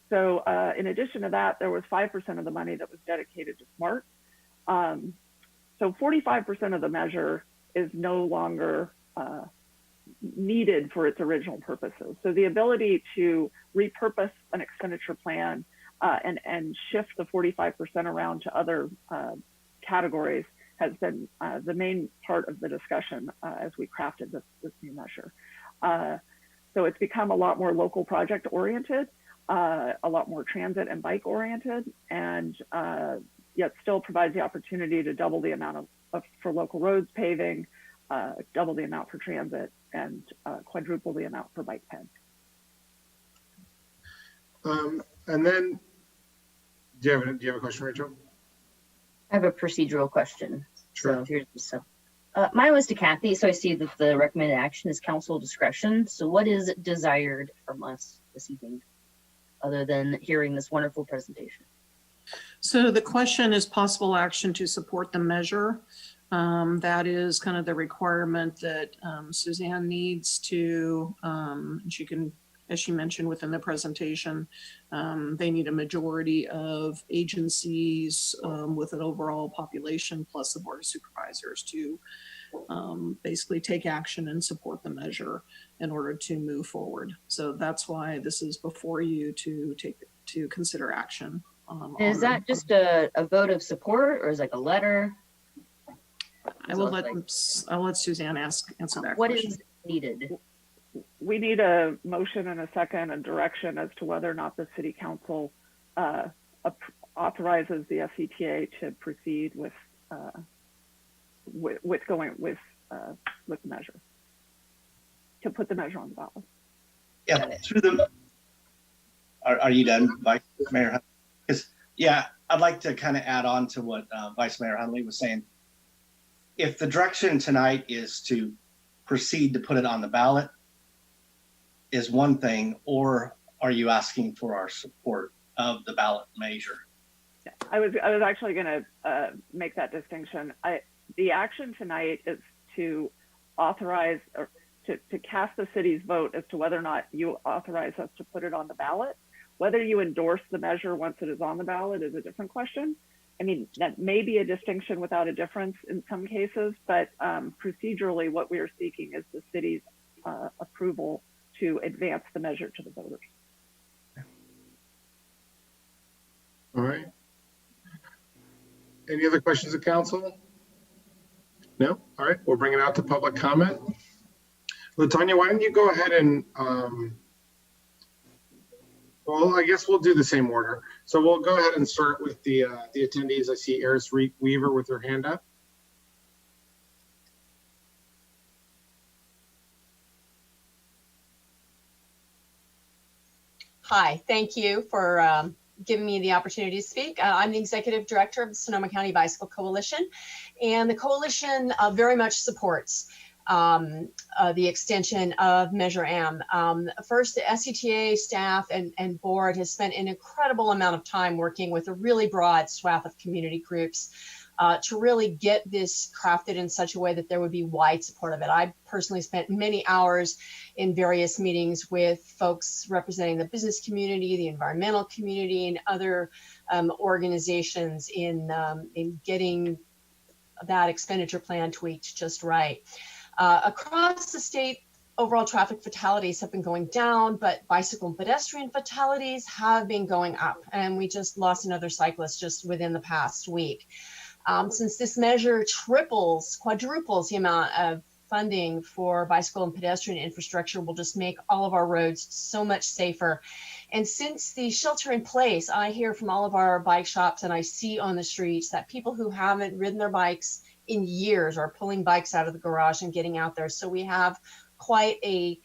So in addition to that, there was 5% of the money that was dedicated to SMART. So 45% of the measure is no longer needed for its original purposes. So the ability to repurpose an expenditure plan and shift the 45% around to other categories has been the main part of the discussion as we crafted this new measure. So it's become a lot more local project oriented, a lot more transit and bike oriented, and yet still provides the opportunity to double the amount for local roads paving, double the amount for transit, and quadruple the amount for bike ped. And then, do you have a question, Rachel? I have a procedural question. Sure. Mine was to Kathy. So I see that the recommended action is council discretion. So what is desired from us this evening, other than hearing this wonderful presentation? So the question is possible action to support the measure. That is kind of the requirement that Suzanne needs to, she can, as she mentioned within the presentation, they need a majority of agencies with an overall population plus the Board of Supervisors to basically take action and support the measure in order to move forward. So that's why this is before you to consider action. Is that just a vote of support, or is it like a letter? I'll let Suzanne answer that question. What is needed? We need a motion and a second and direction as to whether or not the city council authorizes the SCTA to proceed with the measure, to put the measure on the ballot. Yeah, through the. Are you done, Vice Mayor? Because yeah, I'd like to kind of add on to what Vice Mayor Hundley was saying. If the direction tonight is to proceed to put it on the ballot, is one thing, or are you asking for our support of the ballot measure. I was actually going to make that distinction. The action tonight is to authorize or to cast the city's vote as to whether or not you authorize us to put it on the ballot. Whether you endorse the measure once it is on the ballot is a different question. I mean, that may be a distinction without a difference in some cases, but procedurally, what we are seeking is the city's approval to advance the measure to the voters. All right. Any other questions of council? No? All right, we'll bring it out to public comment. LaTanya, why don't you go ahead and, well, I guess we'll do the same order. So we'll go ahead and start with the attendees. I see Eris Weaver with her hand up. Hi, thank you for giving me the opportunity to speak. I'm the Executive Director of the Sonoma County Bicycle Coalition, and the coalition very much supports the extension of Measure M. First, the SCTA staff and board has spent an incredible amount of time working with a really broad swath of community groups to really get this crafted in such a way that there would be wide support of it. I personally spent many hours in various meetings with folks representing the business community, the environmental community, and other organizations in getting that expenditure plan tweaked just right. Across the state, overall traffic fatalities have been going down, but bicycle and pedestrian fatalities have been going up. And we just lost another cyclist just within the past week. Since this measure quadruples the amount of funding for bicycle and pedestrian infrastructure, will just make all of our roads so much safer. And since the shelter in place, I hear from all of our bike shops and I see on the streets that people who haven't ridden their bikes in years are pulling bikes out of the garage and getting out there. So we have quite a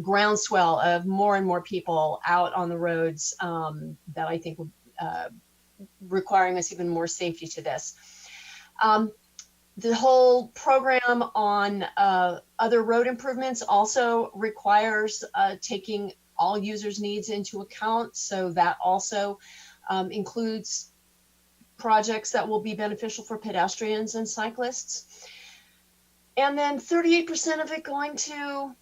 groundswell of more and more people out on the roads that I think requiring us even more safety to this. The whole program on other road improvements also requires taking all users' needs into account. So that also includes projects that will be beneficial for pedestrians and cyclists. And then 38% of it going to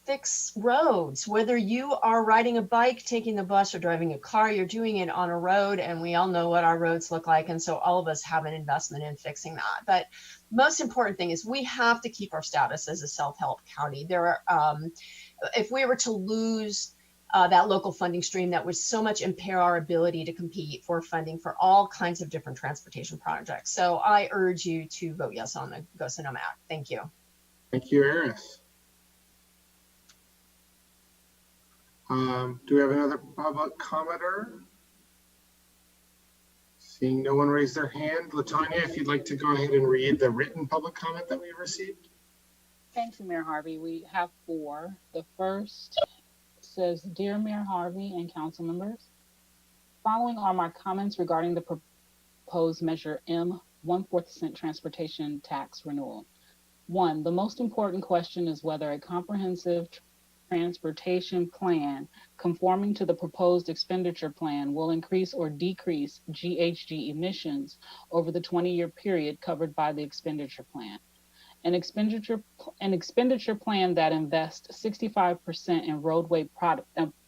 fix roads. Whether you are riding a bike, taking the bus, or driving a car, you're doing it on a road, and we all know what our roads look like. And so all of us have an investment in fixing that. But most important thing is we have to keep our status as a self-help county. There are, if we were to lose that local funding stream, that would so much impair our ability to compete for funding for all kinds of different transportation projects. So I urge you to vote yes on the Go Sonoma Act. Thank you. Thank you, Eris. Do we have another public commenter? Seeing no one raise their hand, LaTanya, if you'd like to go ahead and read the written public comment that we received. Thank you, Mayor Harvey. We have 4. The first says, Dear Mayor Harvey and council members, following are my comments regarding the proposed Measure M 1/4 cent transportation tax renewal. 1, the most important question is whether a comprehensive transportation plan conforming to the proposed expenditure plan will increase or decrease GHG emissions over the 20-year period covered by the expenditure plan. An expenditure plan that invests 65% in roadway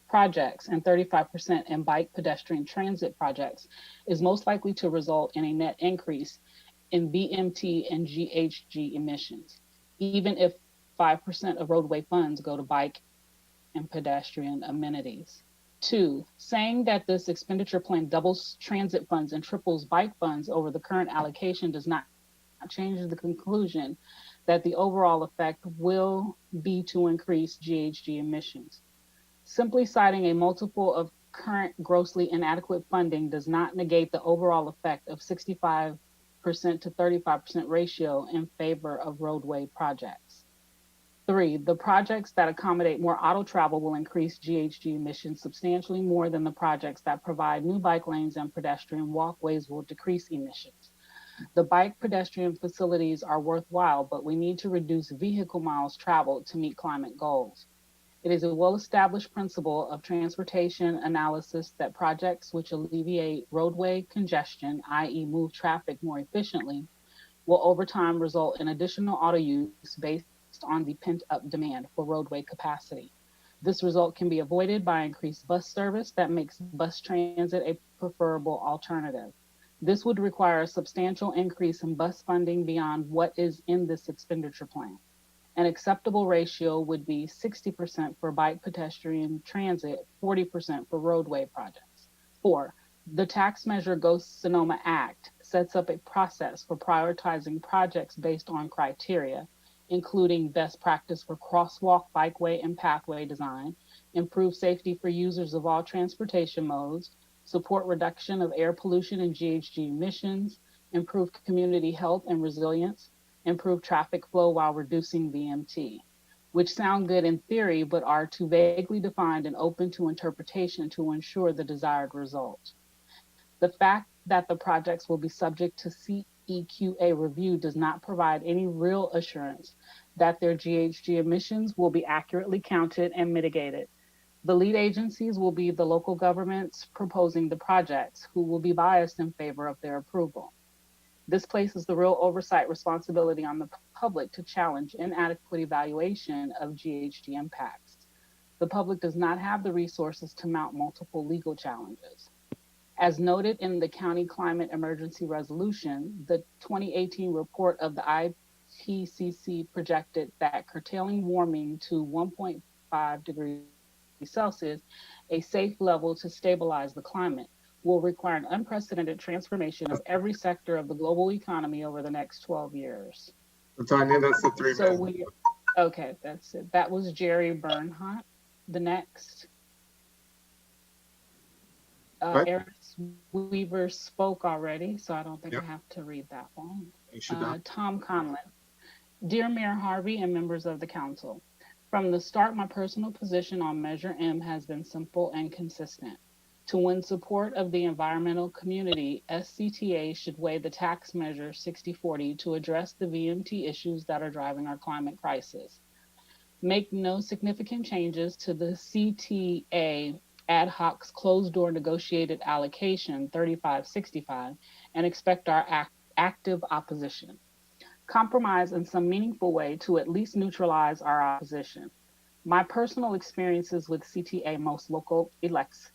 projects and 35% in bike pedestrian transit projects is most likely to result in a net increase in BMT and GHG emissions, even if 5% of roadway funds go to bike and pedestrian amenities. 2, saying that this expenditure plan doubles transit funds and triples bike funds over the current allocation does not change the conclusion that the overall effect will be to increase GHG emissions. Simply citing a multiple of current grossly inadequate funding does not negate the overall effect of 65% to 35% ratio in favor of roadway projects. 3, the projects that accommodate more auto travel will increase GHG emissions substantially more than the projects that provide new bike lanes and pedestrian walkways will decrease emissions. The bike pedestrian facilities are worthwhile, but we need to reduce vehicle miles traveled to meet climate goals. It is a well-established principle of transportation analysis that projects which alleviate roadway congestion, i.e. move traffic more efficiently, will over time result in additional auto use based on the pent-up demand for roadway capacity. This result can be avoided by increased bus service that makes bus transit a preferable alternative. This would require a substantial increase in bus funding beyond what is in this expenditure plan. An acceptable ratio would be 60% for bike pedestrian transit, 40% for roadway projects. 4. The Tax Measure Go Sonoma Act sets up a process for prioritizing projects based on criteria, including best practice for crosswalk, bikeway, and pathway design, improve safety for users of all transportation modes, support reduction of air pollution and GHG emissions, improve community health and resilience, improve traffic flow while reducing VMT, which sound good in theory, but are too vaguely defined and open to interpretation to ensure the desired result. The fact that the projects will be subject to CEQA review does not provide any real assurance that their GHG emissions will be accurately counted and mitigated. The lead agencies will be the local governments proposing the projects, who will be biased in favor of their approval. This places the real oversight responsibility on the public to challenge inadequate evaluation of GHG impacts. The public does not have the resources to mount multiple legal challenges. As noted in the County Climate Emergency Resolution, the 2018 report of the IPCC projected that curtailing warming to 1.5 degrees Celsius, a safe level to stabilize the climate, will require an unprecedented transformation of every sector of the global economy over the next 12 years. Tanya, that's the 3 So minutes. okay, that's it. That was Jerry Bernhardt. The next. Eric Weaver spoke already, so I don't think I have to read that one. Tom Conlon. Dear Mayor Harvey and members of the council, from the start, my personal position on Measure M has been simple and consistent. To win support of the environmental community, SCTA should weigh the tax measure 60/40 to address the VMT issues that are driving our climate crisis. Make no significant changes to the CTA ad hoc's closed-door negotiated allocation 3565 and expect our active opposition. Compromise in some meaningful way to at least neutralize our opposition. My personal experiences with CTA, most local elects,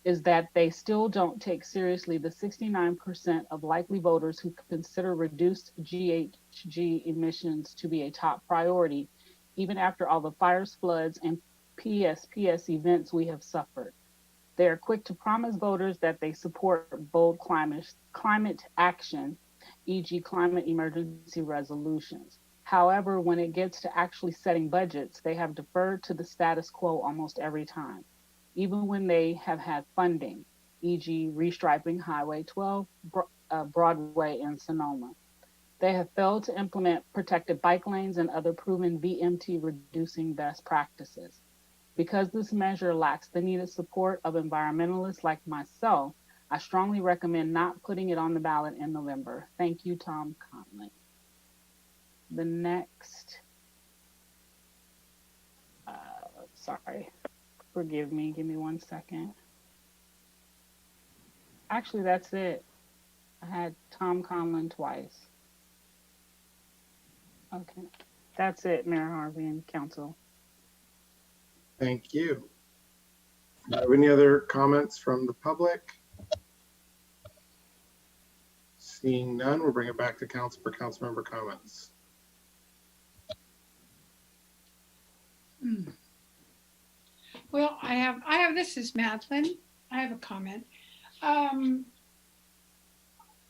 is that they still don't take seriously the 69% of likely voters who consider reduced GHG emissions to be a top priority, even after all the fires, floods, and PSPS events we have suffered. They are quick to promise voters that they support bold climate action, e.g. climate emergency resolutions. However, when it gets to actually setting budgets, they have deferred to the status quo almost every time, even when they have had funding, e.g. restriping Highway 12, Broadway, and Sonoma. They have failed to implement protected bike lanes and other proven VMT reducing best practices. Because this measure lacks the needed support of environmentalists like myself, I strongly recommend not putting it on the ballot in November. Thank you, Tom Conley. The next, sorry, forgive me, give me 1 second. Actually, that's it. I had Tom Conlon twice. Okay, that's it, Mayor Harvey and Council. Thank you. Any other comments from the public? Seeing none, we'll bring it back to council for council member comments. Well, I have, this is Madeline. I have a comment.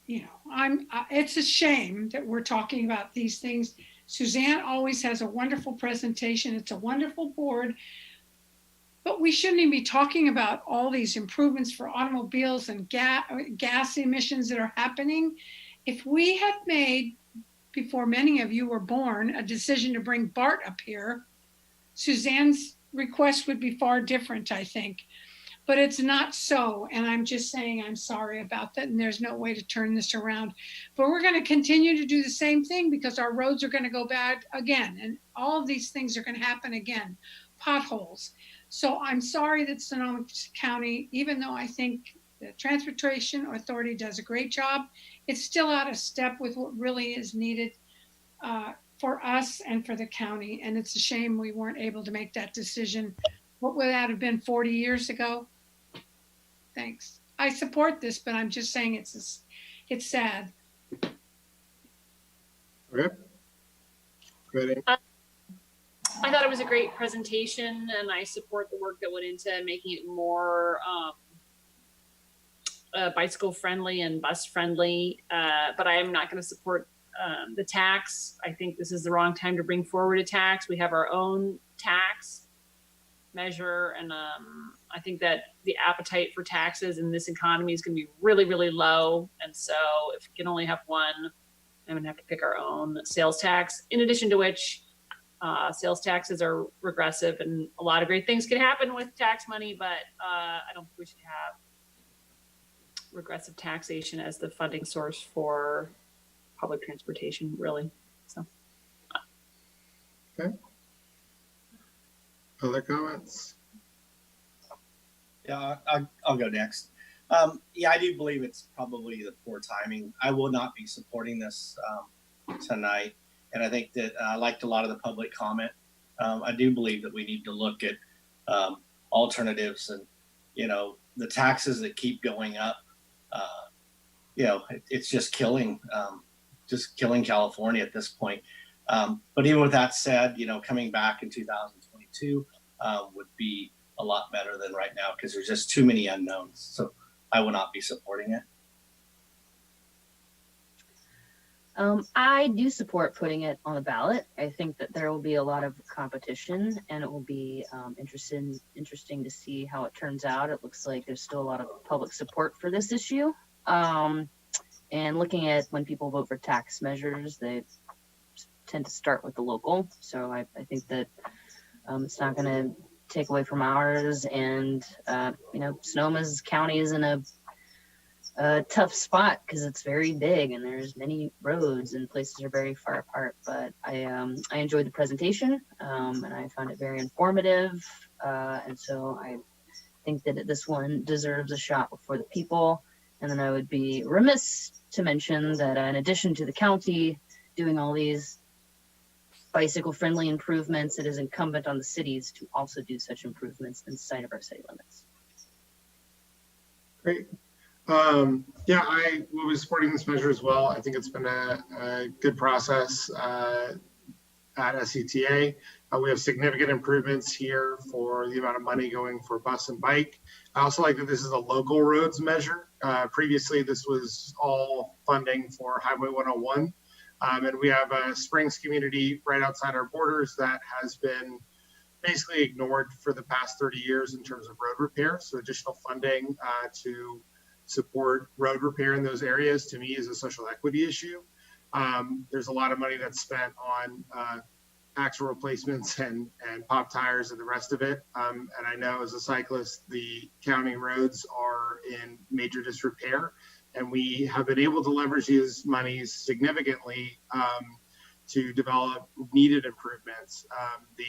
You know, it's a shame that we're talking about these things. Suzanne always has a wonderful presentation. It's a wonderful board, but we shouldn't even be talking about all these improvements for automobiles and gas emissions that are happening. If we had made, before many of you were born, a decision to bring Bart up here, Suzanne's request would be far different, I think. But it's not so, and I'm just saying I'm sorry about that, and there's no way to turn this around. But we're going to continue to do the same thing because our roads are going to go bad again, and all of these things are going to happen again. potholes. So I'm sorry that Sonoma County, even though I think the Transportation Authority does a great job, it's still out of step with what really is needed for us and for the county. And it's a shame we weren't able to make that decision. What would that have been 40 years ago? Thanks. I support this, but I'm just saying it's sad. Okay. Ready? I thought it was a great presentation, and I support the work that went into making it more bicycle friendly and bus friendly. But I am not going to support the tax. I think this is the wrong time to bring forward a tax. We have our own tax measure, and I think that the appetite for taxes in this economy is going to be really, really low. And so if we can only have one, I'm going to have to pick our own sales tax, in addition to which sales taxes are regressive, and a lot of great things can happen with tax money, but I don't think we should have regressive taxation as the funding source for public transportation, really. So. Okay. Other comments? Yeah, I'll go next. Yeah, I do believe it's probably the poor timing. I will not be supporting this tonight. And I think that I liked a lot of the public comment. I do believe that we need to look at alternatives, and, you know, the taxes that keep going up, you know, it's just killing California at this point. But even with that said, you know, coming back in 2022 would be a lot better than right now, because there's just too many unknowns. So I will not be supporting it. I do support putting it on the ballot. I think that there will be a lot of competition, and it will be interesting to see how it turns out. It looks like there's still a lot of public support for this issue. And looking at when people vote for tax measures, they tend to start with the local. So I think that it's not going to take away from ours. And, you know, Sonoma's county is in a tough spot because it's very big and there's many roads and places are very far apart. But I enjoyed the presentation and I found it very informative. And so I think that this one deserves a shot before the people. And then I would be remiss to mention that in addition to the county doing all these bicycle-friendly improvements, it is incumbent on the cities to also do such improvements inside of our city limits. Great. Yeah, I will be supporting this measure as well. I think it's been a good process at SCTA. We have significant improvements here for the amount of money going for bus and bike. I also like that this is a local roads measure. Previously, this was all funding for Highway 101. And we have a Springs community right outside our borders that has been basically ignored for the past 30 years in terms of road repair. So additional funding to support road repair in those areas, to me, is a social equity issue. There's a lot of money that's spent on axle replacements and pop tires and the rest of it. And I know as a cyclist, the county roads are in major disrepair. And we have been able to leverage these monies significantly to develop needed improvements. The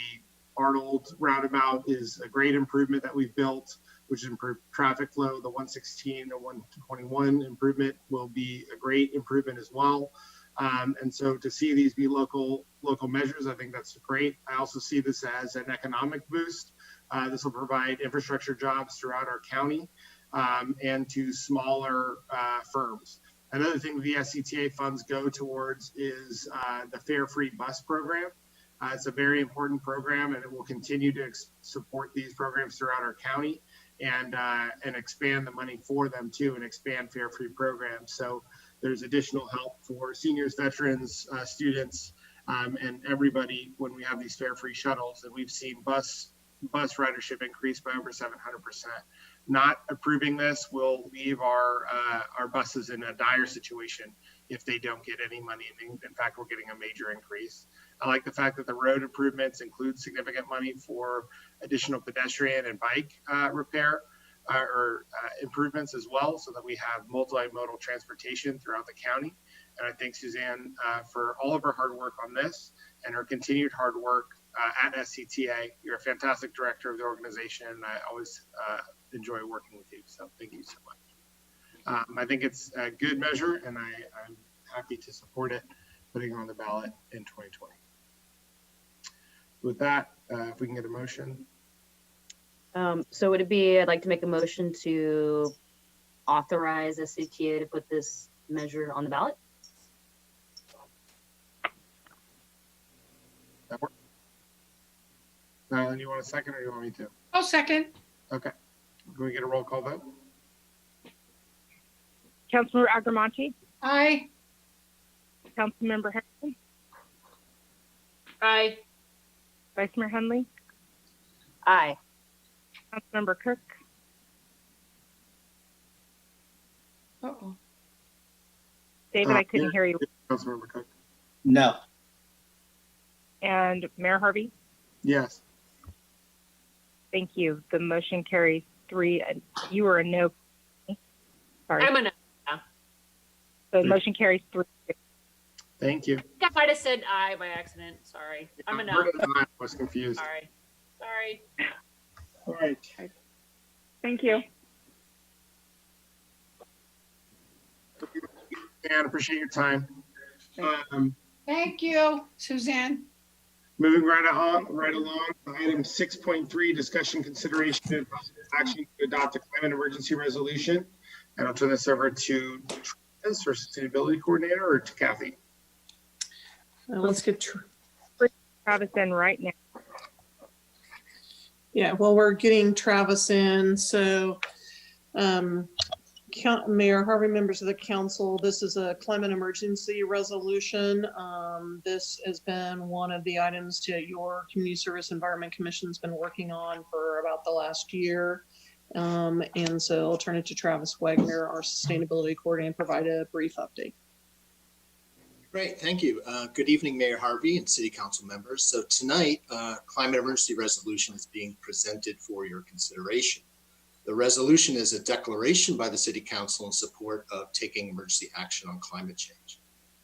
Arnold roundabout is a great improvement that we've built, which improved traffic flow. The 116 and 121 improvement will be a great improvement as well. And so to see these be local measures, I think that's great. I also see this as an economic boost. This will provide infrastructure jobs throughout our county. And to smaller firms. Another thing the SCTA funds go towards is the Fare Free Bus program. It's a very important program, and it will continue to support these programs throughout our county and expand the money for them too, and expand Fare Free programs. So there's additional help for seniors, veterans, students, and everybody when we have these Fare Free shuttles. And we've seen bus ridership increase by over 700%. Not approving this will leave our buses in a dire situation if they don't get any money. In fact, we're getting a major increase. I like the fact that the road improvements include significant money for additional pedestrian and bike repair or improvements as well, so that we have multimodal transportation throughout the county. And I thank Suzanne for all of her hard work on this and her continued hard work at SCTA. You're a fantastic director of the organization, and I always enjoy working with you. So thank you so much. I think it's a good measure, and I'm happy to support it, putting it on the ballot in 2020. With that, if we can get a motion. So would it be, I'd like to make a motion to authorize SCTA to put this measure on the ballot? That work? Nylan, you want a second or you want me to? I'll second. Okay. Can we get a roll call vote? Councilmember Agrimonti, Aye. Councilmember Harrington, Aye. Vice Mayor Hundley, Aye. Councilmember Cook, Uh-oh. David, I couldn't hear you, Councilmember Cook. No. and Mayor Harvey. Yes. Thank you. The motion carries 3. You were a no. Sorry. I'm a no. The motion carries 3. Thank you. I might have said aye by accident. Sorry. I'm a no. I was confused. Sorry. Sorry. All right. Thank you. And appreciate your time. Thank you, Suzanne. Moving right along, item 6.3, discussion, consideration, and possible action to adopt a climate emergency resolution. And I'll turn this over to Travis, our sustainability coordinator, or to Kathy. Let's get Travis in right now. Yeah, well, we're getting Travis in. So, Mayor Harvey, members of the council, this is a climate emergency resolution. This has been one of the items that your Community Service Environment Commission's been working on for about the last year. And so I'll turn it to Travis Wagner, our sustainability coordinator, and provide a brief update. Great, thank you. Good evening, Mayor Harvey and City Council members. So tonight, climate emergency resolution is being presented for your consideration. The resolution is a declaration by the City Council in support of taking emergency action on climate change.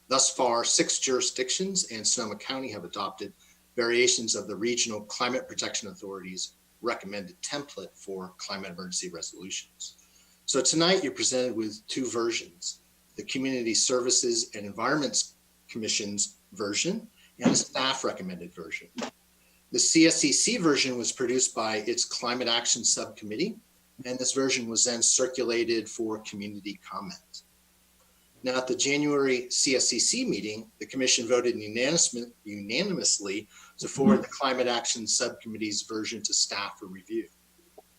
Thus far, 6 jurisdictions and Sonoma County have adopted variations of the Regional Climate Protection Authority's recommended template for climate emergency resolutions. So tonight you're presented with 2 versions, the Community Services and Environments Commission's version and a staff recommended version. The CSCC version was produced by its Climate Action Subcommittee, and this version was then circulated for community comment. Now, at the January CSCC meeting, the Commission voted unanimously to forward the Climate Action Subcommittee's version to staff for review.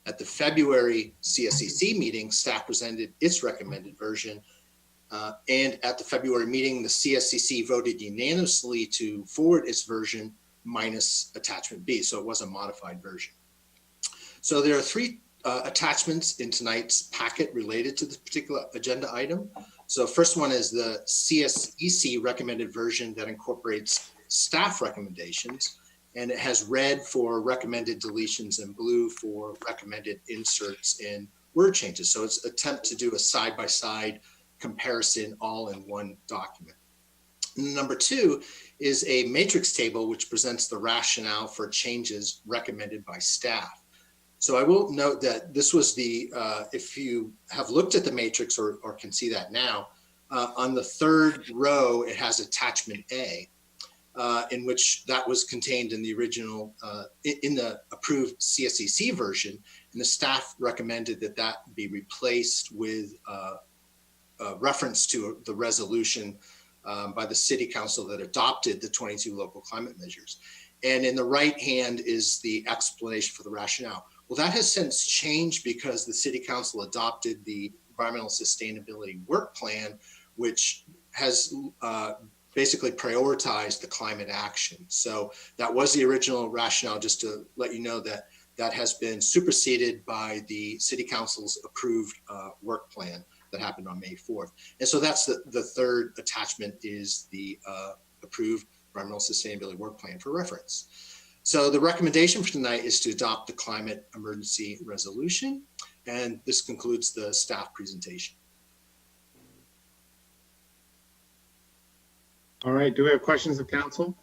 At the February CSCC meeting, staff presented its recommended version, and at the February meeting, the CSCC voted unanimously to forward its version minus attachment B, so it was a modified version. So there are 3 attachments in tonight's packet related to this particular agenda item. So first one is the CSEC recommended version that incorporates staff recommendations, and it has red for recommended deletions and blue for recommended inserts and word changes. So it's an attempt to do a side-by-side comparison all in one document. And number 2 is a matrix table which presents the rationale for changes recommended by staff. So I will note that this was the, if you have looked at the matrix or can see that now, on the 3rd row, it has attachment A, in which that was contained in the original, in the approved CSCC version, and the staff recommended that that be replaced with reference to the resolution by the City Council that adopted the 22 local climate measures. And in the right hand is the explanation for the rationale. Well, that has since changed because the City Council adopted the Environmental Sustainability Work Plan, which has basically prioritized the climate action. So that was the original rationale, just to let you know that that has been superseded by the City Council's approved work plan that happened on May 4th. And so that's the 3rd attachment is the approved Environmental Sustainability Work Plan for reference. So the recommendation for tonight is to adopt the climate emergency resolution. And this concludes the staff presentation. All right, do we have questions of council?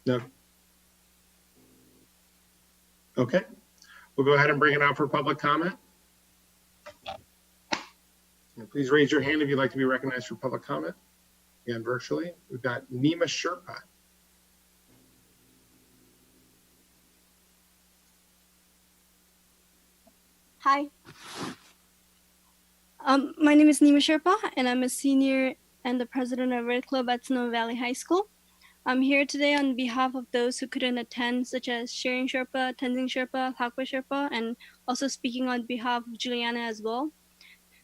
No. Okay, we'll go ahead and bring it out for public comment. And please raise your hand if you'd like to be recognized for public comment. Again, virtually, we've got Nima Sherpa. Hi. My name is Nima Sherpa, and I'm a senior and the president of Earth Club at Sonoma Valley High School. I'm here today on behalf of those who couldn't attend, such as Sharing Sherpa, Tenzing Sherpa, Hakwa Sherpa, and also speaking on behalf of Juliana as well.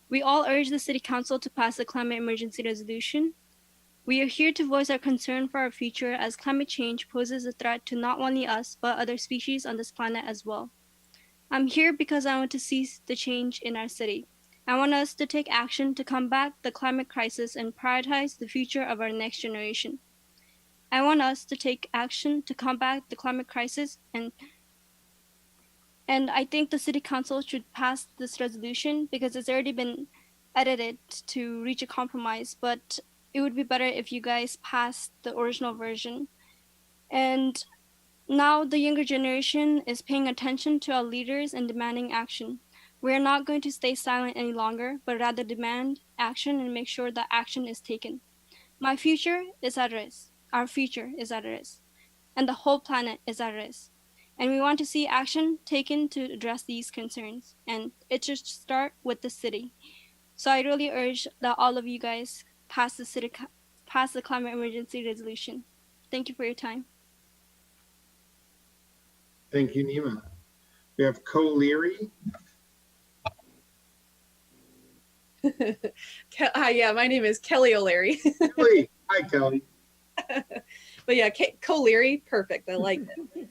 We all urge the City Council to pass the climate emergency resolution. We are here to voice our concern for our future, as climate change poses a threat to not only us, but other species on this planet as well. I'm here because I want to see the change in our city. I want us to take action to combat the climate crisis and prioritize the future of our next generation. I want us to take action to combat the climate crisis, and I think the City Council should pass this resolution because it's already been edited to reach a compromise, but it would be better if you guys passed the original version. And now the younger generation is paying attention to our leaders and demanding action. We are not going to stay silent any longer, but rather demand action and make sure that action is taken. My future is at risk. Our future is at risk. And the whole planet is at risk. And we want to see action taken to address these concerns. And it should start with the city. So I really urge that all of you guys pass the climate emergency resolution. Thank you for your time. Thank you, Nima. We have Co-Leary. Hi, yeah, my name is Kelly O'Leary. Kelly. Hi, Kelly. But yeah, O'Leary, perfect. I like it.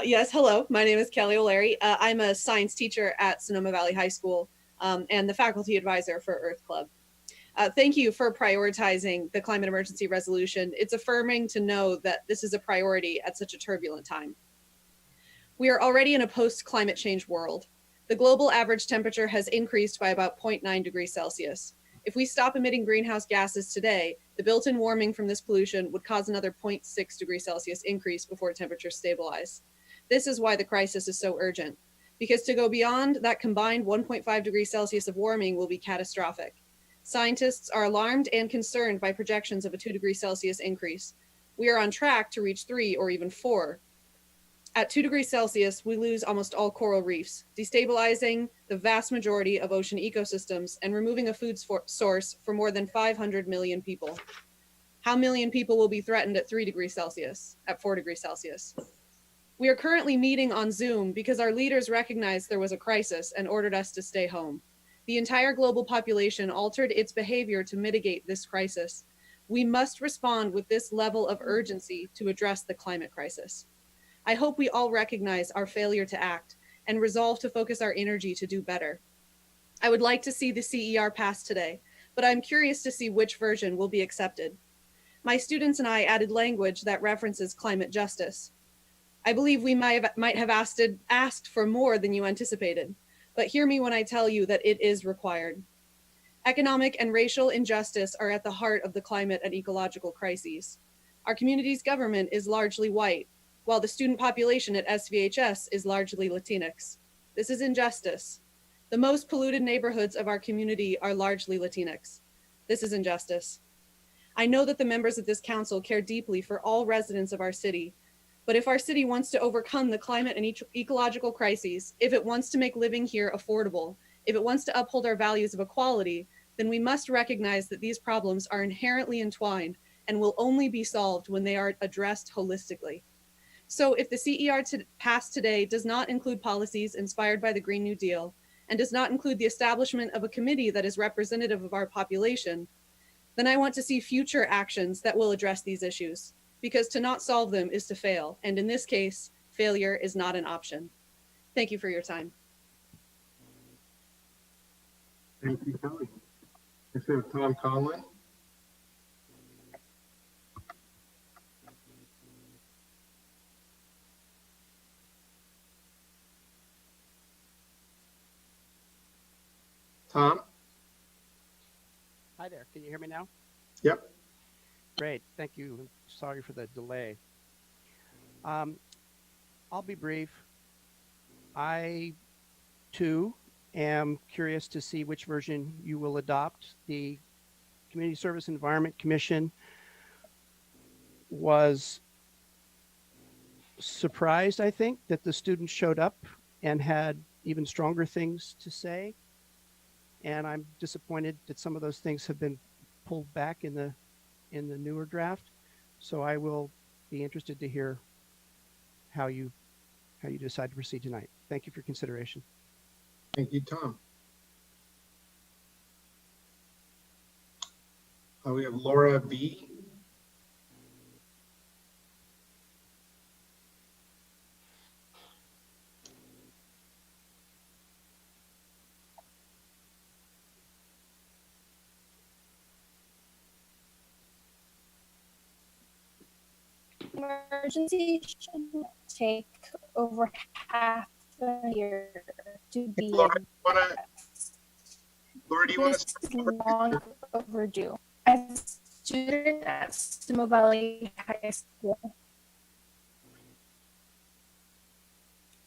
Yes, hello. My name is Kelly O'Leary. I'm a science teacher at Sonoma Valley High School and the faculty advisor for Earth Club. Thank you for prioritizing the climate emergency resolution. It's affirming to know that this is a priority at such a turbulent time. We are already in a post-climate change world. The global average temperature has increased by about 0.9 degrees Celsius. If we stop emitting greenhouse gases today, the built-in warming from this pollution would cause another 0.6 degrees Celsius increase before temperatures stabilize. This is why the crisis is so urgent, because to go beyond that combined 1.5 degrees Celsius of warming will be catastrophic. Scientists are alarmed and concerned by projections of a 2 degrees Celsius increase. We are on track to reach 3 or even 4. At 2 degrees Celsius, we lose almost all coral reefs, destabilizing the vast majority of ocean ecosystems and removing a food source for more than 500 million people. How million people will be threatened at 3 degrees Celsius, at 4 degrees Celsius? We are currently meeting on Zoom because our leaders recognized there was a crisis and ordered us to stay home. The entire global population altered its behavior to mitigate this crisis. We must respond with this level of urgency to address the climate crisis. I hope we all recognize our failure to act and resolve to focus our energy to do better. I would like to see the CER pass today, but I'm curious to see which version will be accepted. My students and I added language that references climate justice. I believe we might have asked for more than you anticipated, but hear me when I tell you that it is required. Economic and racial injustice are at the heart of the climate and ecological crises. Our community's government is largely white, while the student population at SVHS is largely Latinx. This is injustice. The most polluted neighborhoods of our community are largely Latinx. This is injustice. I know that the members of this council care deeply for all residents of our city, but if our city wants to overcome the climate and ecological crises, if it wants to make living here affordable, if it wants to uphold our values of equality, then we must recognize that these problems are inherently entwined and will only be solved when they are addressed holistically. So if the CER passed today does not include policies inspired by the Green New Deal and does not include the establishment of a committee that is representative of our population, then I want to see future actions that will address these issues, because to not solve them is to fail. And in this case, failure is not an option. Thank you for your time. Thank you, Kelly. Next we have Tom Conlon. Tom? Hi there. Can you hear me now? Yep. Great, thank you. Sorry for the delay. I'll be brief. I, too, am curious to see which version you will adopt. The Community Service Environment Commission was surprised, I think, that the students showed up and had even stronger things to say. And I'm disappointed that some of those things have been pulled back in the newer draft. So I will be interested to hear how you decide to proceed tonight. Thank you for consideration. Thank you, Tom. We have Laura B. Emergency should take over half a year to be Laura, do you want to this is long overdue. As a student at Sonoma Valley High School.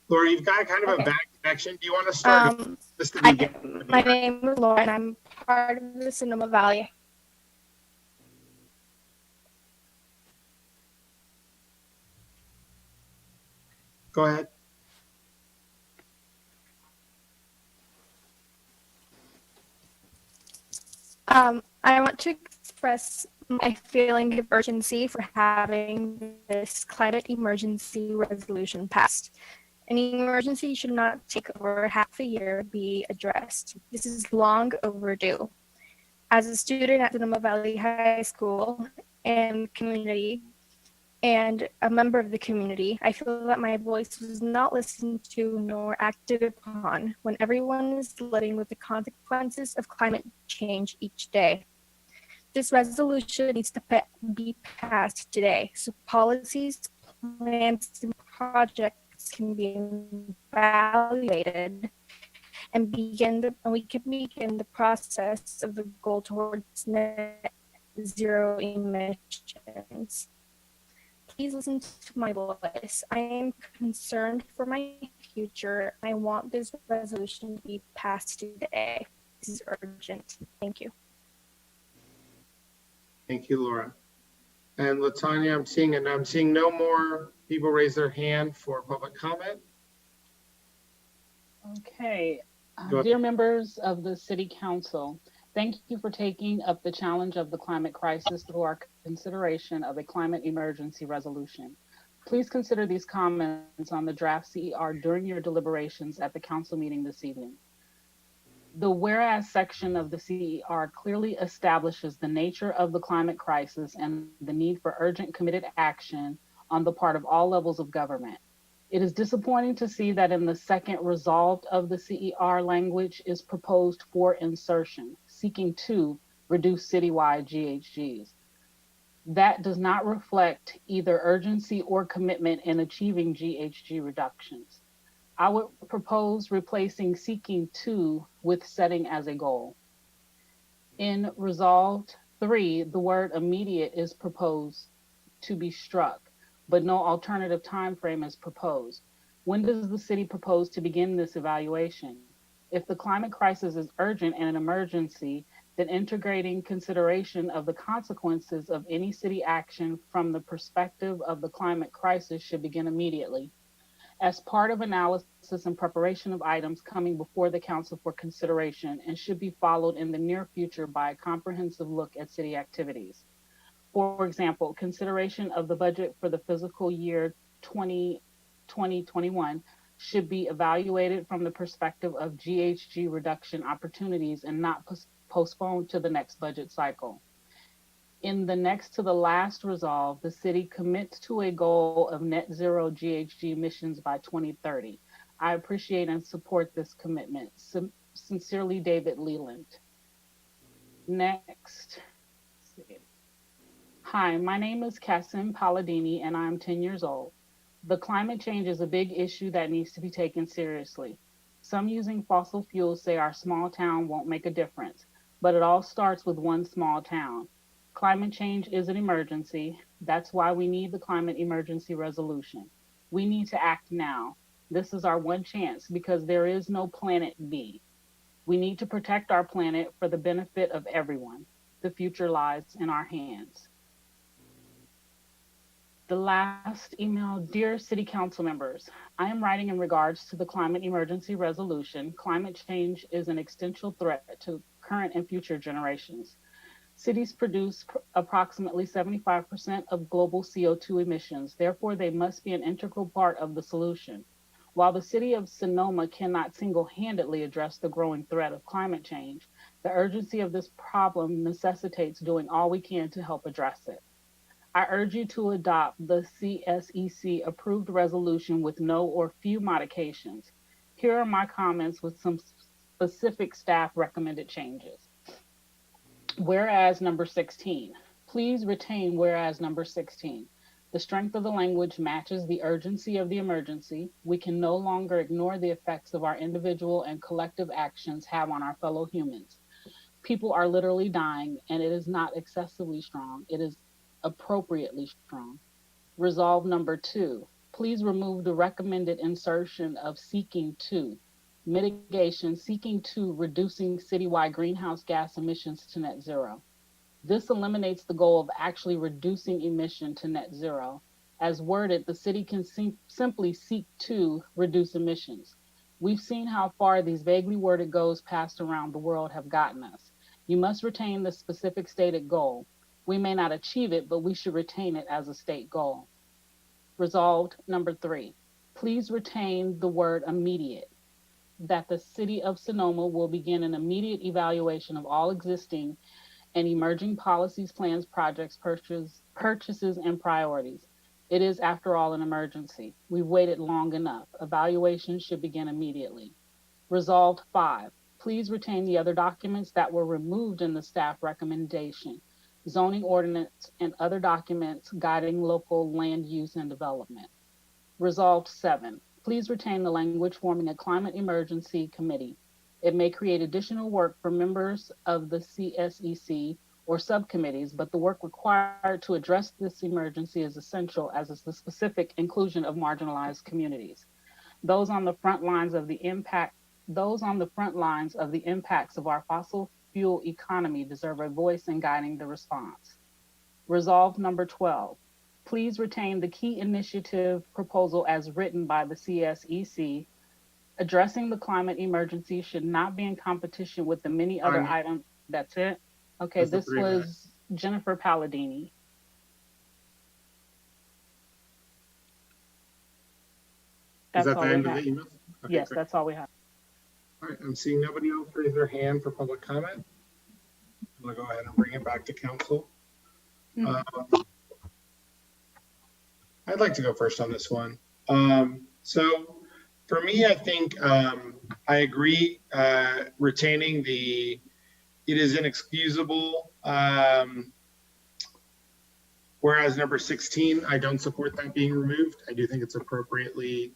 Laura, you've got kind of a bad connection. Do you want to start just to begin? My name is Laura, and I'm part of the Sonoma Valley. Go ahead. I want to express my feeling of urgency for having this climate emergency resolution passed. An emergency should not take over half a year to be addressed. This is long overdue. As a student at Sonoma Valley High School and community, and a member of the community, I feel that my voice was not listened to nor acted upon when everyone is living with the consequences of climate change each day. This resolution needs to be passed today so policies, plans, and projects can be evaluated and we can begin the process of the goal towards net zero emissions. Please listen to my voice. I am concerned for my future. I want this resolution to be passed today. This is urgent. Thank you. Thank you, Laura. And Latanya, I'm seeing no more people raise their hand for public comment. Okay, dear members of the City Council, thank you for taking up the challenge of the climate crisis through our consideration of a climate emergency resolution. Please consider these comments on the draft CER during your deliberations at the council meeting this evening. The whereas section of the CER clearly establishes the nature of the climate crisis and the need for urgent committed action on the part of all levels of government. It is disappointing to see that in the second resolved of the CER language is proposed for insertion, seeking to reduce citywide GHGs. That does not reflect either urgency or commitment in achieving GHG reductions. I would propose replacing seeking to with setting as a goal. In resolved 3, the word immediate is proposed to be struck, but no alternative time frame is proposed. When does the city propose to begin this evaluation? If the climate crisis is urgent and an emergency, then integrating consideration of the consequences of any city action from the perspective of the climate crisis should begin immediately. As part of analysis and preparation of items coming before the council for consideration and should be followed in the near future by a comprehensive look at city activities. For example, consideration of the budget for the fiscal year 2020-21 should be evaluated from the perspective of GHG reduction opportunities and not postponed to the next budget cycle. In the next to the last resolve, the city commits to a goal of net zero GHG emissions by 2030. I appreciate and support this commitment. Sincerely, David Leland. Next. Hi, my name is Cassim Palladini and I'm 10 years old. The climate change is a big issue that needs to be taken seriously. Some using fossil fuels say our small town won't make a difference, but it all starts with one small town. Climate change is an emergency. That's why we need the climate emergency resolution. We need to act now. This is our one chance because there is no planet B. We need to protect our planet for the benefit of everyone. The future lies in our hands. The last email, dear City Council members, I am writing in regards to the climate emergency resolution. Climate change is an existential threat to current and future generations. Cities produce approximately 75% of global CO2 emissions. Therefore, they must be an integral part of the solution. While the city of Sonoma cannot single-handedly address the growing threat of climate change, the urgency of this problem necessitates doing all we can to help address it. I urge you to adopt the CSEC approved resolution with no or few modifications. Here are my comments with some specific staff recommended changes. Whereas number 16, please retain whereas number 16. The strength of the language matches the urgency of the emergency. We can no longer ignore the effects of our individual and collective actions have on our fellow humans. People are literally dying, and it is not excessively strong. It is appropriately strong. Resolve number 2, please remove the recommended insertion of seeking to. Mitigation, seeking to reducing citywide greenhouse gas emissions to net zero. This eliminates the goal of actually reducing emission to net zero. As worded, the city can simply seek to reduce emissions. We've seen how far these vaguely worded goals passed around the world have gotten us. You must retain the specific stated goal. We may not achieve it, but we should retain it as a state goal. Resolved number 3, please retain the word immediate. That the city of Sonoma will begin an immediate evaluation of all existing and emerging policies, plans, projects, purchases, and priorities. It is, after all, an emergency. We've waited long enough. Evaluation should begin immediately. Resolved 5, please retain the other documents that were removed in the staff recommendation, zoning ordinance, and other documents guiding local land use and development. Resolved 7, please retain the language forming a climate emergency committee. It may create additional work for members of the CSEC or subcommittees, but the work required to address this emergency is essential, as is the specific inclusion of marginalized communities. Those on the front lines of the impacts of our fossil fuel economy deserve a voice in guiding the response. Resolve number 12, please retain the key initiative proposal as written by the CSEC. Addressing the climate emergency should not be in competition with the many other items. That's it? Okay, this was Jennifer Palladini. Is that the end of the email? Okay, yes, great. that's all we have. All right, I'm seeing nobody else raise their hand for public comment. I'm gonna go ahead and bring it back to council. I'd like to go first on this one. So for me, I think I agree retaining it is inexcusable. Whereas number 16, I don't support that being removed. I do think it's appropriately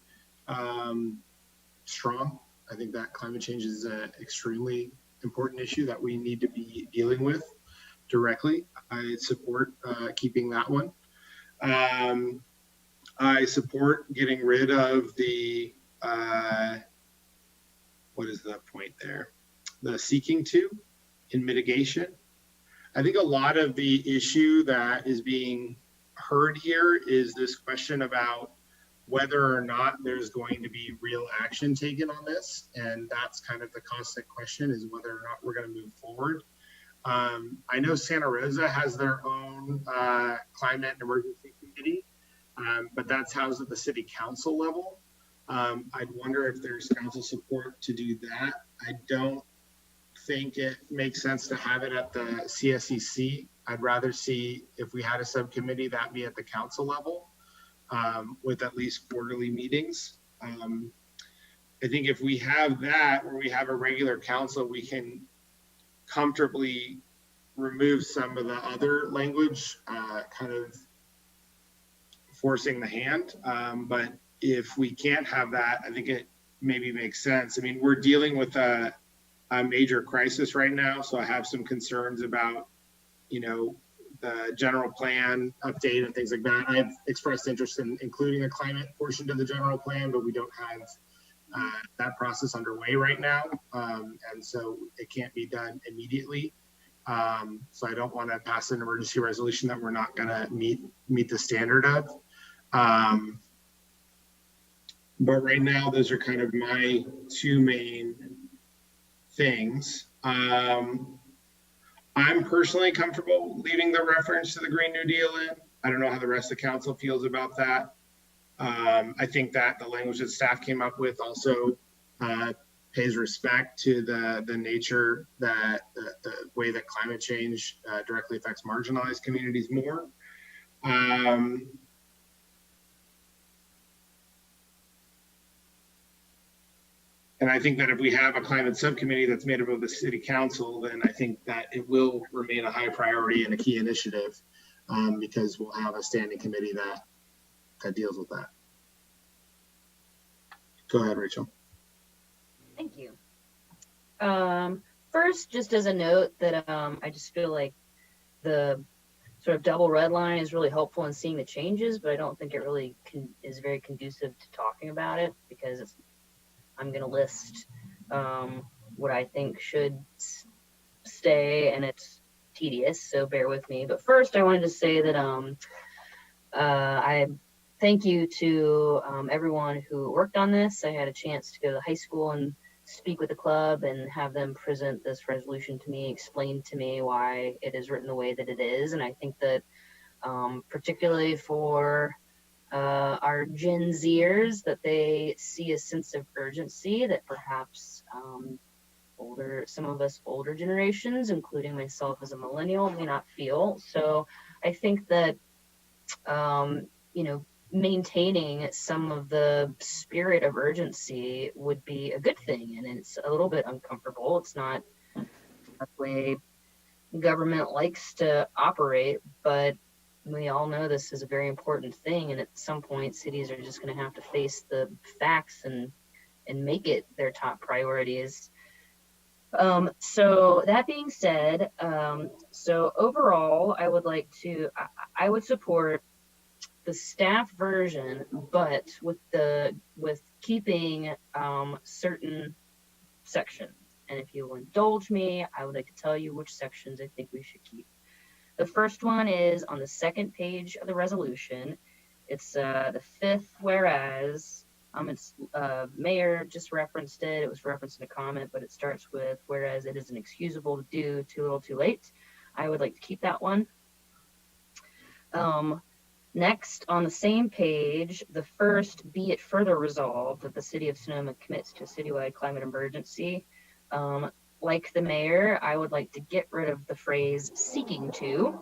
strong. I think that climate change is an extremely important issue that we need to be dealing with directly. I support keeping that one. I support getting rid of the, what is the point there? The seeking to in mitigation. I think a lot of the issue that is being heard here is this question about whether or not there's going to be real action taken on this. And that's kind of the constant question, is whether or not we're going to move forward. I know Santa Rosa has their own climate emergency committee, but that's housed at the city council level. I'd wonder if there's council support to do that. I don't think it makes sense to have it at the CSEC. I'd rather see, if we had a subcommittee, that be at the council level with at least quarterly meetings. I think if we have that, or we have a regular council, we can comfortably remove some of the other language, kind of forcing the hand. But if we can't have that, I think it maybe makes sense. I mean, we're dealing with a major crisis right now, so I have some concerns about, the general plan update and things like that. I've expressed interest in including a climate portion to the general plan, but we don't have that process underway right now. And so it can't be done immediately. So I don't want to pass an emergency resolution that we're not going to meet the standard of. But right now, those are kind of my two main things. I'm personally comfortable leaving the reference to the Green New Deal in. I don't know how the rest of the council feels about that. I think that the language that staff came up with also pays respect to the nature that the way that climate change directly affects marginalized communities more. And I think that if we have a climate subcommittee that's made up of the city council, then I think that it will remain a high priority and a key initiative because we'll have a standing committee that deals with that. Go ahead, Rachel. Thank you. First, just as a note that I just feel like the sort of double red line is really helpful in seeing the changes, but I don't think it really is very conducive to talking about it because I'm going to list what I think should stay, and it's tedious, so bear with me. But first, I wanted to say that I thank you to everyone who worked on this. I had a chance to go to the high school and speak with the club and have them present this resolution to me, explain to me why it is written the way that it is. And I think that particularly for our Gen Zers, that they see a sense of urgency that perhaps some of us older generations, including myself as a millennial, may not feel. So I think that, maintaining some of the spirit of urgency would be a good thing. And it's a little bit uncomfortable. It's not the way government likes to operate, but we all know this is a very important thing. And at some point, cities are just going to have to face the facts and make it their top priorities. So that being said, so overall, I would support the staff version, but with keeping certain sections. And if you will indulge me, I would like to tell you which sections I think we should keep. The first one is on the second page of the resolution. It's the fifth whereas. Mayor just referenced it. It was referenced in a comment, but it starts with whereas it is inexcusable to do too little too late. I would like to keep that one. Next, on the same page, the first, be it further resolved that the city of Sonoma commits to a citywide climate emergency. Like the mayor, I would like to get rid of the phrase seeking to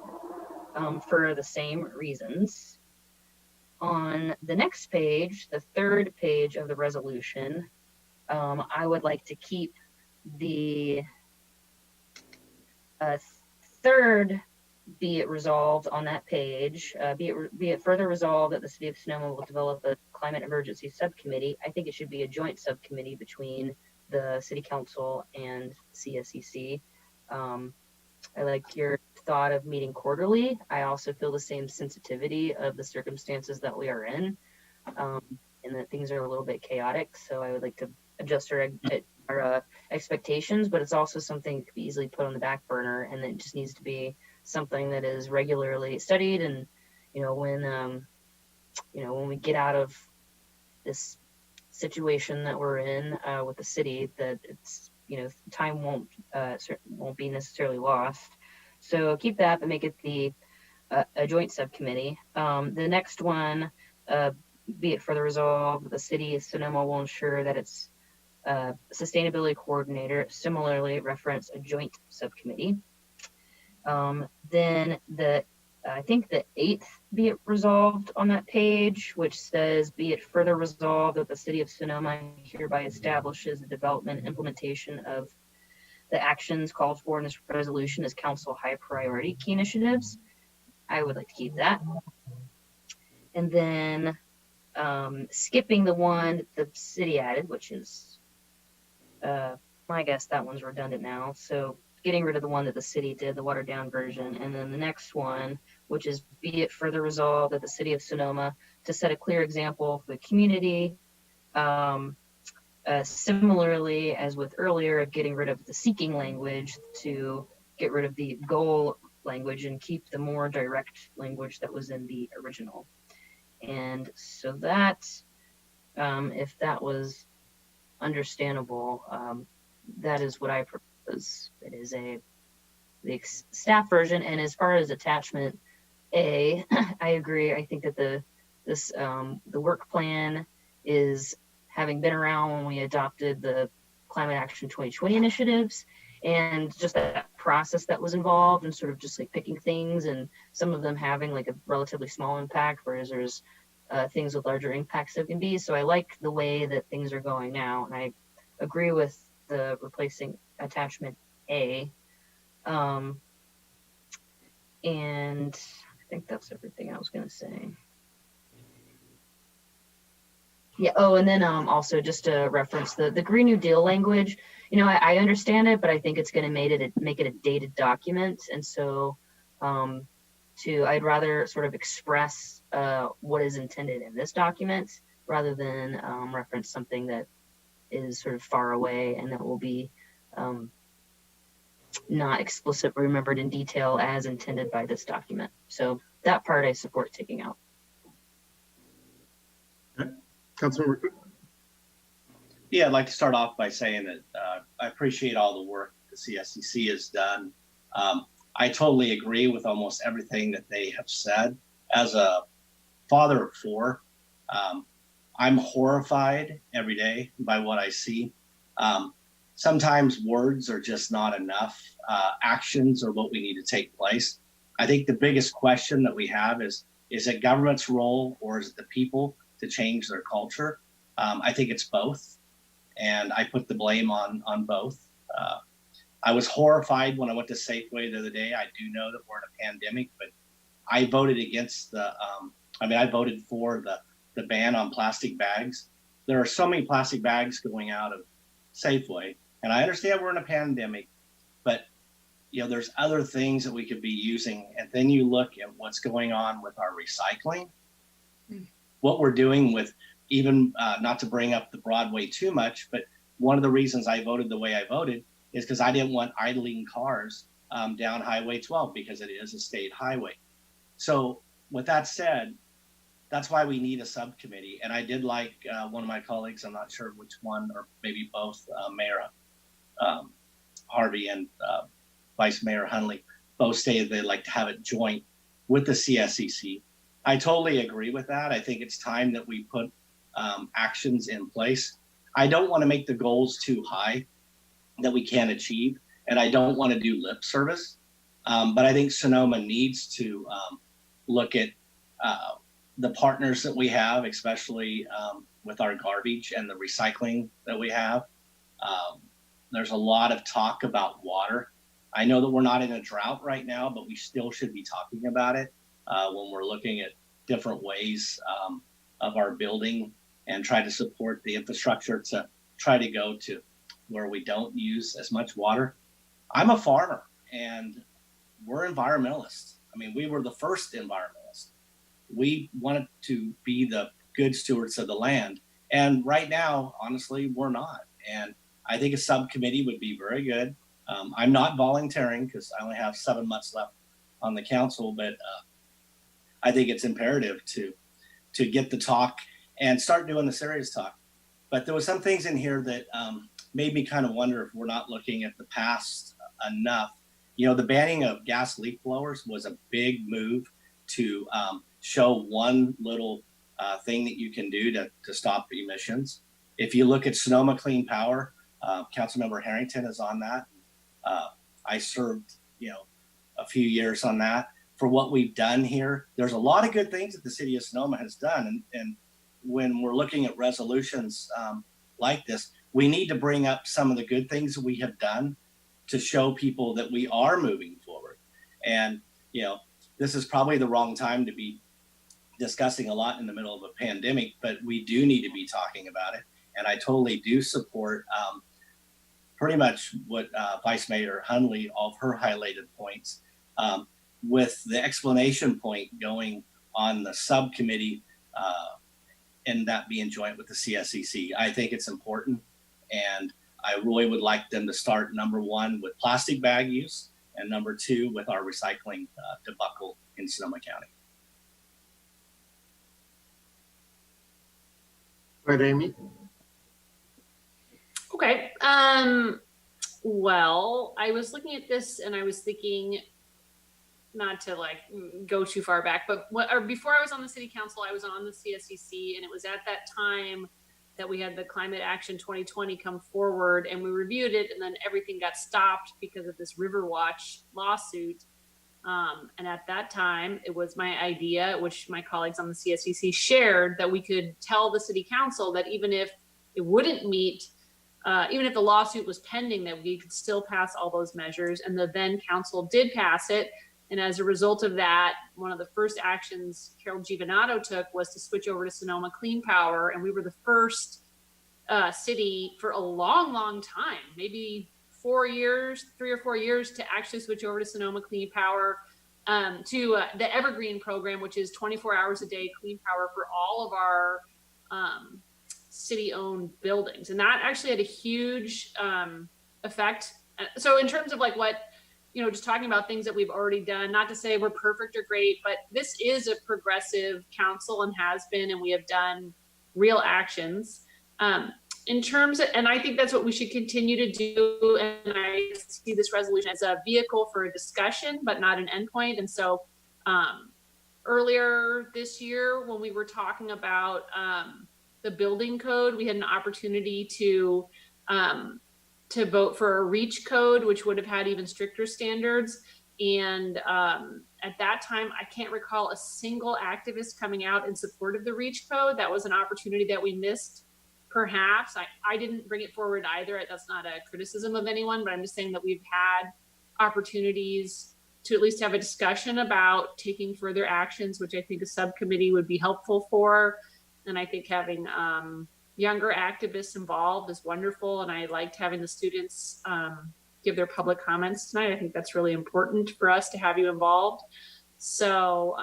for the same reasons. On the next page, the third page of the resolution, I would like to keep the third be it resolved on that page, be it further resolved that the city of Sonoma will develop a climate emergency subcommittee. I think it should be a joint subcommittee between the city council and CSEC. I like your thought of meeting quarterly. I also feel the same sensitivity of the circumstances that we are in, and that things are a little bit chaotic. So I would like to adjust our expectations, but it's also something that could be easily put on the back burner, and it just needs to be something that is regularly studied. And when we get out of this situation that we're in with the city, that it's time won't be necessarily lost. So keep that, but make it a joint subcommittee. The next one, be it further resolved, the city of Sonoma will ensure that its sustainability coordinator similarly reference a joint subcommittee. Then I think the eighth, be it resolved on that page, which says, be it further resolved that the city of Sonoma hereby establishes the development and implementation of the actions called for in this resolution as council high priority key initiatives. I would like to keep that. And then skipping the one that the city added, which is, I guess that one's redundant now. So getting rid of the one that the city did, the watered down version. And then the next one, which is be it further resolved that the city of Sonoma to set a clear example for the community. Similarly, as with earlier, of getting rid of the seeking language to get rid of the goal language and keep the more direct language that was in the original. And so that, if that was understandable, that is what I propose. It is the staff version. And as far as attachment A, I agree. I think that the work plan is having been around when we adopted the Climate Action 2020 initiatives, and just that process that was involved and sort of just like picking things and some of them having like a relatively small impact, whereas there's things with larger impacts that can be. So I like the way that things are going now. And I agree with the replacing attachment A. And I think that's everything I was going to say. Yeah. Oh, and then also just to reference the Green New Deal language, you know, I understand it, but I think it's going to make it a dated document. And so I'd rather sort of express what is intended in this document rather than reference something that is sort of far away and that will be not explicitly remembered in detail as intended by this document. So that part I support taking out. Councilmember Cook? Yeah, I'd like to start off by saying that I appreciate all the work the CSCC has done. I totally agree with almost everything that they have said. As a father of four, I'm horrified every day by what I see. Sometimes words are just not enough. Actions are what we need to take place. I think the biggest question that we have is it government's role or is it the people to change their culture? I think it's both. And I put the blame on both. I was horrified when I went to Safeway the other day. I do know that we're in a pandemic, but I voted against I voted for the ban on plastic bags. There are so many plastic bags going out of Safeway, and I understand we're in a pandemic, but you know, there's other things that we could be using. And then you look at what's going on with our recycling, what we're doing with even, not to bring up the Broadway too much, but one of the reasons I voted the way I voted is because I didn't want idling cars down Highway 12 because it is a state highway. So with that said, that's why we need a subcommittee. And I did like one of my colleagues, I'm not sure which one, or maybe both, Mayor Harvey and Vice Mayor Hundley, both stated they'd like to have it joint with the CSCC. I totally agree with that. I think it's time that we put actions in place. I don't want to make the goals too high that we can't achieve, and I don't want to do lip service. But I think Sonoma needs to look at the partners that we have, especially with our garbage and the recycling that we have. There's a lot of talk about water. I know that we're not in a drought right now, but we still should be talking about it when we're looking at different ways of our building and try to support the infrastructure to try to go to where we don't use as much water. I'm a farmer and we're environmentalists. I mean, we were the first environmentalists. We wanted to be the good stewards of the land. And right now, honestly, we're not. And I think a subcommittee would be very good. I'm not volunteering because I only have 7 months left on the council, but I think it's imperative to get the talk and start doing the serious talk. But there was some things in here that made me kind of wonder if we're not looking at the past enough. You know, the banning of gas leak blowers was a big move to show one little thing that you can do to stop emissions. If you look at Sonoma Clean Power, Councilmember Harrington is on that. I served, a few years on that. For what we've done here, there's a lot of good things that the city of Sonoma has done. And when we're looking at resolutions like this, we need to bring up some of the good things that we have done to show people that we are moving forward. And, this is probably the wrong time to be discussing a lot in the middle of a pandemic, but we do need to be talking about it. And I totally do support pretty much what Vice Mayor Hundley, all of her highlighted points, with the explanation point going on the subcommittee and that being joint with the CSEC. I think it's important, and I really would like them to start #1 with plastic bag use and #2 with our recycling debacle in Sonoma County. Right, Amy? Okay. Well, I was looking at this and I was thinking, not to like go too far back, but before I was on the city council, I was on the CSEC, and it was at that time that we had the Climate Action 2020 come forward, and we reviewed it, and then everything got stopped because of this Riverwatch lawsuit. And at that time, it was my idea, which my colleagues on the CSEC shared, that we could tell the city council that even if it wouldn't meet, even if the lawsuit was pending, that we could still pass all those measures. And the then council did pass it. And as a result of that, one of the first actions Carol Giovanato took was to switch over to Sonoma Clean Power. And we were the first city for a long, long time, maybe 4 years, 3 or 4 years, to actually switch over to Sonoma Clean Power, to the Evergreen program, which is 24 hours a day clean power for all of our city-owned buildings. And that actually had a huge effect. So in terms of like what, just talking about things that we've already done, not to say we're perfect or great, but this is a progressive council and has been, and we have done real actions. In terms of, and I think that's what we should continue to do. And I see this resolution as a vehicle for a discussion, but not an endpoint. And so earlier this year, when we were talking about the building code, we had an opportunity to vote for a REACH code, which would have had even stricter standards. And at that time, I can't recall a single activist coming out in support of the REACH code. That was an opportunity that we missed. Perhaps I didn't bring it forward either. That's not a criticism of anyone, but I'm just saying that we've had opportunities to at least have a discussion about taking further actions, which I think a subcommittee would be helpful for. And I think having younger activists involved is wonderful. And I liked having the students give their public comments tonight. I think that's really important for us to have you involved. So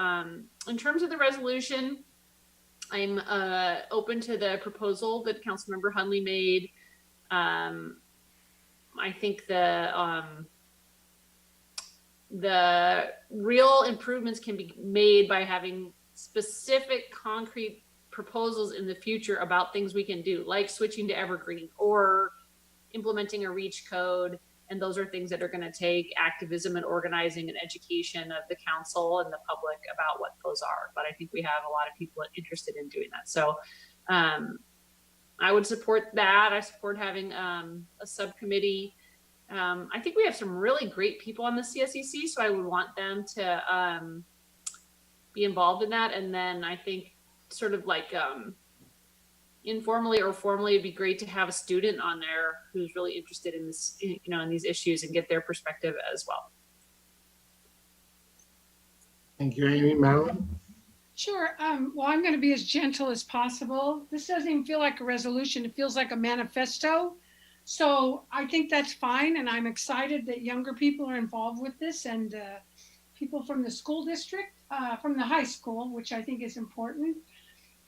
in terms of the resolution, I'm open to the proposal that Councilmember Hundley made. I think the real improvements can be made by having specific concrete proposals in the future about things we can do, like switching to Evergreen or implementing a REACH code. And those are things that are going to take activism and organizing and education of the council and the public about what those are. But I think we have a lot of people interested in doing that. So I would support that. I support having a subcommittee. I think we have some really great people on the CSEC, so I would want them to be involved in that. And then I think sort of like informally or formally, it'd be great to have a student on there who's really interested in this, in these issues, and get their perspective as well. Thank you, Amy. Madeline? Sure. Well, I'm going to be as gentle as possible. This doesn't even feel like a resolution. It feels like a manifesto. So I think that's fine. And I'm excited that younger people are involved with this, and people from the school district, from the high school, which I think is important.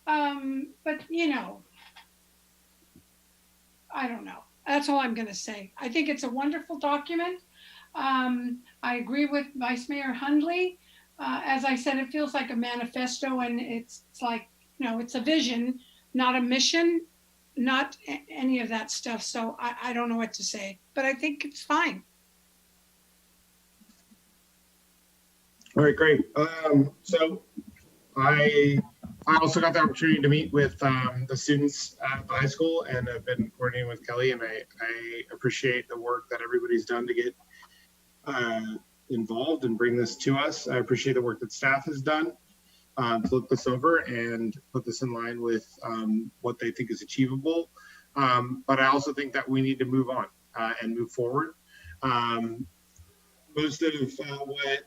But I don't know. That's all I'm going to say. I think it's a wonderful document. I agree with Vice Mayor Hundley. As I said, it feels like a manifesto, and it's like, it's a vision, not a mission, not any of that stuff. So I don't know what to say, but I think it's fine. All right, great. So I also got the opportunity to meet with the students at the high school, and I've been coordinating with Kelly, and I appreciate the work that everybody's done to get involved and bring this to us. I appreciate the work that staff has done to look this over and put this in line with what they think is achievable. But I also think that we need to move on and move forward. Most of what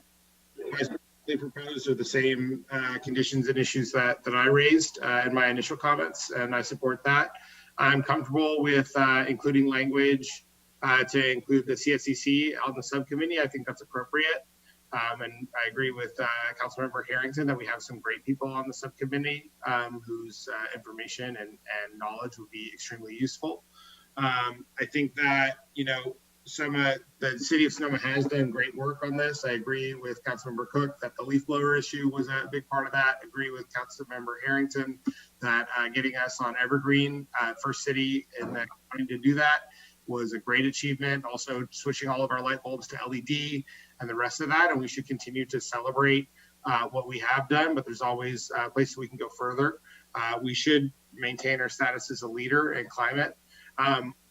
they proposed are the same conditions and issues that I raised in my initial comments, and I support that. I'm comfortable with including language to include the CSCC on the subcommittee. I think that's appropriate. And I agree with Councilmember Harrington that we have some great people on the subcommittee whose information and knowledge would be extremely useful. I think that, the city of Sonoma has done great work on this. I agree with Councilmember Cook that the leaf blower issue was a big part of that. I agree with Councilmember Harrington that getting us on Evergreen, first city in the county to do that, was a great achievement. Also switching all of our light bulbs to LED and the rest of that. And we should continue to celebrate what we have done, but there's always places we can go further. We should maintain our status as a leader in climate.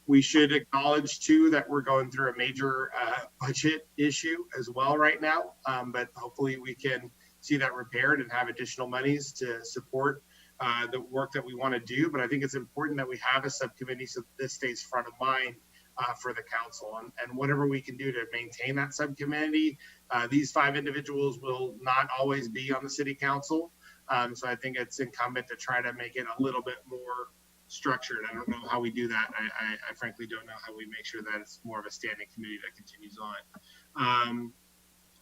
We should acknowledge too that we're going through a major budget issue as well right now, but hopefully we can see that repaired and have additional monies to support the work that we want to do. But I think it's important that we have a subcommittee so this stays front of mind for the council, and whatever we can do to maintain that subcommittee. These 5 individuals will not always be on the city council. So I think it's incumbent to try to make it a little bit more structured. I don't know how we do that. I frankly don't know how we make sure that it's more of a standing committee that continues on.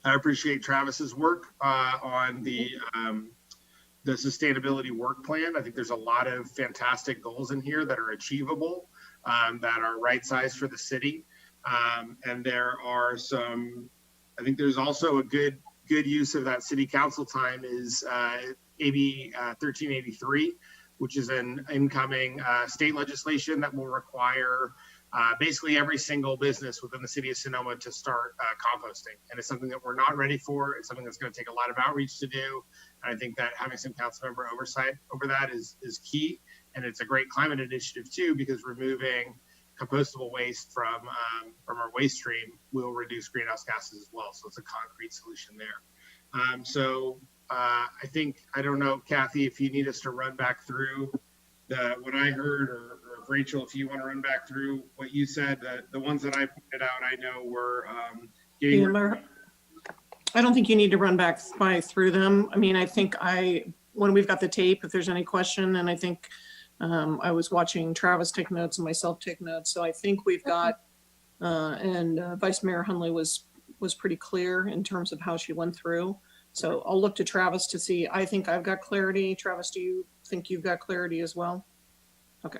I appreciate Travis's work on the sustainability work plan. I think there's a lot of fantastic goals in here that are achievable, that are right sized for the city. And there are some, I think there's also a good use of that city council time is AB 1383, which is an incoming state legislation that will require basically every single business within the city of Sonoma to start composting. And it's something that we're not ready for. It's something that's going to take a lot of outreach to do. And I think that having some council member oversight over that is key. And it's a great climate initiative too, because removing compostable waste from our waste stream will reduce greenhouse gases as well. So it's a concrete solution there. I think, I don't know, Kathy, if you need us to run back through what I heard, or if Rachel, if you want to run back through what you said, the ones that I pointed out, I know were I don't think you need to run back through them. I mean, I think when we've got the tape, if there's any question, and I think I was watching Travis take notes and myself take notes. So I think we've got, and Vice Mayor Hundley was pretty clear in terms of how she went through. So I'll look to Travis to see. I think I've got clarity. Travis, do you think you've got clarity as well? Okay.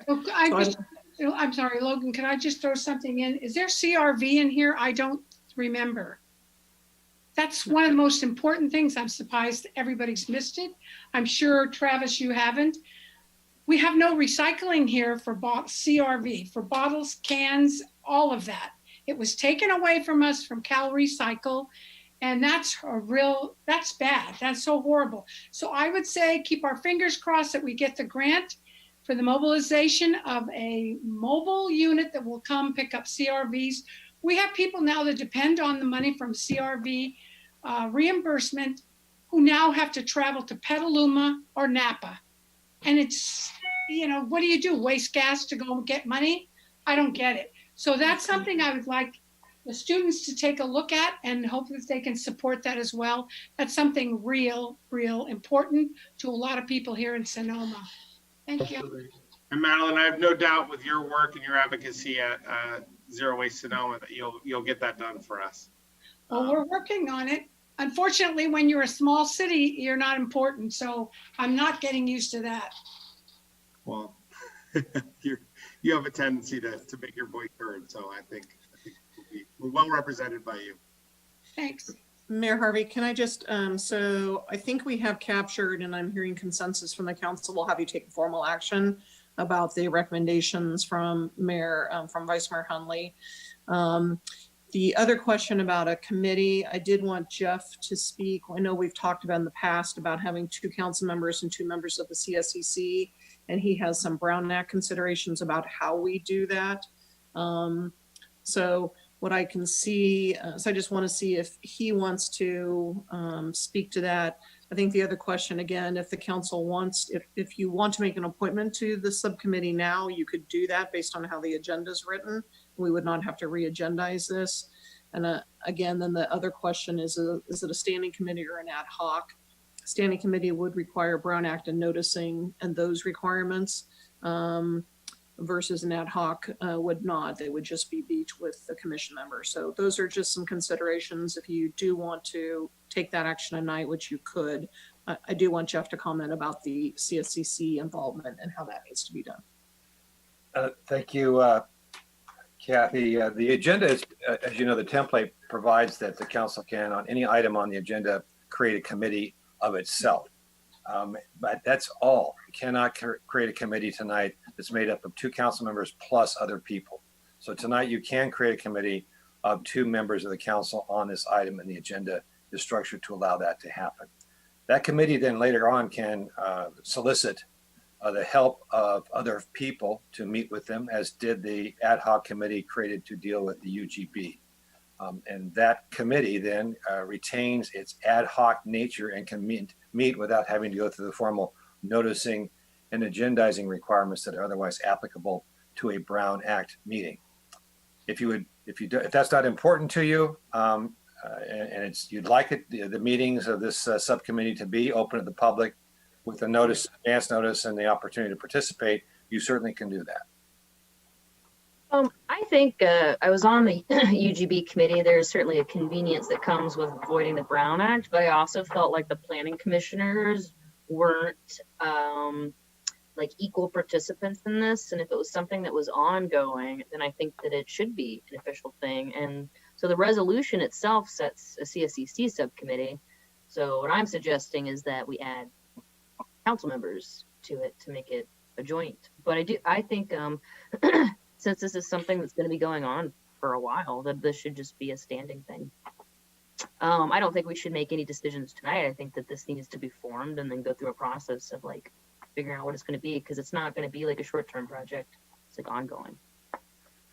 I'm sorry, Logan, can I just throw something in? Is there CRV in here? I don't remember. That's one of the most important things. I'm surprised everybody's missed it. I'm sure, Travis, you haven't. We have no recycling here for CRV, for bottles, cans, all of that. It was taken away from us from Cal Recycle. And that's bad. That's so horrible. So I would say keep our fingers crossed that we get the grant for the mobilization of a mobile unit that will come pick up CRVs. We have people now that depend on the money from CRV reimbursement who now have to travel to Petaluma or Napa. And it's, what do you do? Waste gas to go get money? I don't get it. So that's something I would like the students to take a look at, and hope that they can support that as well. That's something real important to a lot of people here in Sonoma. Thank you. And Madeline, I have no doubt with your work and your advocacy at Zero Waste Sonoma that you'll get that done for us. Well, we're working on it. Unfortunately, when you're a small city, you're not important. So I'm not getting used to that. Well, you have a tendency to make your voice heard. So I think we're well represented by you. Thanks. Mayor Harvey, can I just, so I think we have captured, and I'm hearing consensus from the council, we'll have you take formal action about the recommendations from Vice Mayor Hundley. The other question about a committee, I did want Jeff to speak. I know we've talked about in the past about having 2 council members and 2 members of the CSCC, and he has some Brown Act considerations about how we do that. So what I can see, so I just want to see if he wants to speak to that. I think the other question, again, if the council wants, if you want to make an appointment to the subcommittee now, you could do that based on how the agenda is written. We would not have to re-agendize this. And again, then the other question is it a standing committee or an ad hoc? Standing committee would require Brown Act and noticing and those requirements. versus an ad hoc would not. They would just be each with the commission members. So those are just some considerations if you do want to take that action tonight, which you could. I do want Jeff to comment about the CSCC involvement and how that needs to be done. Thank you, Kathy. The agenda is, as you know, the template provides that the council can, on any item on the agenda, create a committee of itself. But that's all. You cannot create a committee tonight that's made up of 2 council members plus other people. So tonight you can create a committee of 2 members of the council on this item, and the agenda is structured to allow that to happen. That committee then later on can solicit the help of other people to meet with them, as did the ad hoc committee created to deal with the UGB. And that committee then retains its ad hoc nature and can meet without having to go through the formal noticing and agendizing requirements that are otherwise applicable to a Brown Act meeting. If that's not important to you, and you'd like the meetings of this subcommittee to be open to the public with a notice, advance notice, and the opportunity to participate, you certainly can do that. I think I was on the UGB committee. There's certainly a convenience that comes with avoiding the Brown Act, but I also felt like the planning commissioners weren't like equal participants in this. And if it was something that was ongoing, then I think that it should be an official thing. And so the resolution itself sets a CSCC subcommittee. So what I'm suggesting is that we add council members to it to make it a joint. But I think since this is something that's going to be going on for a while, that this should just be a standing thing. I don't think we should make any decisions tonight. I think that this needs to be formed and then go through a process of like figuring out what it's going to be, because it's not going to be like a short-term project. It's like ongoing.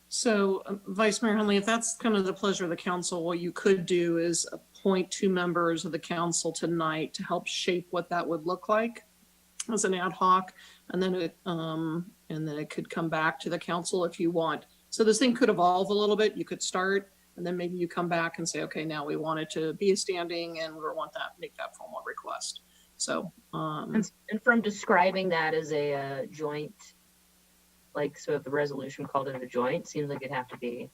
So Vice Mayor Hundley, if that's kind of the pleasure of the council, what you could do is appoint 2 members of the council tonight to help shape what that would look like as an ad hoc, and then it could come back to the council if you want. So this thing could evolve a little bit. You could start, and then maybe you come back and say, okay, now we want it to be a standing, and we want that, make that formal request. So and from describing that as a joint, like, so if the resolution called it a joint, seems like it'd have to be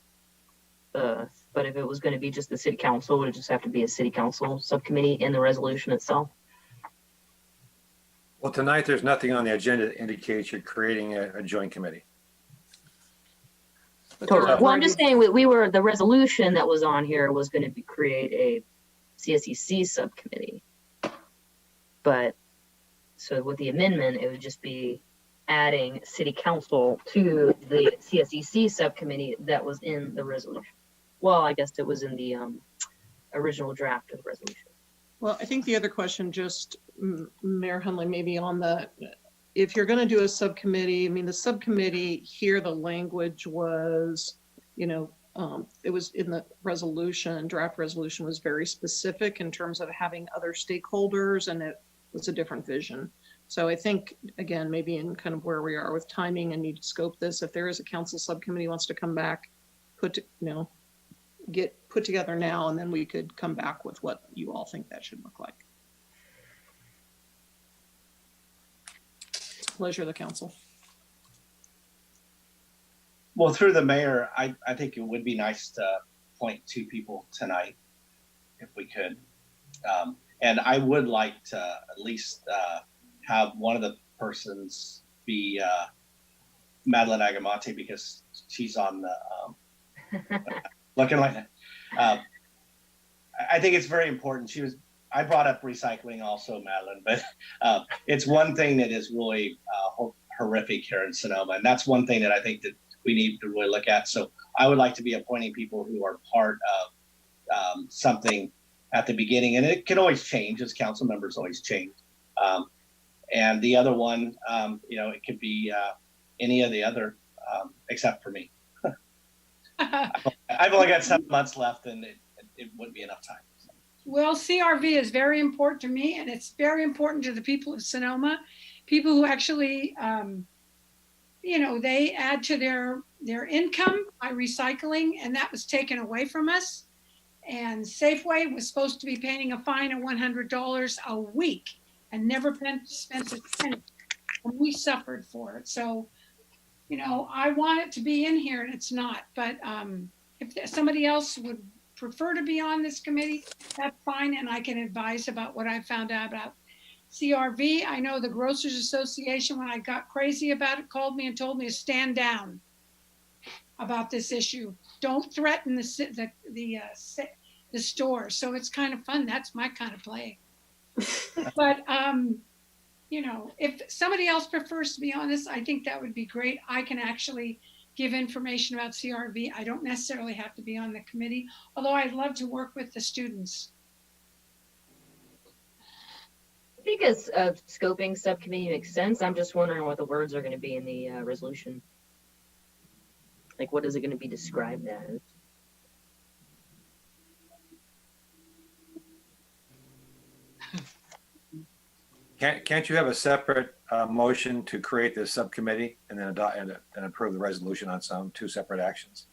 but if it was going to be just the city council, would it just have to be a city council subcommittee in the resolution itself? Well, tonight there's nothing on the agenda that indicates you're creating a joint committee. Totally. Well, I'm just saying the resolution that was on here was going to create a CSCC subcommittee. But so with the amendment, it would just be adding city council to the CSCC subcommittee that was in the resolution. Well, I guess it was in the original draft of the resolution. Well, I think the other question, just Mayor Hundley, maybe on the, if you're going to do a subcommittee, I mean, the subcommittee here, the language was, it was in the resolution, draft resolution was very specific in terms of having other stakeholders, and it was a different vision. So I think, again, maybe in kind of where we are with timing and need to scope this, if there is a council subcommittee wants to come back, get put together now, and then we could come back with what you all think that should look like. It's a pleasure of the council. Well, through the mayor, I think it would be nice to appoint 2 people tonight, if we could. And I would like to at least have one of the persons be Madeline Agrimonti, because she's on the looking like that. I think it's very important. I brought up recycling also, Madeline, but it's one thing that is really horrific here in Sonoma. And that's one thing that I think that we need to really look at. So I would like to be appointing people who are part of something at the beginning, and it can always change, as council members always change. And the other one, it could be any of the other, except for me. I've only got 7 months left, and it wouldn't be enough time. So. Well, CRV is very important to me, and it's very important to the people of Sonoma, people who actually, they add to their income by recycling, and that was taken away from us. And Safeway was supposed to be paying a fine of $100 a week and never spent a penny, and we suffered for it. So you know, I want it to be in here and it's not, but if somebody else would prefer to be on this committee, that's fine, and I can advise about what I found out about CRV. I know the Grocers Association, when I got crazy about it, called me and told me to stand down about this issue. Don't threaten the store. So it's kind of fun. That's my kind of play. But you know, if somebody else prefers to be on this, I think that would be great. I can actually give information about CRV. I don't necessarily have to be on the committee, although I'd love to work with the students. I think as a scoping subcommittee makes sense. I'm just wondering what the words are going to be in the resolution. Like, what is it going to be described as? Can't you have a separate motion to create this subcommittee and then adopt and approve the resolution on two separate actions?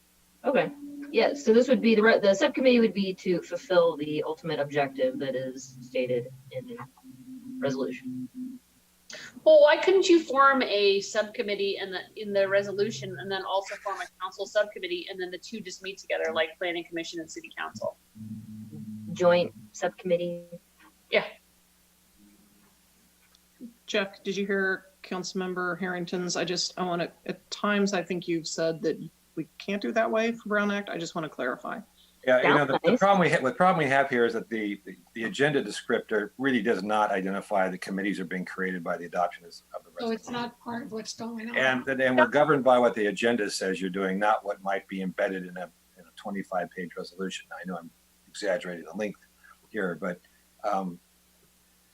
Okay. Yeah. So this would be the subcommittee would be to fulfill the ultimate objective that is stated in the resolution. Well, why couldn't you form a subcommittee in the resolution and then also form a council subcommittee and then the two just meet together like planning commission and city council? Joint subcommittee. Yeah. Jeff, did you hear Councilmember Harrington's? I want to, at times, I think you've said that we can't do that way for Brown Act. I just want to clarify. Yeah, you know, the problem we have here is that the agenda descriptor really does not identify the committees are being created by the adoption of the resolution. So it's not part of what's going on. And we're governed by what the agenda says you're doing, not what might be embedded in a 25-page resolution. I know I'm exaggerating the length here, but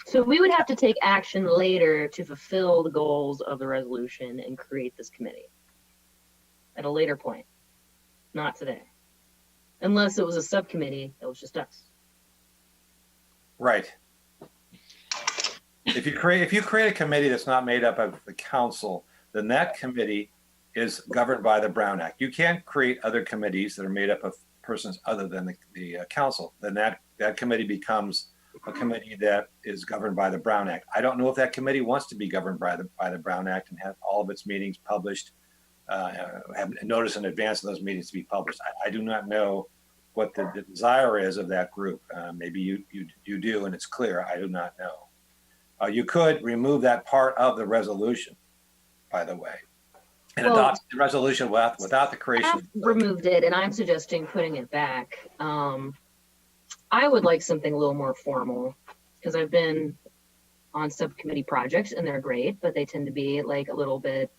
so we would have to take action later to fulfill the goals of the resolution and create this committee at a later point, not today. Unless it was a subcommittee that was just us. Right. If you create a committee that's not made up of the council, then that committee is governed by the Brown Act. You can't create other committees that are made up of persons other than the council. Then that committee becomes a committee that is governed by the Brown Act. I don't know if that committee wants to be governed by the Brown Act and have all of its meetings published, have notice in advance of those meetings to be published. I do not know what the desire is of that group. Maybe you do, and it's clear. I do not know. You could remove that part of the resolution, by the way, and adopt the resolution without the creation. I've removed it, and I'm suggesting putting it back. I would like something a little more formal because I've been on subcommittee projects and they're great, but they tend to be like a little bit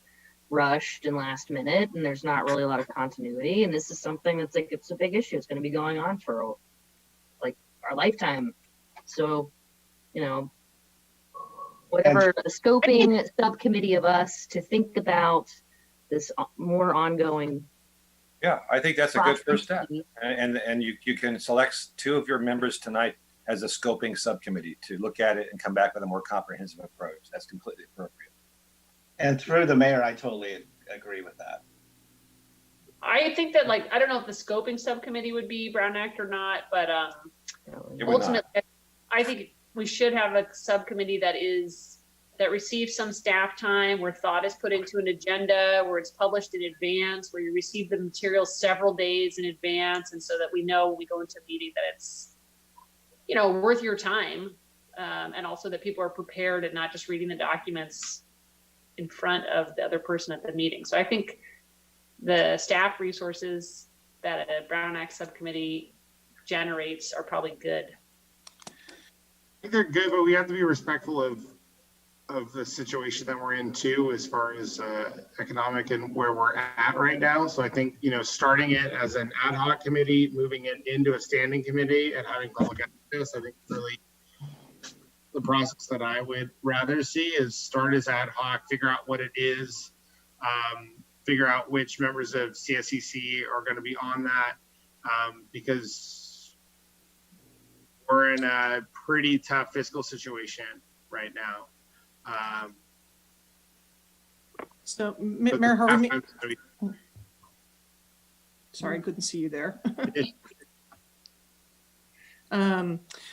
rushed and last minute, and there's not really a lot of continuity. And this is something that's like, it's a big issue. It's going to be going on for like our lifetime. So, you know, whatever the scoping subcommittee of us to think about this more ongoing. Yeah, I think that's a good first step. And you can select two of your members tonight as a scoping subcommittee to look at it and come back with a more comprehensive approach. That's completely appropriate. And through the mayor, I totally agree with that. I think that, like, I don't know if the scoping subcommittee would be Brown Act or not, but ultimately, I think we should have a subcommittee that receives some staff time, where thought is put into an agenda, where it's published in advance, where you receive the material several days in advance, and so that we know when we go into a meeting that it's, you know, worth your time, and also that people are prepared and not just reading the documents in front of the other person at the meeting. So I think the staff resources that a Brown Act subcommittee generates are probably good. I think they're good, but we have to be respectful of the situation that we're in too, as far as economic and where we're at right now. So I think, you know, starting it as an ad hoc committee, moving it into a standing committee and having public access, I think really the process that I would rather see is start as ad hoc, figure out what it is, figure out which members of CSCC are going to be on that, because we're in a pretty tough fiscal situation right now. So Mayor Harvey, sorry, I couldn't see you there.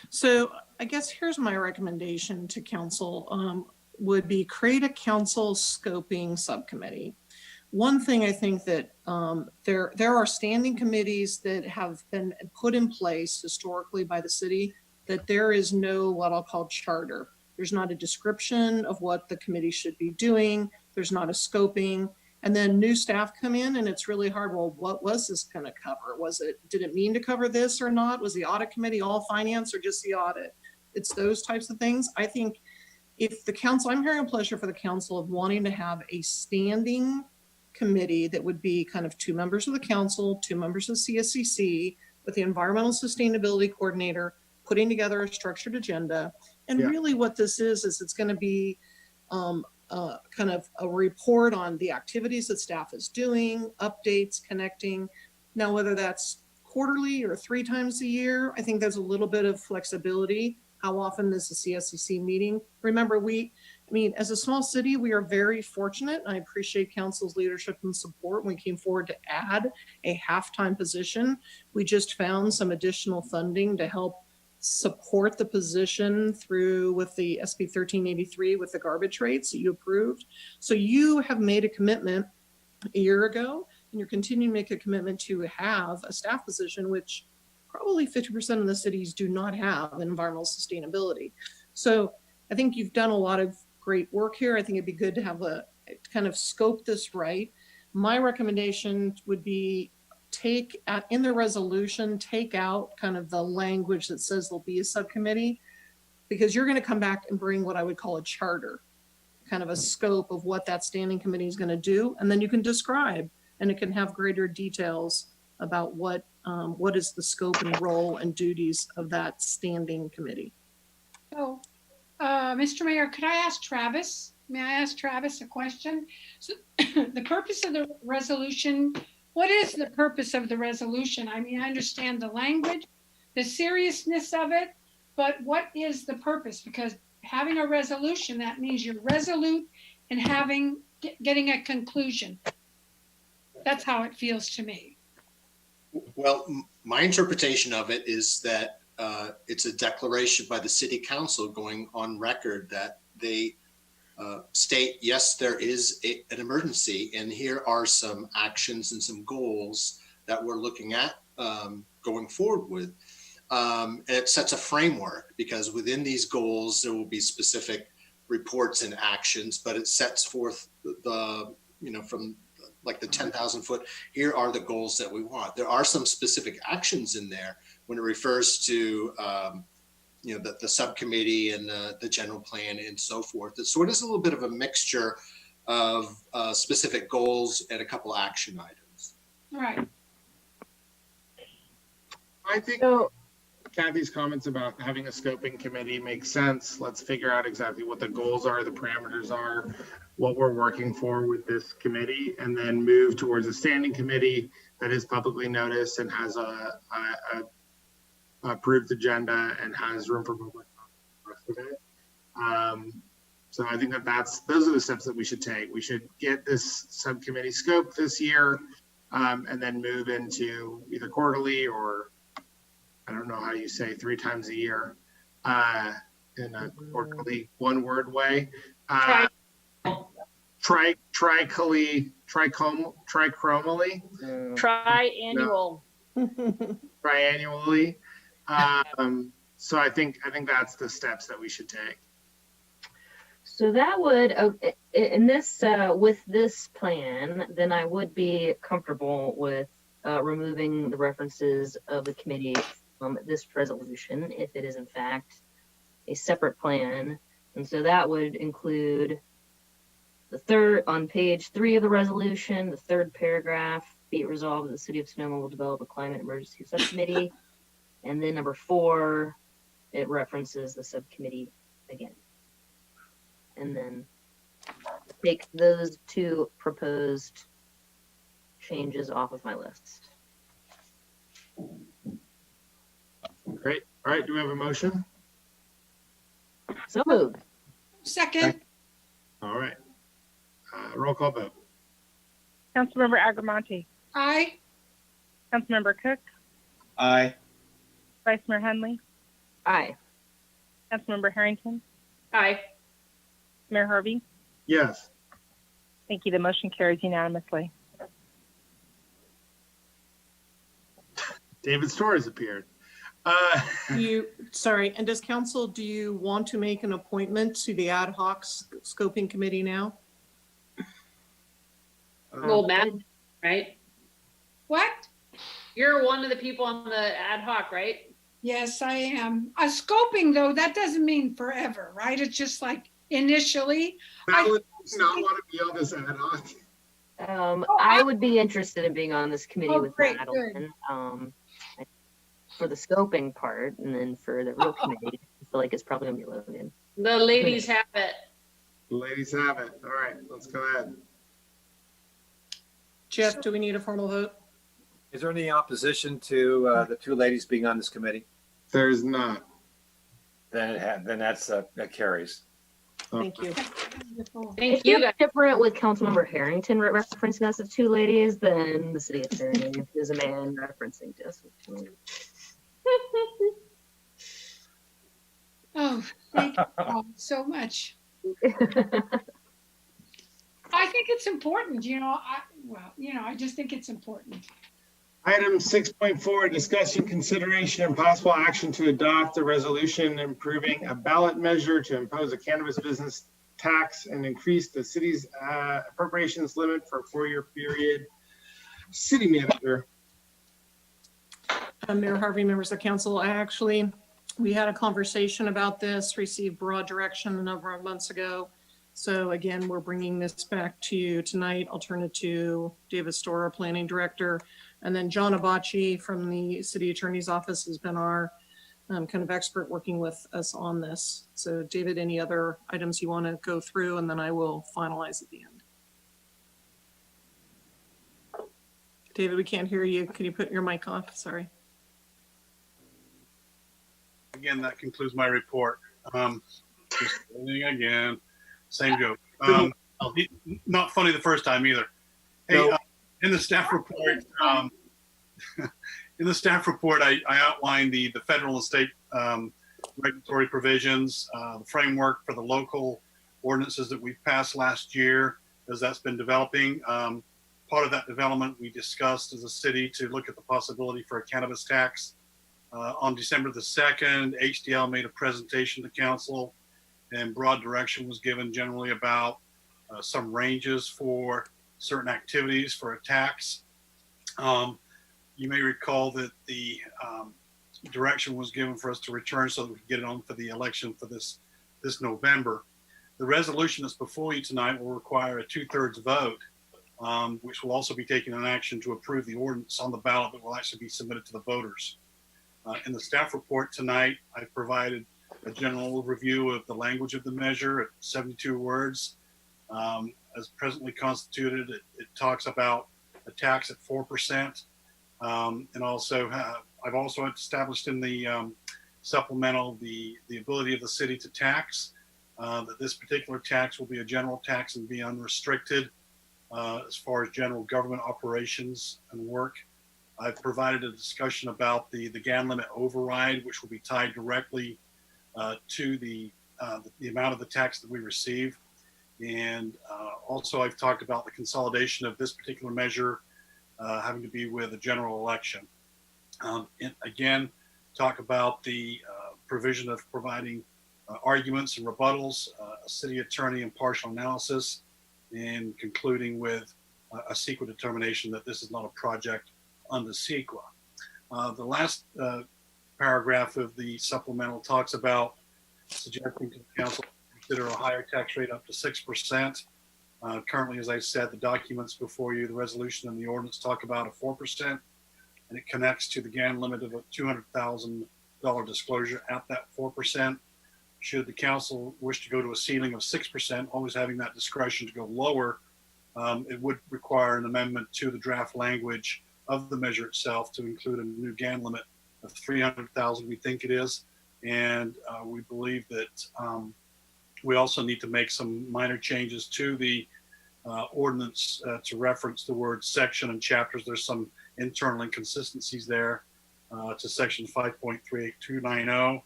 So I guess here's my recommendation to council, would be create a council scoping subcommittee. One thing I think that there are standing committees that have been put in place historically by the city that there is no what I'll call charter. There's not a description of what the committee should be doing. There's not a scoping. And then new staff come in and it's really hard. Well, what was this going to cover? Did it mean to cover this or not? Was the audit committee all finance or just the audit? It's those types of things. I think if the council, I'm hearing a pleasure for the council of wanting to have a standing committee that would be kind of 2 members of the council, 2 members of CSCC with the environmental sustainability coordinator, putting together a structured agenda. And really what this is it's going to be kind of a report on the activities that staff is doing, updates, connecting. Now, whether that's quarterly or 3 times a year, I think there's a little bit of flexibility. How often is the CSCC meeting? Remember, as a small city, we are very fortunate. I appreciate council's leadership and support. When we came forward to add a half-time position, we just found some additional funding to help support the position through with the SB 1383 with the garbage rates that you approved. So you have made a commitment a year ago, and you're continuing to make a commitment to have a staff position, which probably 50% of the cities do not have environmental sustainability. So I think you've done a lot of great work here. I think it'd be good to have a kind of scope this right. My recommendation would be in the resolution, take out kind of the language that says there'll be a subcommittee, because you're going to come back and bring what I would call a charter, kind of a scope of what that standing committee is going to do. And then you can describe, and it can have greater details about what is the scope and role and duties of that standing committee. So, Mr. Mayor, could I ask Travis? May I ask Travis a question? So the purpose of the resolution, what is the purpose of the resolution? I mean, I understand the language, the seriousness of it, but what is the purpose? Because having a resolution, that means you're resolute in getting a conclusion. That's how it feels to me. Well, my interpretation of it is that it's a declaration by the city council going on record that they state, yes, there is an emergency, and here are some actions and some goals that we're looking at going forward with. And it sets a framework, because within these goals, there will be specific reports and actions, but it sets forth from like the 10,000 foot, here are the goals that we want. There are some specific actions in there when it refers to the subcommittee and the general plan and so forth. So it is a little bit of a mixture of specific goals and a couple action items. All right. I think Kathy's comments about having a scoping committee makes sense. Let's figure out exactly what the goals are, the parameters are, what we're working for with this committee, and then move towards a standing committee that is publicly noticed and has a approved agenda and has room for public comment the rest of it. So I think those are the steps that we should take. We should get this subcommittee scope this year, and then move into either quarterly or, I don't know how you say, 3 times a year in a quarterly one-word way. Trichromally. Triannual. Triannually. So I think that's the steps that we should take. So that would, in this, with this plan, then I would be comfortable with removing the references of the committee from this resolution, if it is in fact a separate plan. And so that would include on page 3 of the resolution, the 3rd paragraph, be it resolved that the city of Sonoma will develop a climate emergency subcommittee. And then number 4, it references the subcommittee again. And then take those 2 proposed changes off of my list. Great. All right. Do we have a motion? So moved. Second. All right. Roll call vote. Councilmember Agrimonti. Aye. Councilmember Cook. Aye. Vice Mayor Hundley. Aye. Councilmember Harrington. Aye. Mayor Harvey. Yes. Thank you. The motion carries unanimously. David Storr has appeared. Sorry, and does council, do you want to make an appointment to the ad hoc scoping committee now? Well, Matt, right? What? You're one of the people on the ad hoc, right? Yes, I am. Scoping, though, that doesn't mean forever, right? It's just like initially. Ballot does not want to be on this ad hoc. I would be interested in being on this committee with great, Madeline. For the scoping part, and then for the real committee, I feel like it's probably gonna be Logan. The ladies have it. The ladies have it. All right, let's go ahead. Jeff, do we need a formal vote? Is there any opposition to the two ladies being on this committee? There's not. Then that carries. Thank you. Thank If you. you're different with Councilmember Harrington referencing us as two ladies, then the city attorney is a man referencing us as two ladies. Oh, thank you all so much. I think it's important, I just think it's important. Item 6.4, discussion, consideration, and possible action to adopt a resolution improving a ballot measure to impose a cannabis business tax and increase the city's appropriations limit for a 4-year period. City manager. Mayor Harvey, members of council, we had a conversation about this, received broad direction a number of months ago. So again, we're bringing this back to you tonight. I'll turn it to David Storr, our planning director. And then John Abachi from the city attorney's office has been our kind of expert working with us on this. So David, any other items you want to go through, and then I will finalize at the end. David, we can't hear you. Can you put your mic off? Sorry. Again, that concludes my report. Just again, same joke. Not funny the first time either. Hey, in the staff report, I outlined the federal and state regulatory provisions, the framework for the local ordinances that we've passed last year as that's been developing. Part of that development we discussed as a city to look at the possibility for a cannabis tax. On December the 2nd, HDL made a presentation to council, and broad direction was given generally about some ranges for certain activities for a tax. You may recall that the direction was given for us to return so that we could get it on for the election for this November. The resolution that's before you tonight will require a 2/3 vote, which will also be taking an action to approve the ordinance on the ballot that will actually be submitted to the voters. In the staff report tonight, I provided a general overview of the language of the measure at 72 words. As presently constituted, it talks about a tax at 4%. And also, I've also established in the supplemental the ability of the city to tax, that this particular tax will be a general tax and be unrestricted as far as general government operations and work. I've provided a discussion about the GAN limit override, which will be tied directly to the amount of the tax that we receive. And also I've talked about the consolidation of this particular measure having to be with a general election. And again, talk about the provision of providing arguments and rebuttals, a city attorney impartial analysis, and concluding with a CEQA determination that this is not a project under CEQA. The last paragraph of the supplemental talks about suggesting to the council to consider a higher tax rate up to 6%. Currently, as I said, the documents before you, the resolution and the ordinance talk about a 4%, and it connects to the GAN limit of a $200,000 disclosure at that 4%. Should the council wish to go to a ceiling of 6%, always having that discretion to go lower, it would require an amendment to the draft language of the measure itself to include a new GAN limit of 300,000, we think it is. And we believe that we also need to make some minor changes to the ordinance to reference the word section and chapters. There's some internal inconsistencies there to section 5.38290,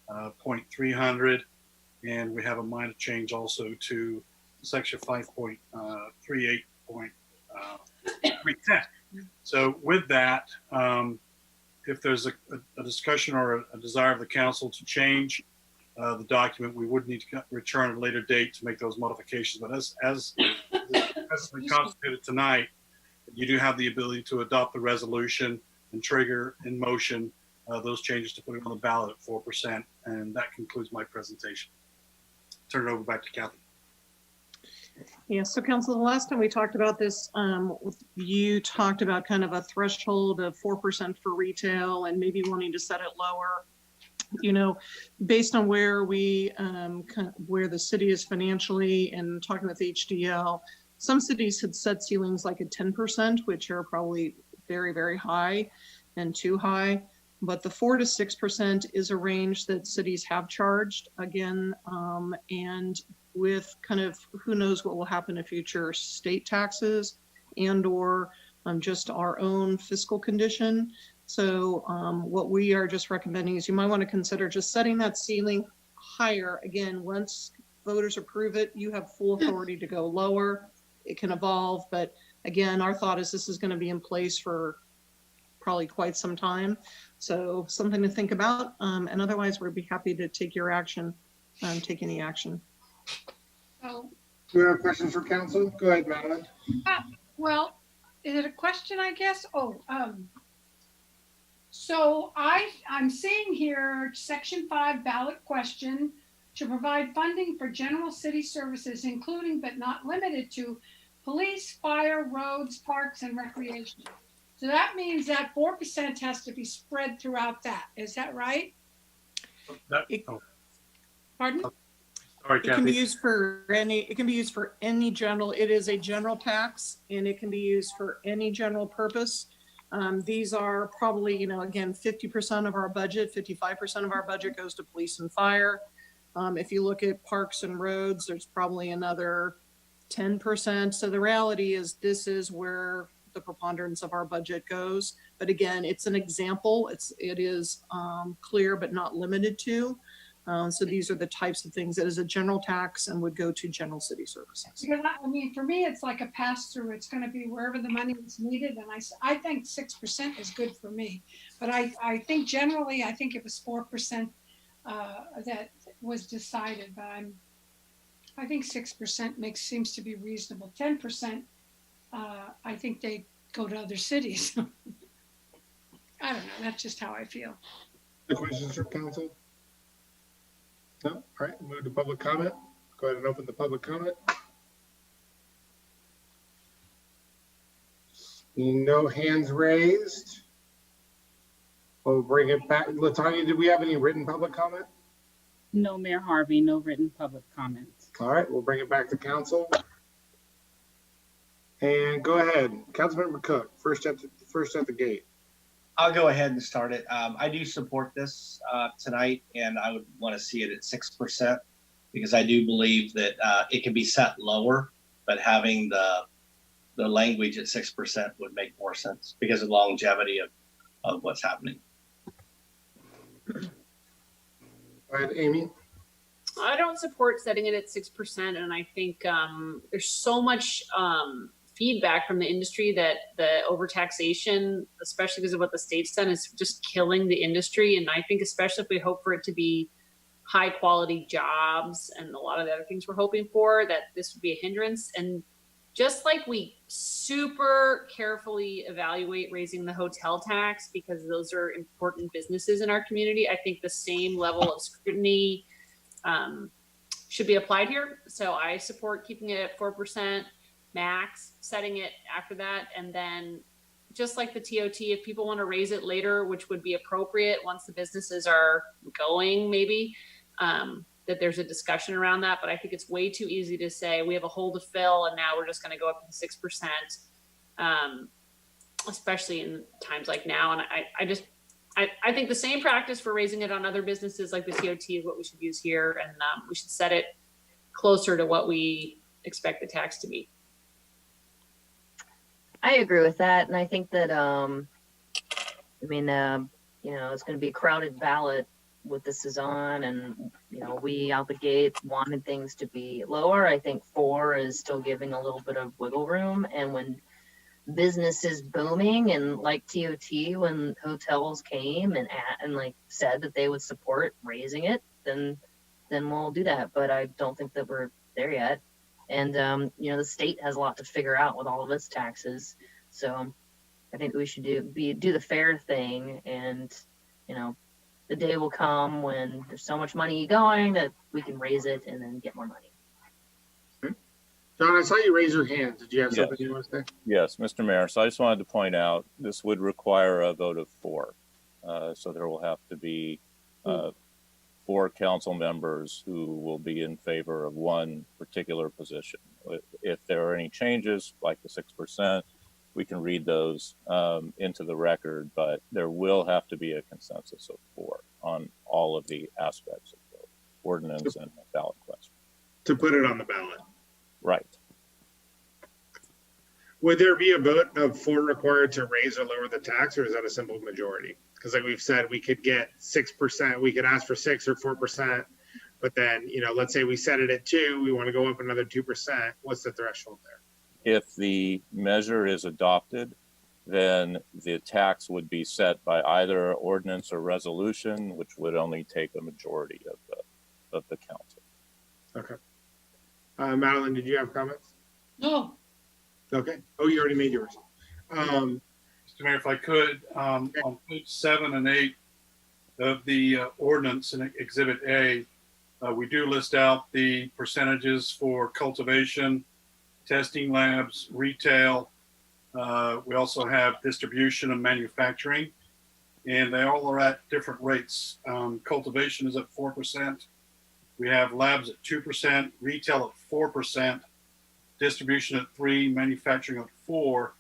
.300, and we have a minor change also to section 5.38.310. So with that, if there's a discussion or a desire of the council to change the document, we would need to return at a later date to make those modifications. But as presently constituted tonight, you do have the ability to adopt the resolution and trigger in motion those changes to put it on the ballot at 4%. And that concludes my presentation. Turn it over back to Kathy. Yeah, so council, the last time we talked about this, you talked about kind of a threshold of 4% for retail and maybe wanting to set it lower. You know, based on where we, where the city is financially and talking with HDL, some cities had set ceilings like at 10%, which are probably very, very high and too high. But the 4 to 6% is a range that cities have charged again, and with kind of who knows what will happen in future state taxes and or just our own fiscal condition. So what we are just recommending is you might want to consider just setting that ceiling higher. Again, once voters approve it, you have full authority to go lower. It can evolve, but again, our thought is this is going to be in place for probably quite some time. So something to think about. And otherwise, we'd be happy to take your action, take any action. So, Do we have questions for council? Go ahead, Madeline. well, is it a question, I guess? So I'm seeing here, section 5 ballot question to provide funding for general city services, including but not limited to police, fire, roads, parks, and recreation. So that means that 4% has to be spread throughout that. Is that right? Pardon? Sorry, It can be used for any general, it is a general tax and it can be used for any general purpose. These are probably, you know, again, 50% of our budget, 55% of our budget goes to police and fire. If you look at parks and roads, there's probably another 10%. So the reality is this is where the preponderance of our budget goes. But again, it's an example. It is clear but not limited to. So these are the types of things that is a general tax and would go to general city services. Because I mean, for me, it's like a pass through. It's going to be wherever the money is needed. And I think 6% is good for me. But I think generally, I think it was 4% that was decided. But I think 6% seems to be reasonable. 10%, I think they go to other cities. I don't know. That's just how I feel. The questions for council? No? All right, move to public comment. Go ahead and open the public comment. No hands raised. We'll bring it back. Latanya, did we have any written public comment? No, Mayor Harvey, no written public comments. All right, we'll bring it back to council. And go ahead, Councilmember Cook, first at the gate. I'll go ahead and start it. I do support this tonight, and I would want to see it at 6% because I do believe that it can be set lower, but having the language at 6% would make more sense because of the longevity of what's happening. Go ahead, Amy. I don't support setting it at 6%, and I think there's so much feedback from the industry that the overtaxation, especially because of what the state's done, is just killing the industry. And I think especially if we hope for it to be high quality jobs and a lot of the other things we're hoping for, that this would be a hindrance. And just like we super carefully evaluate raising the hotel tax because those are important businesses in our community, I think the same level of scrutiny should be applied here. So I support keeping it at 4%. Max, setting it after that, and then just like the TOT, if people want to raise it later, which would be appropriate once the businesses are going, maybe that there's a discussion around that. But I think it's way too easy to say we have a hole to fill and now we're just going to go up to 6%, especially in times like now. And I think the same practice for raising it on other businesses like the TOT is what we should use here, and we should set it closer to what we expect the tax to be. I agree with that, and I think that you know, it's going to be a crowded ballot what this is on, and we out the gate wanted things to be lower. I think 4 is still giving a little bit of wiggle room, and when business is booming, and like TOT, when hotels came and like said that they would support raising it, then we'll do that. But I don't think that we're there yet. And the state has a lot to figure out with all of its taxes. So I think we should do the fair thing, and the day will come when there's so much money going that we can raise it and then get more money. John, I saw you raise your hand. Did you have Yes. something you want to say? Yes, Mr. Mayor. So I just wanted to point out this would require a vote of 4. So there will have to be 4 council members who will be in favor of one particular position. If there are any changes, like the 6%, we can read those into the record, but there will have to be a consensus of 4 on all of the aspects of the ordinance and the ballot question. To put it on the ballot. Right. Would there be a vote of 4 required to raise or lower the tax, or is that a simple majority? Because like we've said, we could get 6%, we could ask for 6 or 4%, but then, let's say we set it at 2, we want to go up another 2%. What's the threshold there? If the measure is adopted, then the tax would be set by either ordinance or resolution, which would only take a majority of the council. Okay. Madeline, did you have comments? No. Okay. Oh, you already made yours. Mr. Mayor, if I could, on page 7 and 8 of the ordinance in Exhibit A, we do list out the percentages for cultivation, testing labs, retail. We also have distribution and manufacturing, and they all are at different rates. Cultivation is at 4%. We have labs at 2%, retail at 4%, distribution at 3%, manufacturing at 4%.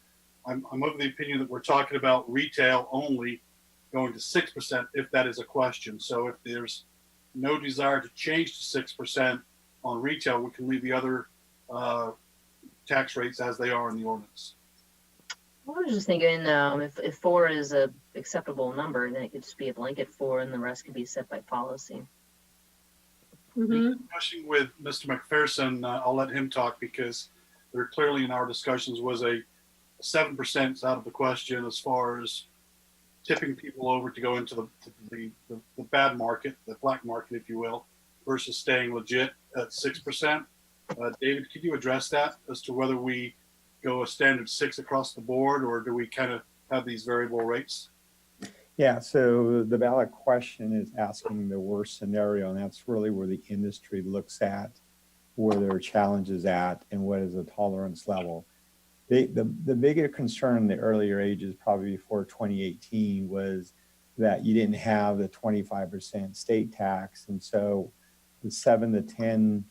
I'm of the opinion that we're talking about retail only going to 6% if that is a question. So if there's no desire to change to 6% on retail, we can leave the other tax rates as they are in the ordinance. I was just thinking, if 4 is a acceptable number, then it could just be a blanket 4, and the rest could be set by policy. Discussing with Mr. McPherson, I'll let him talk, because there clearly in our discussions was a 7% out of the question as far as tipping people over to go into the bad market, the black market, if you will, versus staying legit at 6%. David, could you address that as to whether we go a standard 6 across the board, or do we kind of have these variable rates? Yeah, so the ballot question is asking the worst scenario, and that's really where the industry looks at where there are challenges at and what is the tolerance level. The bigger concern in the earlier ages, probably before 2018, was that you didn't have the 25% state tax, and so the 7 to 10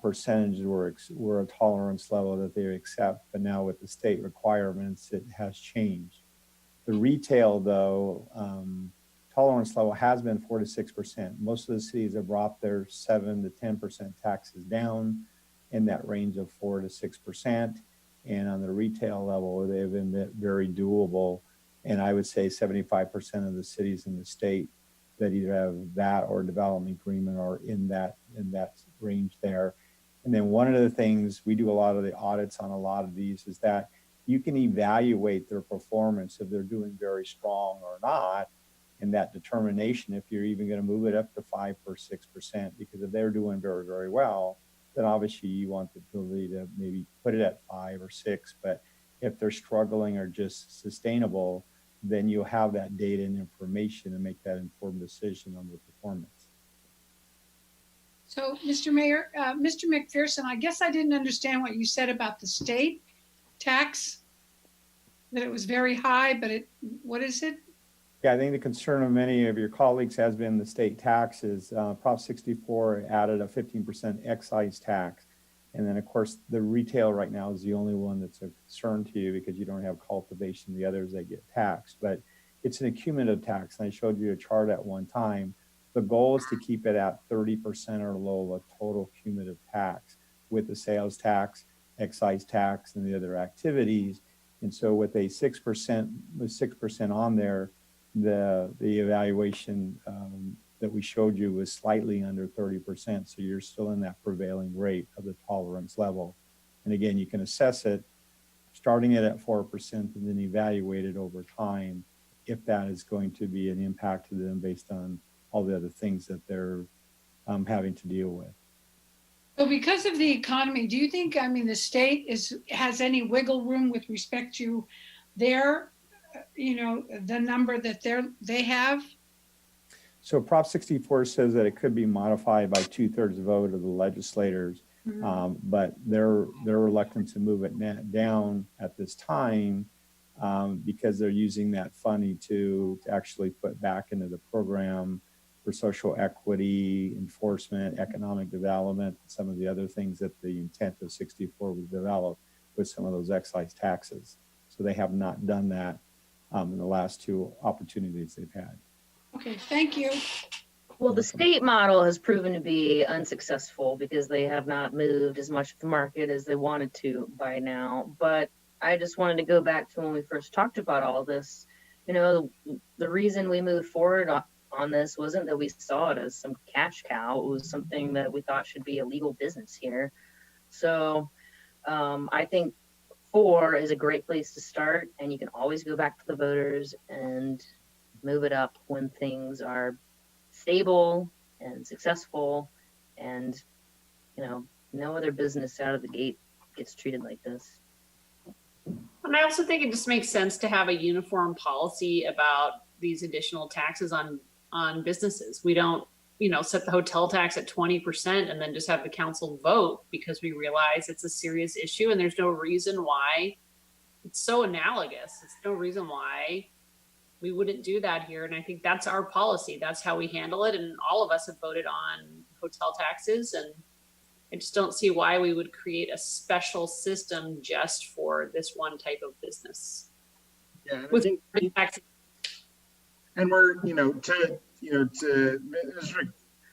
percentages were a tolerance level that they accept. But now with the state requirements, it has changed. The retail, though, tolerance level has been 4 to 6%. Most of the cities have brought their 7 to 10% taxes down in that range of 4 to 6%. And on the retail level, they've been very doable. And I would say 75% of the cities in the state that either have that or development agreement are in that range there. And then one of the things, we do a lot of the audits on a lot of these, is that you can evaluate their performance if they're doing very strong or not, and that determination if you're even going to move it up to 5 or 6%, because if they're doing very, very well, then obviously you want the ability to maybe put it at 5 or 6. But if they're struggling or just sustainable, then you'll have that data and information and make that informed decision on the performance. So, Mr. Mayor, Mr. McPherson, I guess I didn't understand what you said about the state tax, that it was very high, but what is it? Yeah, I think the concern of many of your colleagues has been the state taxes. Prop 64 added a 15% excise tax. And then, of course, the retail right now is the only one that's a concern to you because you don't have cultivation. The others, they get taxed. But it's an accumulative tax. And I showed you a chart at one time. The goal is to keep it at 30% or low of total cumulative tax with the sales tax, excise tax, and the other activities. And so with a 6%, with 6% on there, the evaluation that we showed you was slightly under 30%. So you're still in that prevailing rate of the tolerance level. And again, you can assess it, starting it at 4% and then evaluate it over time if that is going to be an impact to them based on all the other things that they're having to deal with. So because of the economy, do you think, I mean, the state has any wiggle room with respect to their, the number that they have? So Prop 64 says that it could be modified by 2/3 vote of the legislators, but they're reluctant to move it down at this time because they're using that funding to actually put back into the program for social equity, enforcement, economic development, some of the other things that the intent of 64 was developed with some of those excise taxes. So they have not done that in the last two opportunities they've had. Okay, thank you. Well, the state model has proven to be unsuccessful because they have not moved as much of the market as they wanted to by now. But I just wanted to go back to when we first talked about all this. The reason we moved forward on this wasn't that we saw it as some cash cow. It was something that we thought should be a legal business here. So I think 4 is a great place to start, and you can always go back to the voters and move it up when things are stable and successful, and no other business out of the gate gets treated like this. And I also think it just makes sense to have a uniform policy about these additional taxes on businesses. We don't, set the hotel tax at 20% and then just have the council vote because we realize it's a serious issue and there's no reason why. It's so analogous. There's no reason why we wouldn't do that here. And I think that's our policy. That's how we handle it. And all of us have voted on hotel taxes. And I just don't see why we would create a special system just for this one type of business. Yeah, and we're, to Mr.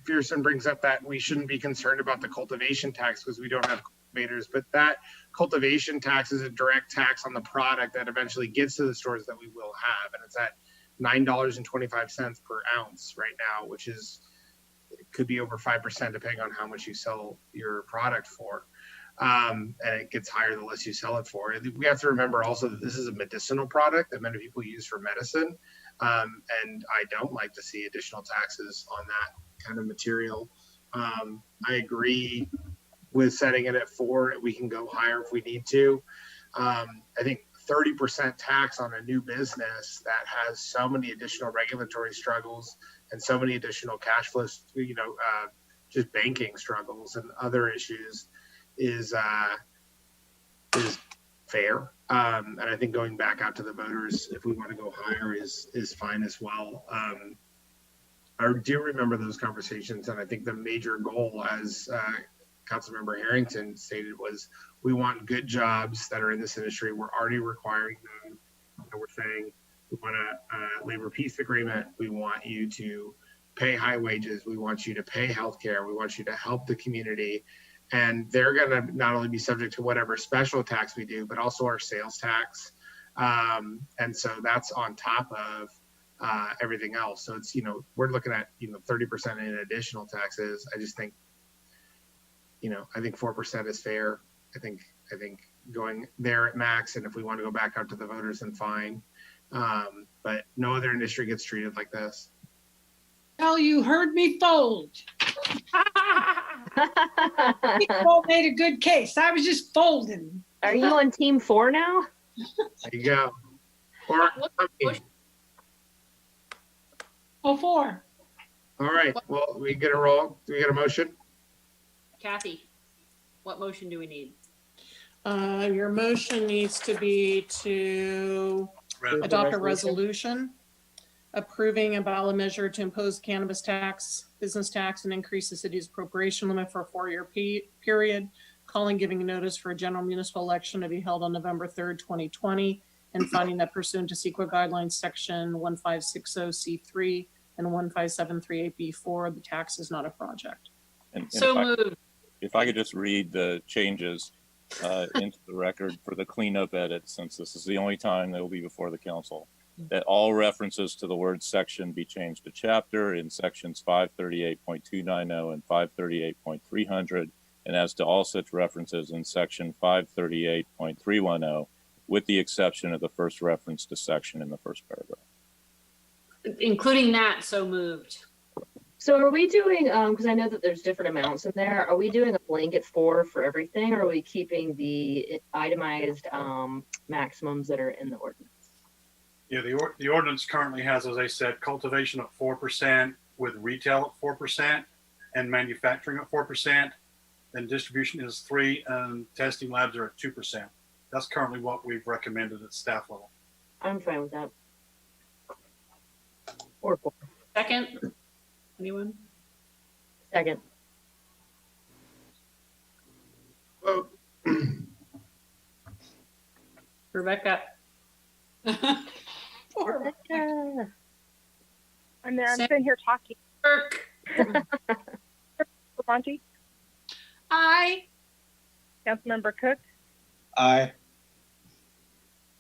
McPherson brings up that we shouldn't be concerned about the cultivation tax because we don't have cultivators, but that cultivation tax is a direct tax on the product that eventually gets to the stores that we will have. And it's at $9.25 per ounce right now, which is, it could be over 5% depending on how much you sell your product for. And it gets higher the less you sell it for. We have to remember also that this is a medicinal product that many people use for medicine. And I don't like to see additional taxes on that kind of material. I agree with setting it at 4. We can go higher if we need to. I think 30% tax on a new business that has so many additional regulatory struggles and so many additional cash flows, just banking struggles and other issues is fair. And I think going back out to the voters, if we want to go higher, is fine as well. I do remember those conversations, and I think the major goal, as Councilmember Harrington stated, was we want good jobs that are in this industry. We're already requiring them. And we're saying we want a labor peace agreement. We want you to pay high wages. We want you to pay healthcare. We want you to help the community. And they're going to not only be subject to whatever special tax we do, but also our sales tax. And so that's on top of everything else. So it's, we're looking at, 30% in additional taxes. I just think, I think 4% is fair. I think going there at max, and if we want to go back out to the voters, then fine. But no other industry gets treated like this. Well, you heard me fold. People made a good case. I was just folding. Are you on team 4 now? There you go. Or, Oh, 4. all right. Well, we get a roll. Do we get a motion? Kathy, what motion do we need? Your motion needs to be to adopt a resolution approving a ballot measure to impose cannabis tax, business tax, and increase the city's appropriation limit for a 4-year period, calling, giving notice for a general municipal election to be held on November 3rd, 2020, and finding that pursuant to CEQA guidelines section 1560C3 and 15738B4, the tax is not a project. And So moved. if I could just read the changes into the record for the cleanup edit, since this is the only time they will be before the council. that all references to the word section be changed to chapter in sections 538.290 and 538.300, and as to all such references in section 538.310, with the exception of the first reference to section in the first paragraph. Including that, so moved. So are we doing, because I know that there's different amounts in there, are we doing a blanket for everything, or are we keeping the itemized maximums that are in the ordinance? Yeah, the ordinance currently has, as I said, cultivation at 4%, with retail at 4%, and manufacturing at 4%. Then distribution is 3%, and testing labs are at 2%. That's currently what we've recommended at staff level. I'm fine with that. Or 4. Second? Anyone? Second. Well, Rebecca. I'm there. I'm sitting here talking. Monty? Aye. Councilmember Cook? Aye.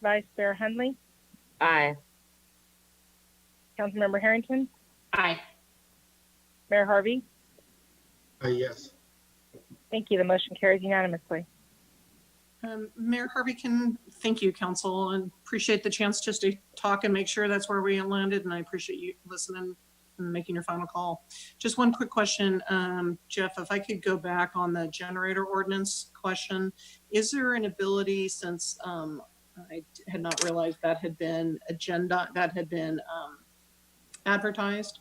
Vice Chair Hundley? Aye. Councilmember Harrington? Aye. Mayor Harvey? Yes. Thank you. The motion carries unanimously. Mayor Harvey, thank you, council, and appreciate the chance just to talk and make sure that's where we landed. And I appreciate you listening and making your final call. Just one quick question, Jeff, if I could go back on the generator ordinance question, is there an ability, since I had not realized that had been advertised,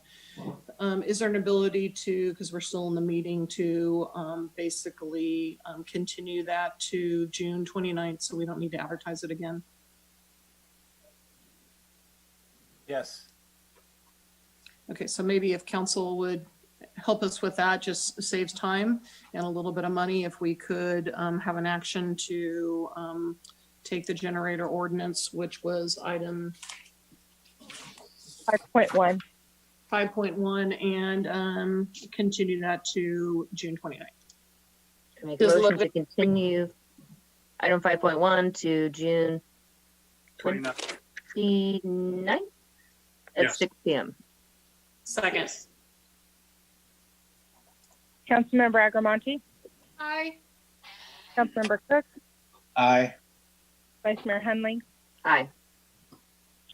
is there an ability to, because we're still in the meeting, to basically continue that to June 29th so we don't need to advertise it again? Yes. Okay, so maybe if council would help us with that, just saves time and a little bit of money if we could have an action to take the generator ordinance, which was item 5.1. 5.1 and continue that to June 29th. Make a motion to continue item 5.1 to June 29th at 6 p.m. Second. Councilmember Agrimonti? Aye. Councilmember Cook? Aye. Vice Mayor Hundley? Aye.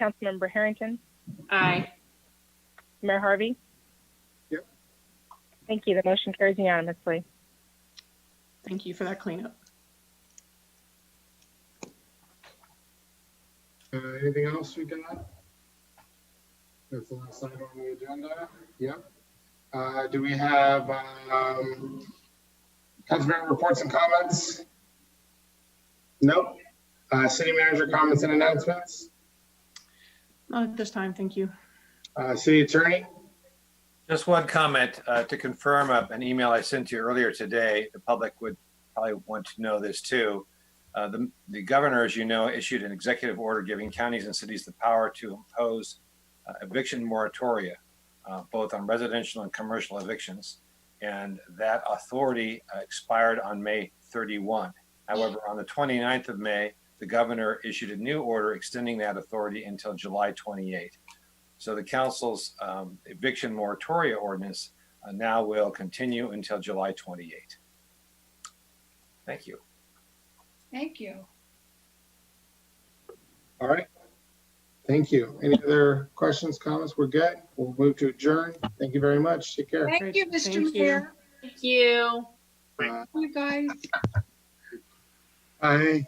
Councilmember Harrington? Aye. Mayor Harvey? Yep. Thank you. The motion carries unanimously. Thank you for that cleanup. Anything else we got? That's the last item on the agenda. Yep. Do we have councilmember reports and comments? Nope. City manager comments and announcements? Not at this time, thank you. City attorney? Just one comment to confirm an email I sent you earlier today. The public would probably want to know this too. The governor, as you know, issued an executive order giving counties and cities the power to impose eviction moratoria, both on residential and commercial evictions. And that authority expired on May 31. However, on the 29th of May, the governor issued a new order extending that authority until July 28. So the council's eviction moratoria ordinance now will continue until July 28. Thank you. Thank you. All right. Thank you. Any other questions, comments? We're good. We'll move to adjourn. Thank you very much. Take care. Thank you, Mr. Mayor. Thank you. You guys. Bye.